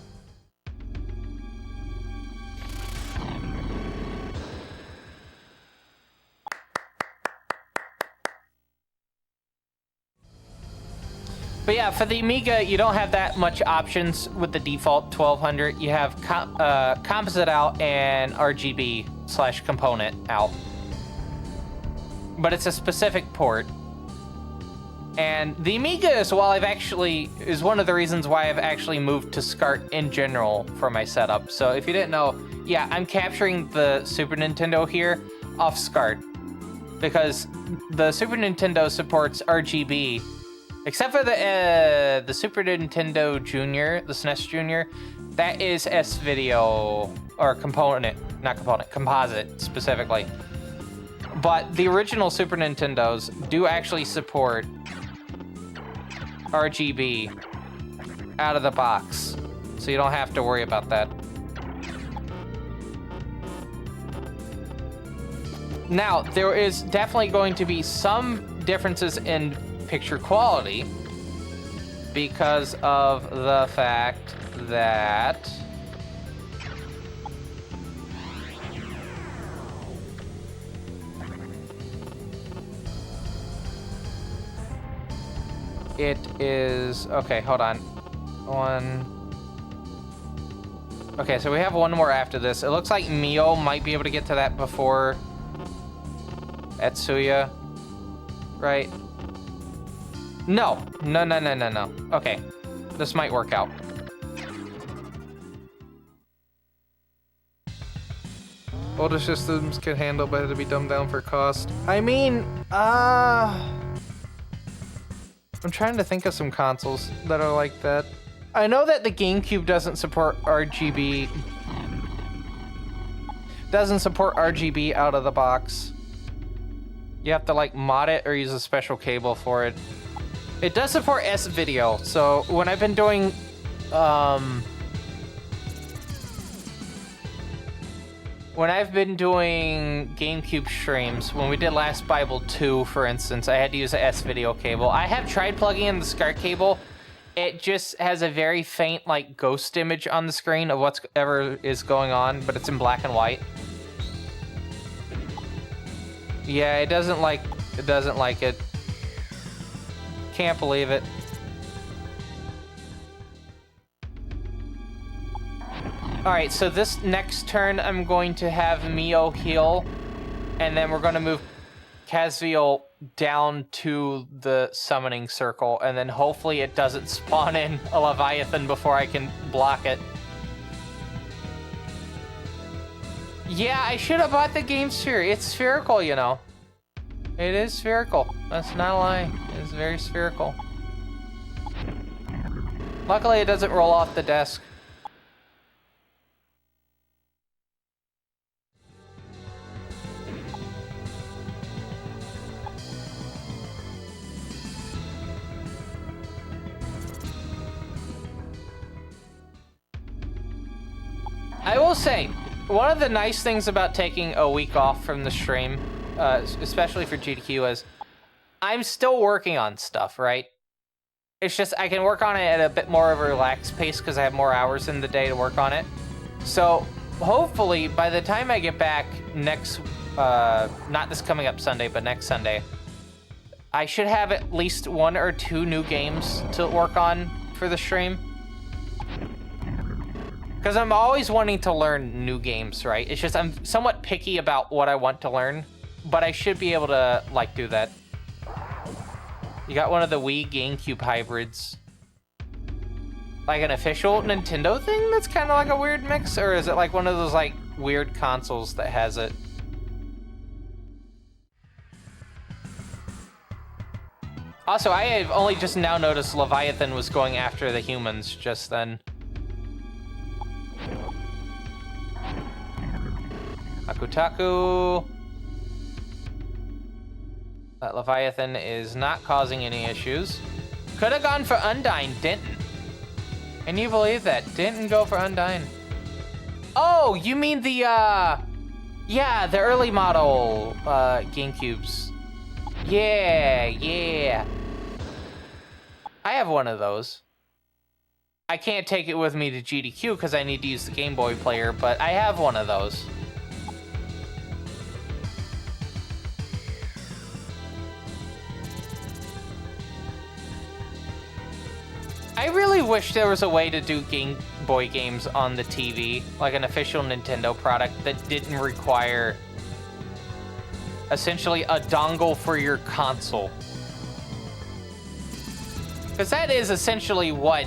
But yeah, for the Amiga, you don't have that much options with the default 1200. You have composite out and RGB/component out. But it's a specific port. And the Amiga is one of the reasons why I've actually moved to SCART in general for my setup. So if you didn't know, yeah, I'm capturing the Super Nintendo here off SCART, because the Super Nintendo supports RGB. Except for the Super Nintendo Junior, the SNES Junior, that is S-Video, or composite specifically. But the original Super Nintendos do actually support RGB out of the box, so you don't have to worry about that. Now, there is definitely going to be some differences in picture quality because of the fact that it is, okay, hold on. Okay, so we have one more after this. It looks like Mio might be able to get to that before Etsuya, right? No. Okay, this might work out. Older systems can handle, but had to be dumbed down for cost. I mean, I'm trying to think of some consoles that are like that. I know that the GameCube doesn't support RGB. Doesn't support RGB out of the box. You have to like mod it or use a special cable for it. It does support S-Video, so when I've been doing GameCube streams, when we did Last Bible 2, for instance, I had to use an S-Video cable. I have tried plugging in the SCART cable. It just has a very faint, like, ghost image on the screen of whatever is going on, but it's in black and white. Yeah, it doesn't like it. Can't believe it. Alright, so this next turn I'm going to have Mio heal, and then we're going to move Casviel down to the summoning circle, and then hopefully it doesn't spawn in a Leviathan before I can block it. Yeah, I should have bought the Game Sphere. It's spherical, you know. It is spherical. That's not a lie. It's very spherical. Luckily, it doesn't roll off the desk. I will say, one of the nice things about taking a week off from the stream, especially for GDQ, is I'm still working on stuff, right? It's just I can work on it at a bit more of a relaxed pace because I have more hours in the day to work on it. So hopefully by the time I get back next, not this coming up Sunday, but next Sunday, I should have at least 1 or 2 new games to work on for the stream. Because I'm always wanting to learn new games, right? It's just I'm somewhat picky about what I want to learn, but I should be able to, like, do that. You got one of the Wii GameCube hybrids. Like an official Nintendo thing that's kind of like a weird mix? Or is it like one of those, like, weird consoles that has it? Also, I have only just now noticed Leviathan was going after the humans just then. Akutaku. That Leviathan is not causing any issues. Could have gone for Undyne, didn't. Can you believe that? Didn't go for Undyne. Oh, you mean the, yeah, the early model, GameCubes. Yeah. I have one of those. I can't take it with me to GDQ because I need to use the Game Boy player, but I have one of those. I really wish there was a way to do Game Boy games on the TV, like an official Nintendo product that didn't require essentially a dongle for your console. Because that is essentially what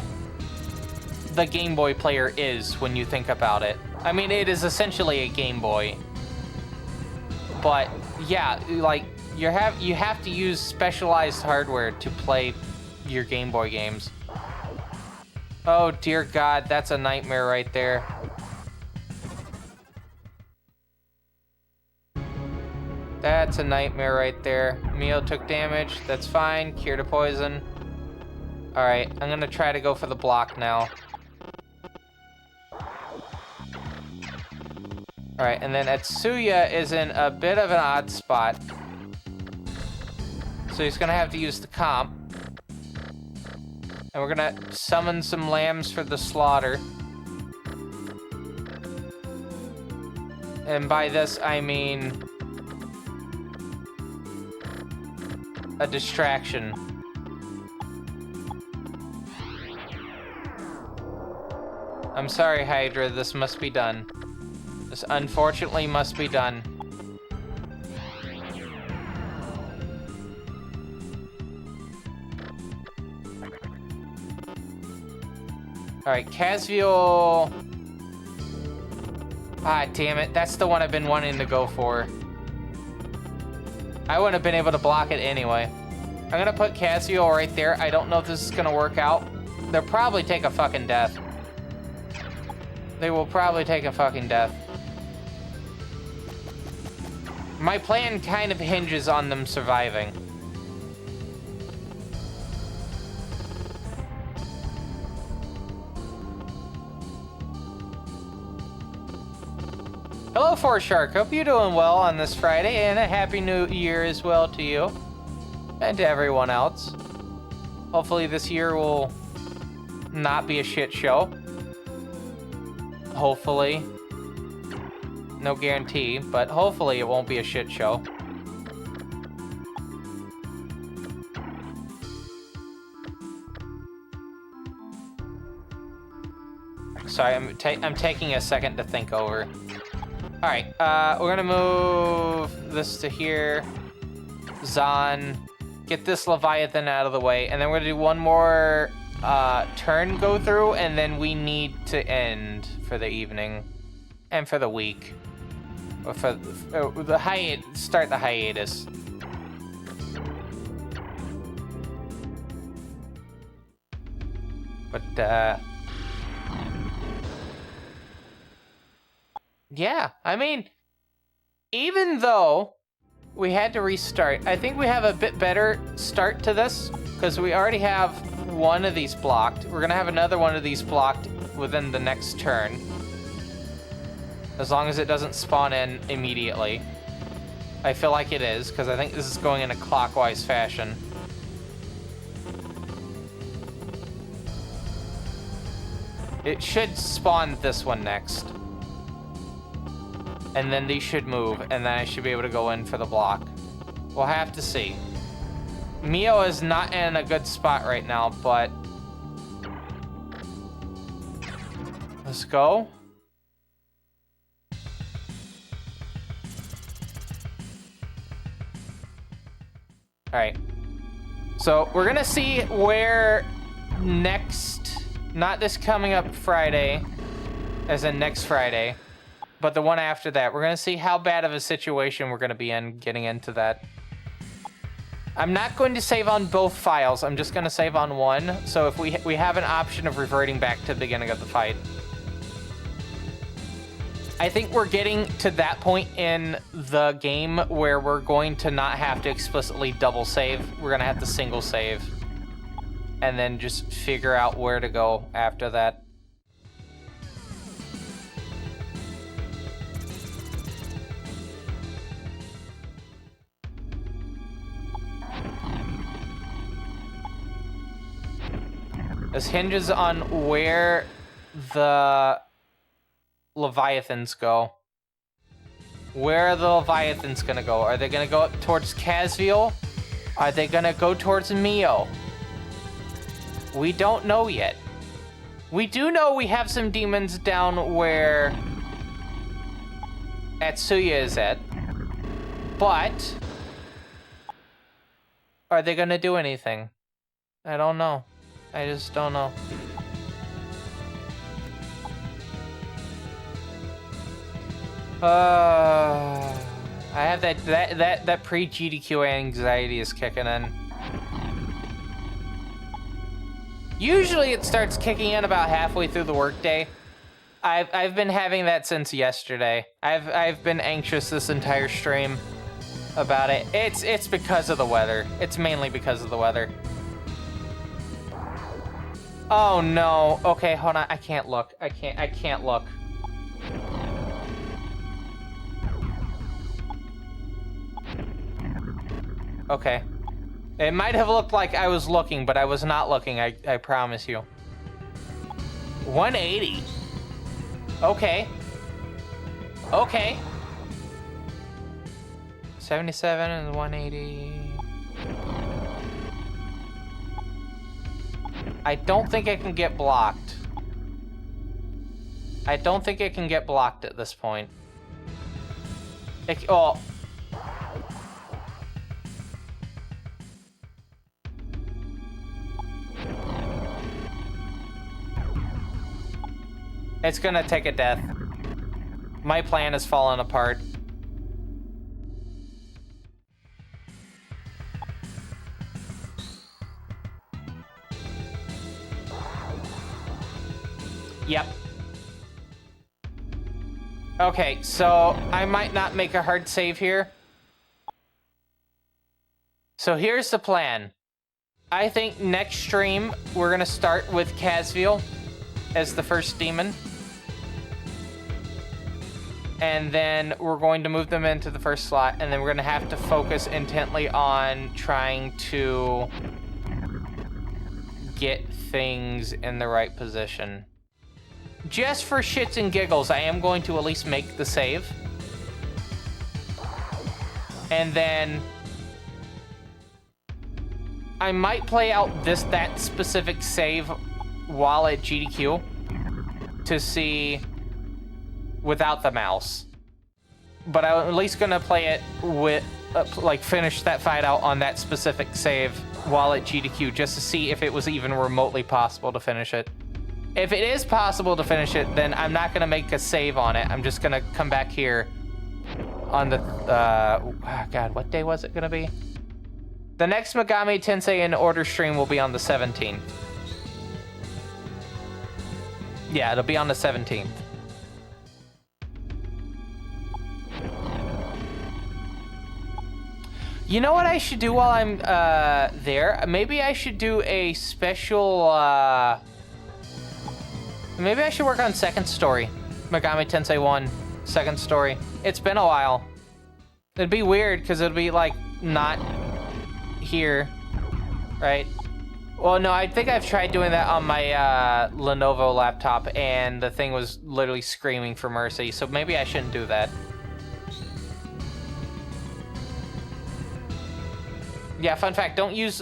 the Game Boy player is when you think about it. I mean, it is essentially a Game Boy. But yeah, like you have to use specialized hardware to play your Game Boy games. Oh dear God, that's a nightmare right there. That's a nightmare right there. Mio took damage, that's fine. Cure to poison. Alright, I'm gonna try to go for the block now. Alright, and then Etsuya is in a bit of an odd spot. So he's gonna have to use the comp. And we're gonna summon some lambs for the slaughter. And by this, I mean a distraction. I'm sorry, Hydra. This must be done. This unfortunately must be done. Alright, Casviel... Ah, damn it. That's the one I've been wanting to go for. I wouldn't have been able to block it anyway. I'm gonna put Casviel right there. I don't know if this is gonna work out. They'll probably take a fucking death. They will probably take a fucking death. My plan kind of hinges on them surviving. Hello, Forest Shark. Hope you're doing well on this Friday, and a Happy New Year as well to you. And to everyone else. Hopefully this year will not be a shit show. Hopefully. No guarantee, but hopefully it won't be a shit show. Sorry, I'm taking a second to think over. Alright, we're gonna move this to here. Zahn. Get this Leviathan out of the way, and then we're gonna do one more turn go through, and then we need to end for the evening and for the week, or for the start the hiatus. But yeah, I mean, even though we had to restart, I think we have a bit better start to this, because we already have one of these blocked. We're gonna have another one of these blocked within the next turn, as long as it doesn't spawn in immediately. I feel like it is, because I think this is going in a clockwise fashion. It should spawn this one next. And then these should move, and then I should be able to go in for the block. We'll have to see. Mio is not in a good spot right now, but... let's go. Alright. So, we're gonna see where next... not this coming up Friday, as in next Friday, but the one after that. We're gonna see how bad of a situation we're gonna be in getting into that. I'm not going to save on both files. I'm just gonna save on one. So if we have an option of reverting back to the beginning of the fight. I think we're getting to that point in the game where we're going to not have to explicitly double save. We're gonna have to single save. And then just figure out where to go after that. This hinges on where the Leviathans go. Where are the Leviathans gonna go? Are they gonna go up towards Casviel? Are they gonna go towards Mio? We don't know yet. We do know we have some demons down where Atsuya is at. But are they gonna do anything? I don't know. I just don't know. I have that pre-GDQ anxiety is kicking in. Usually it starts kicking in about halfway through the workday. I've been having that since yesterday. I've been anxious this entire stream about it. It's because of the weather. It's mainly because of the weather. Oh no. Okay, hold on. I can't look. I can't look. Okay. It might have looked like I was looking, but I was not looking, I promise you. 180. Okay. Okay. 77 and 180. I don't think I can get blocked. I don't think it can get blocked at this point. Oh. It's gonna take a death. My plan has fallen apart. Yep. Okay, so I might not make a hard save here. So here's the plan. I think next stream, we're gonna start with Casviel as the first demon. And then we're going to move them into the first slot, and then we're gonna have to focus intently on trying to get things in the right position. Just for shits and giggles, I am going to at least make the save. And then I might play out that specific save while at GDQ to see without the mouse. But I'm at least gonna play it with, like, finish that fight out on that specific save while at GDQ just to see if it was even remotely possible to finish it. If it is possible to finish it, then I'm not gonna make a save on it. I'm just gonna come back here on the, God, what day was it gonna be? The next Megami Tensei in Order stream will be on the 17th. Yeah, it'll be on the 17th. You know what I should do while I'm there? Maybe I should do a special, maybe I should work on Second Story. Megami Tensei 1, Second Story. It's been a while. It'd be weird, because it'd be, like, not here, right? Well, no, I think I've tried doing that on my Lenovo laptop, and the thing was literally screaming for mercy, so maybe I shouldn't do that. Yeah, fun fact, don't use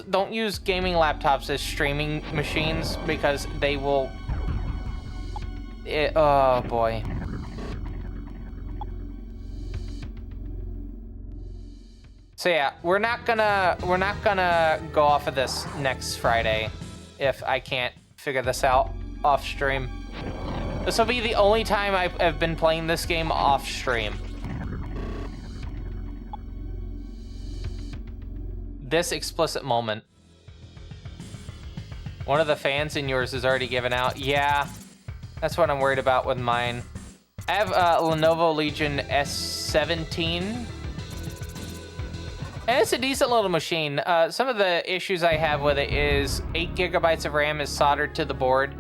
gaming laptops as streaming machines, because they will... oh, boy. So yeah, we're not gonna go off of this next Friday if I can't figure this out off stream. This will be the only time I've been playing this game off stream. This explicit moment. One of the fans in yours is already given out. Yeah, that's what I'm worried about with mine. I have Lenovo Legion S17. And it's a decent little machine. Some of the issues I have with it is 8 gigabytes of RAM is soldered to the board.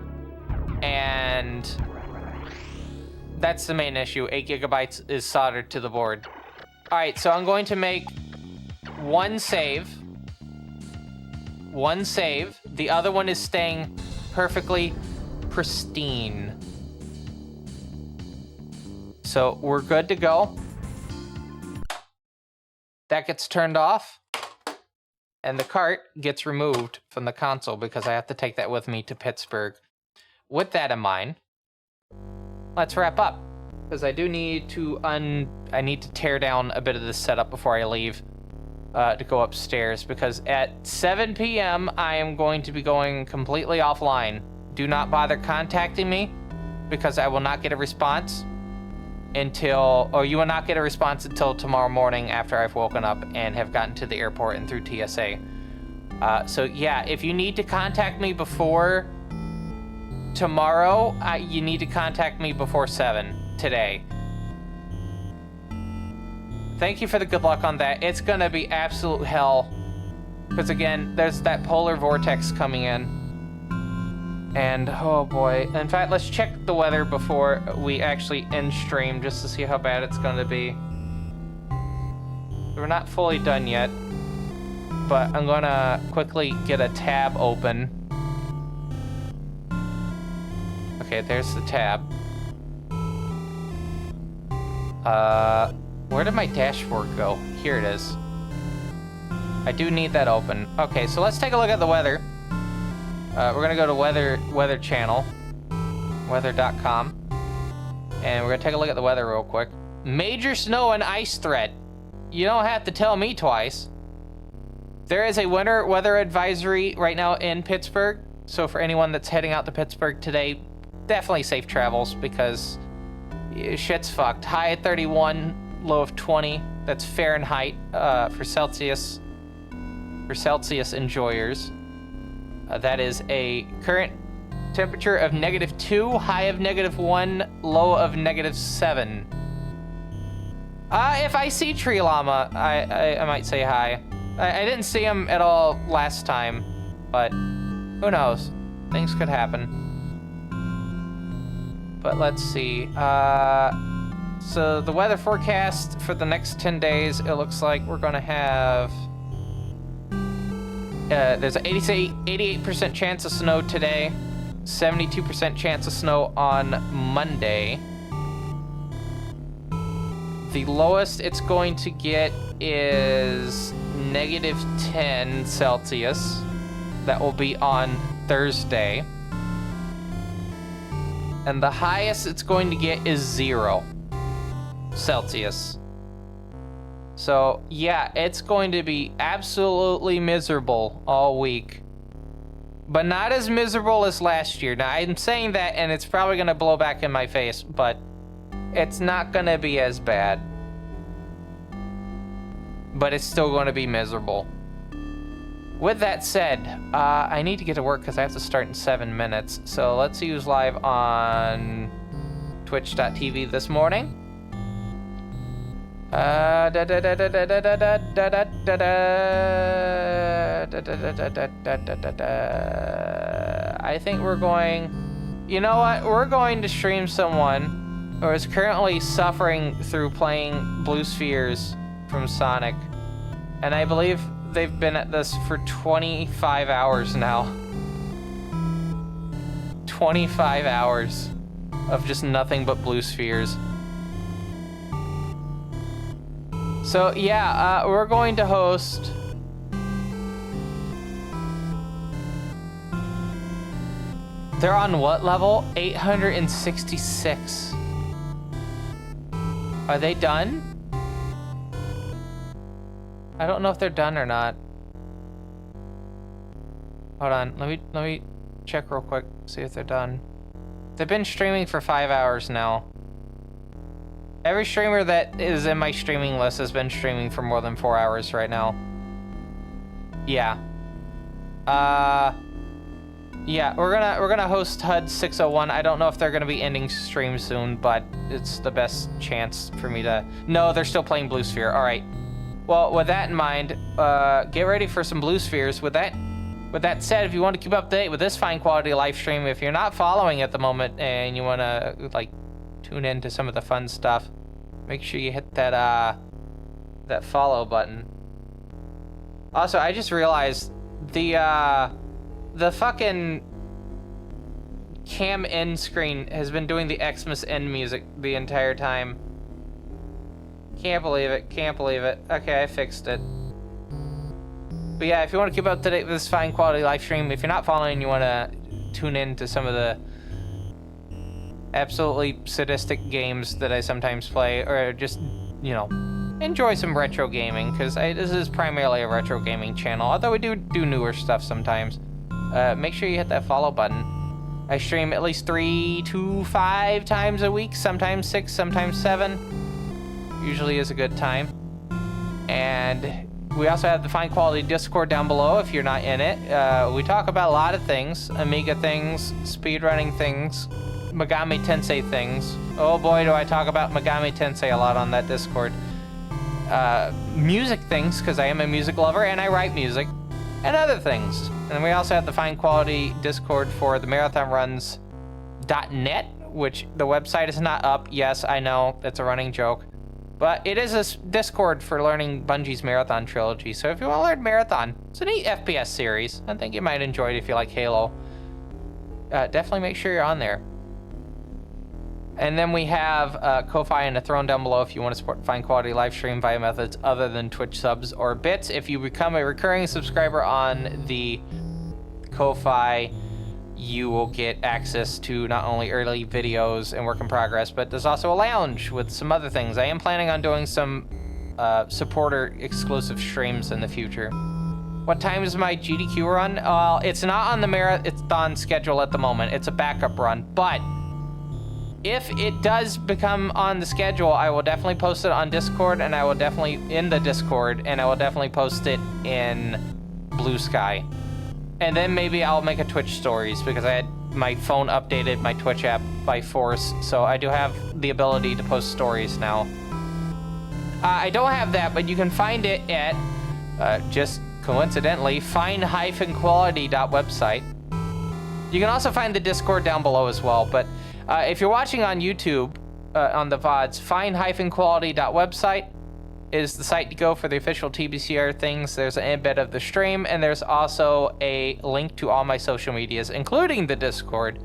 And that's the main issue. 8 gigabytes is soldered to the board. All right, so I'm going to make one save. One save. The other one is staying perfectly pristine. So we're good to go. That gets turned off, and the cart gets removed from the console because I have to take that with me to Pittsburgh. With that in mind, let's wrap up, because I do need to tear down a bit of this setup before I leave to go upstairs, because at 7 p.m. I am going to be going completely offline. Do not bother contacting me, because I will not get a response you will not get a response until tomorrow morning after I've woken up and have gotten to the airport and through TSA. So yeah, if you need to contact me before tomorrow, you need to contact me before 7 today. Thank you for the good luck on that. It's gonna be absolute hell, because again, there's that polar vortex coming in. And, oh boy. In fact, let's check the weather before we actually end stream, just to see how bad it's going to be. We're not fully done yet, but I'm going to quickly get a tab open. Okay, there's the tab. Where did my dashboard go? Here it is. I do need that open. Okay, so let's take a look at the weather. We're gonna go to weather channel, weather.com. And we're gonna take a look at the weather real quick. Major snow and ice threat. You don't have to tell me twice. There is a winter weather advisory right now in Pittsburgh. So for anyone that's heading out to Pittsburgh today, definitely safe travels because shit's fucked. High at 31, low of 20. That's Fahrenheit for Celsius enjoyers. That is a current temperature of -2, high of -1, low of -7. If I see Tree Llama, I might say hi. I didn't see him at all last time, but who knows? Things could happen. But let's see. So the weather forecast for the next 10 days, it looks like we're gonna have... there's an 88% chance of snow today, 72% chance of snow on Monday. The lowest it's going to get is -10 Celsius. That will be on Thursday. And the highest it's going to get is 0 Celsius. So, yeah, it's going to be absolutely miserable all week. But not as miserable as last year. Now, I'm saying that, and it's probably going to blow back in my face, but it's not going to be as bad. But it's still going to be miserable. With that said, I need to get to work because I have to start in 7 minutes. So let's see who's live on twitch.tv this morning. I think we're going... You know what? We're going to stream someone who is currently suffering through playing Blue Spheres from Sonic. And I believe they've been at this for 25 hours now. 25 hours of just nothing but Blue Spheres. So yeah, we're going to host... They're on what level? 866. Are they done? I don't know if they're done or not. Hold on, let me check real quick, see if they're done. They've been streaming for 5 hours now. Every streamer that is in my streaming list has been streaming for more than 4 hours right now. Yeah. Yeah, we're gonna host HUD 601. I don't know if they're gonna be ending stream soon, but it's the best chance for me to... No, they're still playing Blue Sphere. All right. Well, with that in mind, get ready for some Blue Spheres. With that said, if you want to keep up to date with this fine quality live stream, if you're not following at the moment and you want to like tune into some of the fun stuff, make sure you hit that that follow button. Also, I just realized the fucking cam end screen has been doing the Xmas end music the entire time. Can't believe it. Can't believe it. Okay, I fixed it. But yeah, if you want to keep up to date with this fine quality live stream, if you're not following, you want to tune in to some of the absolutely sadistic games that I sometimes play, or just, you know, enjoy some retro gaming, because this is primarily a retro gaming channel, although we do newer stuff sometimes. Make sure you hit that follow button. I stream at least 3 to 5 times a week, sometimes 6, sometimes 7. Usually is a good time. And we also have the fine quality Discord down below if you're not in it. We talk about a lot of things, Amiga things, speedrunning things, Megami Tensei things. Oh boy, do I talk about Megami Tensei a lot on that Discord. Music things, because I am a music lover and I write music, and other things. And we also have the fine quality Discord for the marathonruns.net, which the website is not up. Yes, I know, that's a running joke. But it is a Discord for learning Bungie's Marathon trilogy. So if you want to learn Marathon, it's a neat FPS series. I think you might enjoy it if you like Halo. Definitely make sure you're on there. And then we have Ko-Fi and a Throne down below if you want to support fine quality live stream via methods other than Twitch subs or bits. If you become a recurring subscriber on the Ko-Fi, you will get access to not only early videos and work in progress, but there's also a lounge with some other things. I am planning on doing some supporter exclusive streams in the future. What time is my GDQ run? It's not on the marathon schedule at the moment. It's a backup run, but if it does become on the schedule, I will definitely post it on Discord, and I will definitely post it in Blue Sky. And then maybe I'll make a Twitch stories, because I had my phone updated my Twitch app by force, so I do have the ability to post stories now. I don't have that, but you can find it at, just coincidentally, fine-quality.website. You can also find the Discord down below as well, but if you're watching on YouTube, on the VODs, fine-quality.website is the site to go for the official TBCR things. There's an embed of the stream, and there's also a link to all my social medias, including the Discord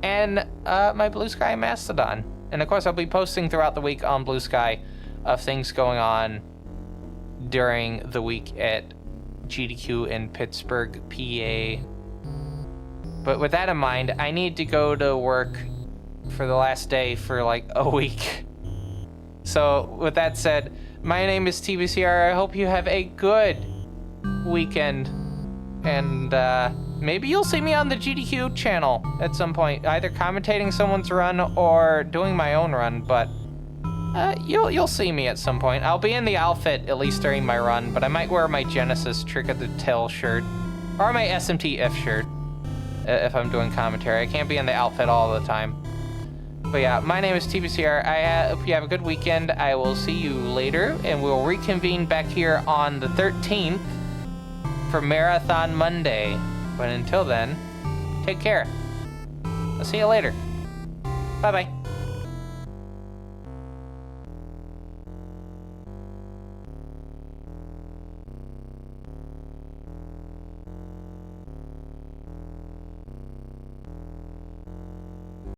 and my Blue Sky Mastodon. And of course, I'll be posting throughout the week on Blue Sky of things going on during the week at GDQ in Pittsburgh, PA. But with that in mind, I need to go to work for the last day for like a week. So with that said, my name is TBCR. I hope you have a good weekend, and maybe you'll see me on the GDQ channel at some point, either commentating someone's run or doing my own run, but you'll see me at some point. I'll be in the outfit at least during my run, but I might wear my Genesis Trick of the Tail shirt or my SMT If shirt if I'm doing commentary. I can't be in the outfit all the time. But yeah, my name is TBCR. I hope you have a good weekend. I will see you later, and we'll reconvene back here on the 13th for Marathon Monday. But until then, take care. I'll see you later. Bye-bye.